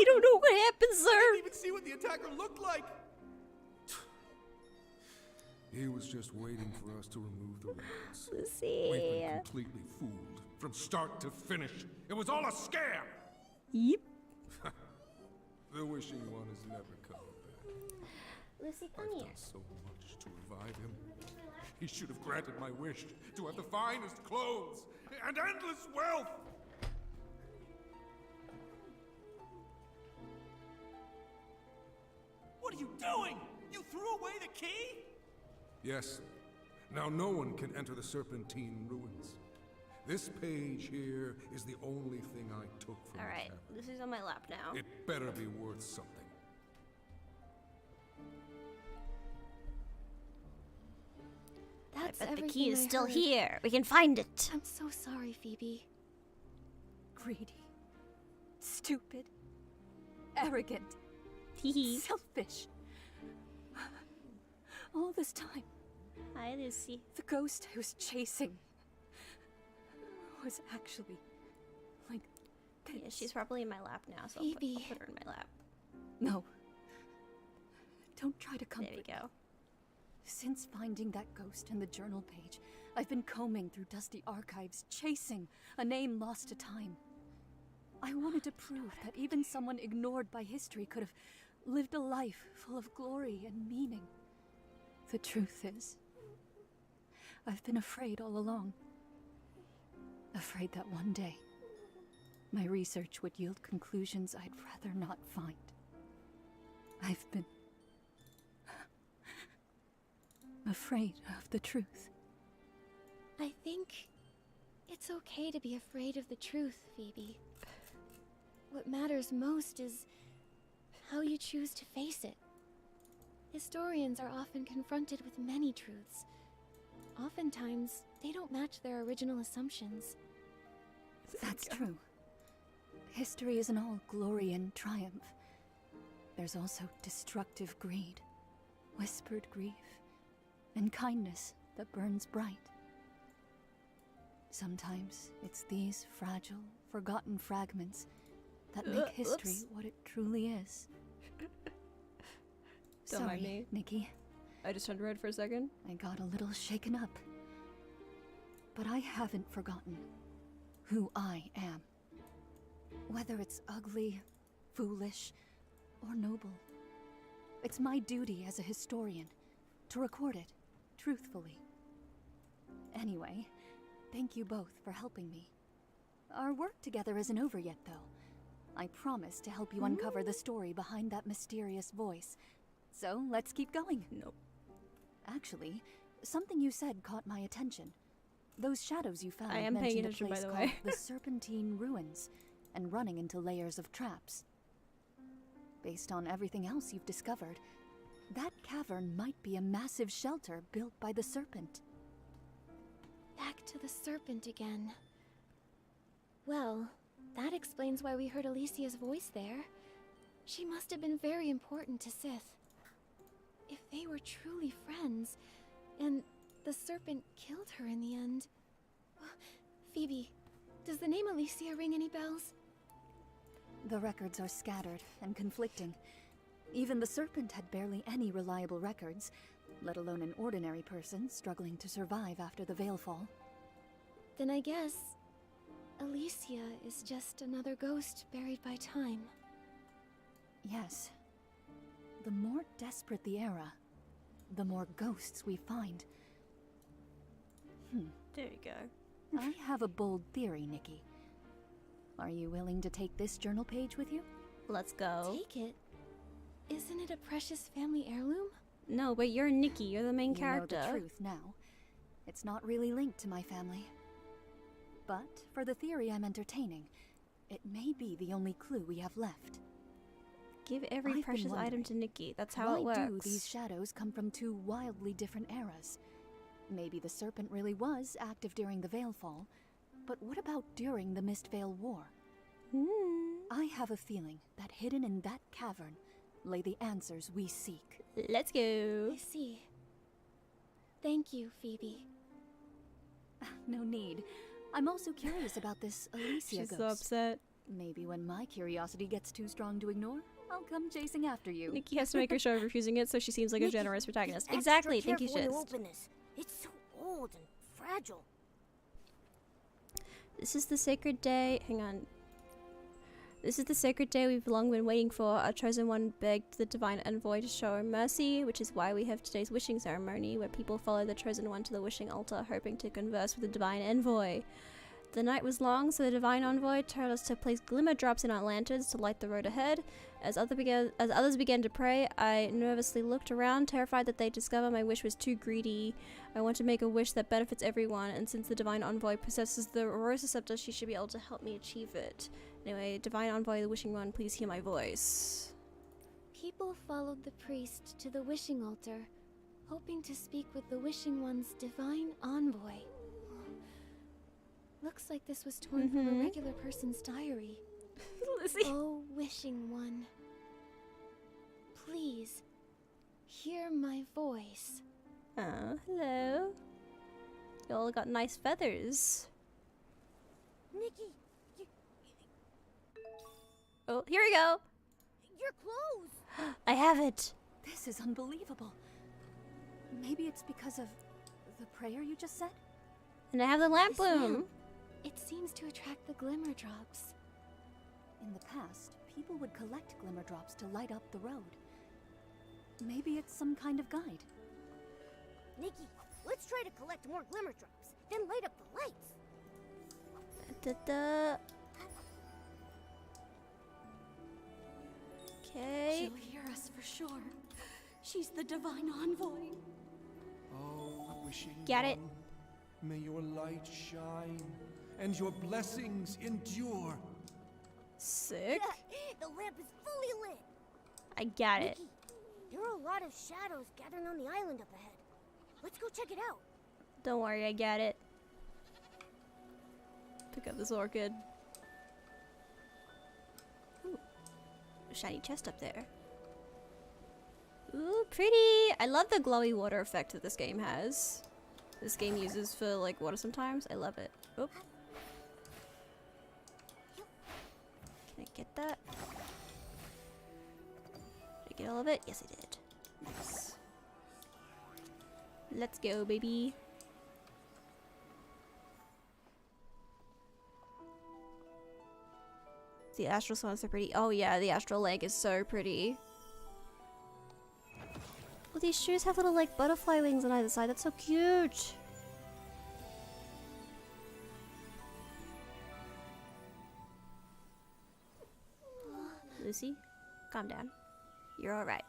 don't know what happened, sir. I didn't even see what the attacker looked like. He was just waiting for us to remove the records. Lucy. We've been completely fooled from start to finish. It was all a scam. Yep. The Wishing One is never coming back. Lucy, come I've here. done so much to revive him. He should have granted my wish to have the finest clothes and endless wealth. What are you doing? You threw away the key? Yes. Now no one can enter the Serpentine ruins. This page here is the only thing I took from All the right, cavern. Lucy's on my lap now. It better be worth something. That's I bet the everything key is I still heard. here. We can find it. I'm so sorry, Phoebe. Greedy. Stupid. Arrogant. Hee Selfish. All this time, Hi, Lucy. the ghost I was chasing was actually like this. Yeah, she's probably in my lap now, so I'll Phoebe. put her in my lap. No. Don't try to comfort There we go. me. Since finding that ghost in the journal page, I've been combing through dusty archives, chasing a name lost to time. I wanted to prove that even someone ignored by history could have lived a life full of glory and meaning. The truth is, I've been afraid all along. Afraid that one day, my research would yield conclusions I'd rather not find. I've been afraid of the truth. I think it's okay to be afraid of the truth, Phoebe. What matters most is how you choose to face it. Historians are often confronted with many truths. Oftentimes, they don't match their original assumptions. That's true. History isn't all glory and triumph. There's also destructive greed, whispered grief, and kindness that burns bright. Sometimes it's these fragile, forgotten fragments that make history oops. what it truly is. Don't mind me. Sorry, Nikki. I just turned red for a second. I got a little shaken up. But I haven't forgotten who I am. Whether it's ugly, foolish, or noble. It's my duty as a historian to record it truthfully. Anyway, thank you both for helping me. Our work together isn't over yet, though. I promise to help you uncover the story behind that mysterious voice. So, let's keep going. Nope. Actually, something you said caught my attention. Those shadows you found I am paying mentioned a attention, by place the called way. the Serpentine Ruins, and running into layers of traps. Based on everything else you've discovered, that cavern might be a massive shelter built by the serpent. Back to the serpent again. Well, that explains why we heard Alicia's voice there. She must have been very important to Sith. If they were truly friends, and the serpent killed her in the end. Phoebe, does the name Alicia ring any bells? The records are scattered and conflicting. Even the serpent had barely any reliable records, let alone an ordinary person struggling to survive after the Veilfall. Then I guess Alicia is just another ghost buried by time. Yes. The more desperate the era, the more ghosts we find. There you go. I have a bold theory, Nikki. Are you willing to take this journal page with you? Let's go. Take it? Isn't it a precious family heirloom? No, but you're Nikki. You're the main character. You know the truth now. It's not really linked to my family. But for the theory I'm entertaining, it may be the only clue we have left. Give every I've been precious item wondering, to Nikki. That's how it why works. do these shadows come from two wildly different eras? Maybe the serpent really was active during the Veilfall, but what about during the Mistveil War? I have a feeling that hidden in that cavern lay the answers we seek. Let's go. I see. Thank you, Phoebe. No need. I'm also curious about this Alicia She's ghost. so upset. Maybe when my curiosity gets too strong to ignore, I'll come chasing after you. Nikki has to make her show of refusing it, so she seems like a Nikki, generous protagonist. be Exactly. extra Thank you, careful when Shiz. open this. It's so old and fragile. This is the sacred day. Hang on. This is the sacred day we've long been waiting for. Our chosen one begged the divine envoy to show her mercy, which is why we have today's wishing ceremony, where people follow the chosen one to the wishing altar, hoping to converse with the divine envoy. The night was long, so the divine envoy told us to place glimmer drops in our lanterns to light the road ahead. As others began to pray, I nervously looked around, terrified that they'd discover my wish was too greedy. I want to make a wish that benefits everyone, and since the divine envoy possesses the Rosetta Scepter, she should be able to help me achieve it. Anyway, divine envoy, the wishing one, please hear my voice. People followed the priest to the wishing altar, hoping to speak with the wishing one's divine envoy. Looks like this was torn from a regular person's diary. Lizzie. Oh, wishing one. Please, hear my voice. Oh, hello. You all got nice feathers. Nikki, Oh, here we go. your clothes! I have it. This is unbelievable. Maybe it's because of the prayer you just said? And I have the lamp This bloom. lamp, it seems to attract the glimmer drops. In the past, people would collect glimmer drops to light up the road. Maybe it's some kind of guide. Nikki, let's try to collect more glimmer drops, then light up the lights. Da-da. Okay. She'll hear us for sure. She's the divine envoy. Oh, wishing Get it. one, may your light shine and your blessings endure. Sick. The lamp is fully lit. I got it. Nikki, there are a lot of shadows gathering on the island up ahead. Let's go check it out. Don't worry, I got it. Pick up this orchid. Ooh. Shiny chest up there. Ooh, pretty! I love the glowy water effect that this game has. This game uses for like water sometimes. I love it. Oh. Can I get that? Did I get all of it? Yes, I did. Nice. Let's go, baby. The astral swan is so pretty. Oh yeah, the astral leg is so pretty. Well, these shoes have little like butterfly wings on either side. That's so cute. Lucy, calm down. You're alright.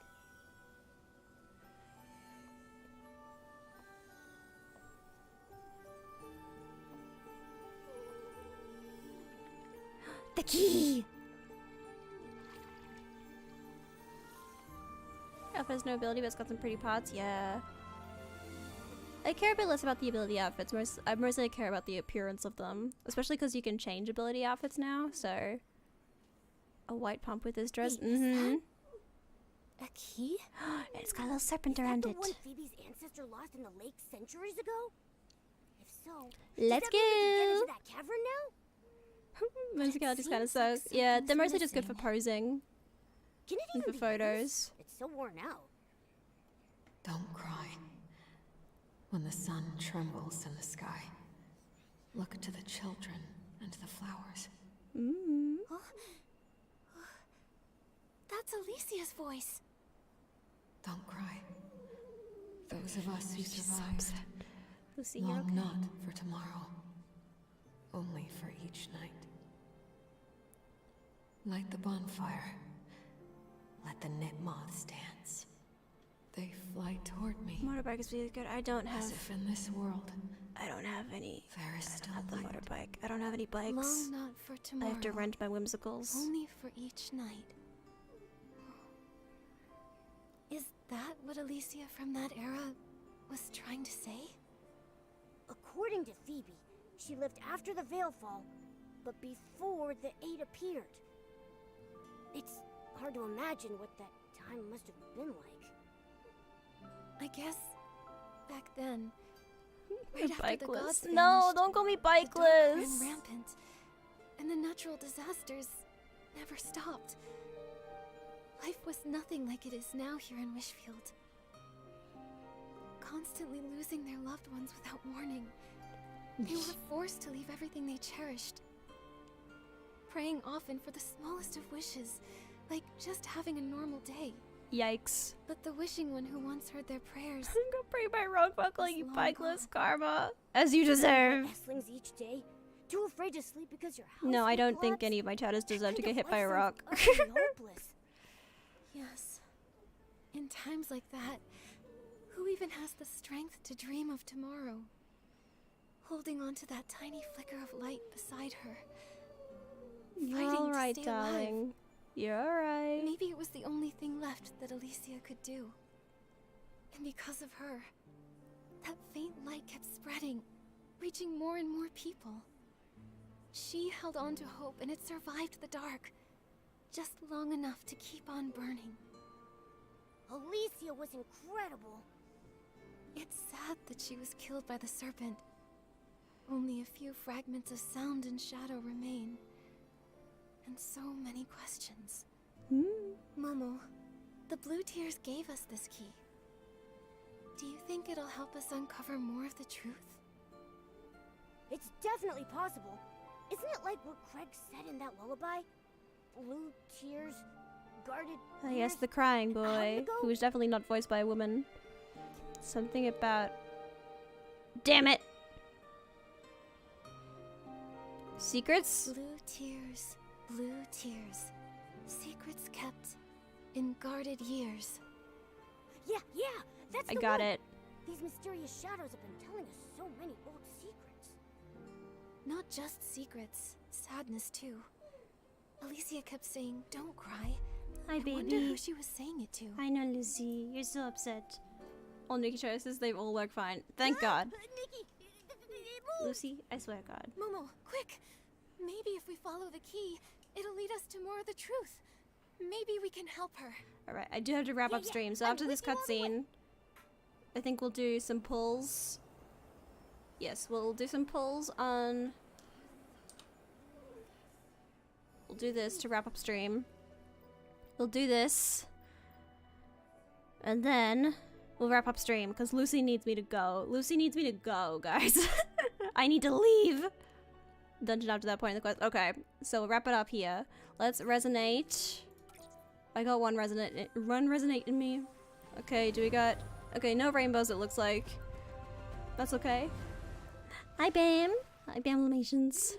The key! Outfit has no ability, but it's got some pretty parts. Yeah. I care a bit less about the ability outfits. I mostly care about the appearance of them. Especially because you can change ability outfits now, so... A white pump with his dress. Wait, a key? It's got a little serpent around the it. one Phoebe's ancestor lost in the lake centuries ago? If so, Let's does that mean we can get go! into that cavern now? Musicality's kind of seems sucks. like Yeah, something's they're mostly just good for missing. posing Can it and even for be photos. used? It's so worn out. Don't cry. When the sun trembles in the sky, look to the children and the flowers. That's Alicia's voice. Don't cry. Those of us who survived Lucy, you're long okay. not for tomorrow, only for each night. Light the bonfire. Let the knit moths dance. They fly toward me, Motorbike is really good. I don't have. as if in this world I don't have any. there is I still don't have the light. motorbike. I don't have any bikes. Long not for I tomorrow. have to rent my whimsicals. Only for each night. Is that what Alicia from that era was trying to say? According to Phoebe, she lived after the Veilfall, but before the Eight appeared. It's hard to imagine what that time must have been like. I guess back then, right after the gods Bikeless. No, vanished, don't call me the dark ran bikeless. rampant, and the natural disasters never stopped. Life was nothing like it is now here in Wishfield. Constantly losing their loved ones without warning, they were forced to leave everything they cherished. Praying often for the smallest of wishes, like just having a normal day. Yikes. But the wishing one who once heard their prayers Go bring my rock buckle, you long bikeless gone. karma. As you deserve. Estlings each day, too afraid to sleep because your house No, I will don't think collapse. any of my chatters deserve to Kind get of hit by a life rock. sounds utterly hopeless. Yes. In times like that, who even has the strength to dream of tomorrow? Holding on to that tiny flicker of light beside her. You're Fighting to alright, stay alive. darling. You're alright. Maybe it was the only thing left that Alicia could do. And because of her, that faint light kept spreading, reaching more and more people. She held on to hope and it survived the dark, just long enough to keep on burning. Alicia was incredible. It's sad that she was killed by the serpent. Only a few fragments of sound and shadow remain. And so many questions. Momo, the Blue Tears gave us this key. Do you think it'll help us uncover more of the truth? It's definitely possible. Isn't it like what Craig said in that lullaby? Blue tears, guarded Yes, ears? the crying How boy, did it go? who was definitely not voiced by a woman. Something about... Damn it! Secrets? Blue tears. Secrets kept in guarded years. Yeah, that's I the got one. it. These mysterious shadows have been telling us so many old secrets. Not just secrets, sadness too. Alicia kept saying, "Don't cry." Hi, I wonder baby. who she was saying it to. I know, Lucy. You're so upset. All Nikki choices, they've all worked fine. Thank God. Nikki, Lucy, I swear to God. Momo, quick! Maybe if we follow the key, it'll lead us to more of the truth. Maybe we can help her. Alright, I do have to wrap up stream, so I'm after this with you all the way. cutscene, I think we'll do some pulls. Yes, we'll do some pulls on... We'll do this to wrap up stream. We'll do this. And then we'll wrap up stream, because Lucy needs me to go. Lucy needs me to go, guys. I need to leave. Dungeon up to that point in the quest. Okay, so we'll wrap it up here. Let's resonate. I got one resonate in me. Okay, do we got... Okay, no rainbows it looks like. That's okay. Hi, Bam. Hi, Bamlamations.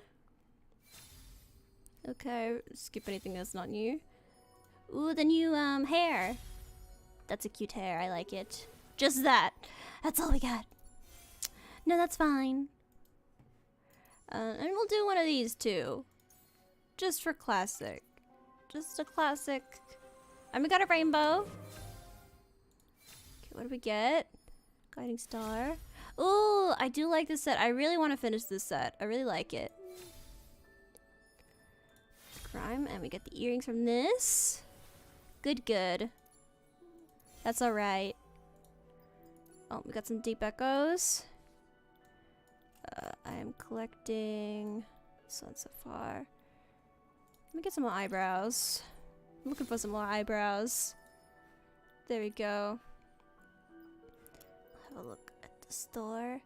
Okay, skip anything that's not new. Ooh, the new hair. That's a cute hair. I like it. Just that. That's all we got. No, that's fine. And we'll do one of these too. Just for classic. Just a classic. And we got a rainbow. Okay, what do we get? Guiding star. Ooh, I do like this set. I really want to finish this set. I really like it. Crime, and we get the earrings from this. Good, good. That's alright. Oh, we got some deep echoes. I am collecting sun so far. Let me get some more eyebrows. I'm looking for some more eyebrows. There we go. Have a look at the store.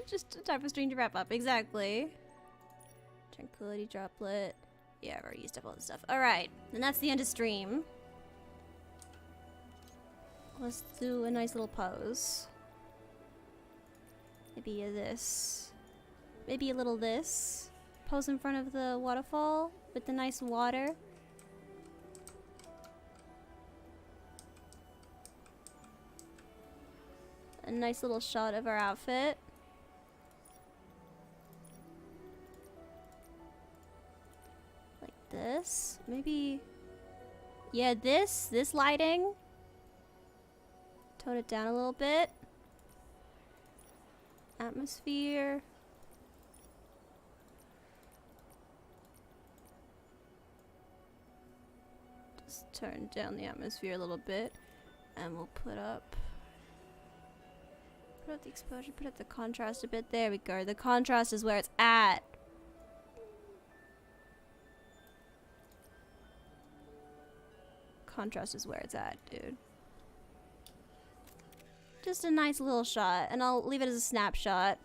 Just a type of stream to wrap up. Exactly. Tranquility droplet. Yeah, I've already used up all this stuff. Alright, then that's the end of stream. Let's do a nice little pose. Maybe a this. Maybe a little this. Pose in front of the waterfall with the nice water. A nice little shot of our outfit. Like this. Maybe... yeah, this lighting. Tone it down a little bit. Atmosphere. Just turn down the atmosphere a little bit. And we'll put up the exposure, put up the contrast a bit. There we go. The contrast is where it's at. Contrast is where it's at, dude. Just a nice little shot, and I'll leave it as a snapshot.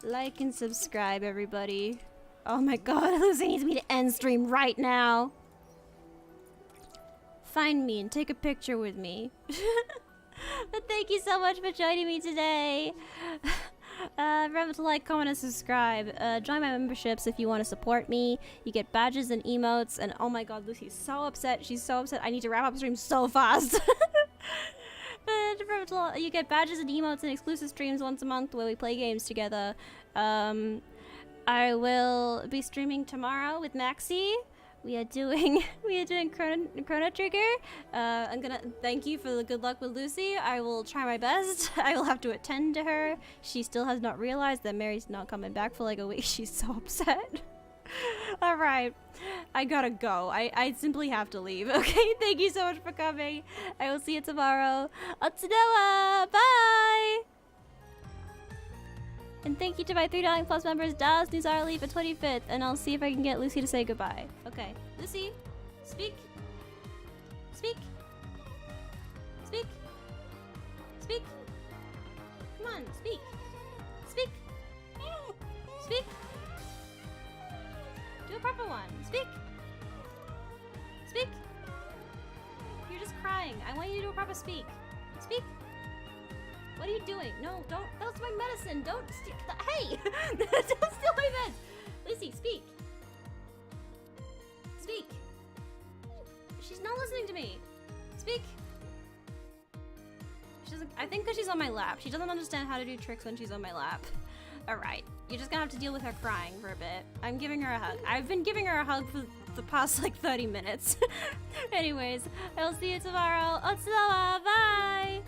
Like and subscribe, everybody. Oh my god, Lucy needs me to end stream right now. Find me and take a picture with me. But thank you so much for joining me today. Remember to like, comment, and subscribe. Join my memberships if you want to support me. You get badges and emotes, and oh my god, Lucy's so upset. She's so upset. I need to wrap up stream so fast. But you get badges and emotes and exclusive streams once a month where we play games together. I will be streaming tomorrow with Maxie. We are doing Chrono Trigger. I'm gonna thank you for the good luck with Lucy. I will try my best. I will have to attend to her. She still has not realized that Mary's not coming back for like a week. She's so upset. Alright, I gotta go. I simply have to leave. Okay, thank you so much for coming. I will see you tomorrow. Otsunoa! Bye! And thank you to my $3 Plus members, Daz, Nuzarli for 25th. And I'll see if I can get Lucy to say goodbye. Okay, Lucy, speak. Speak. Speak. Speak. Come on, speak. Speak. Speak. Do a proper one. Speak. Speak. You're just crying. I want you to do a proper speak. Speak. What are you doing? No, don't. That's my medicine. Don't steal. Hey! Don't steal my meds. Lucy, speak. Speak. She's not listening to me. Speak. She doesn't. I think because she's on my lap. She doesn't understand how to do tricks when she's on my lap. Alright. You're just gonna have to deal with her crying for a bit. I'm giving her a hug. I've been giving her a hug for the past like 30 minutes. Anyways, I will see you tomorrow. Otsunoa, bye!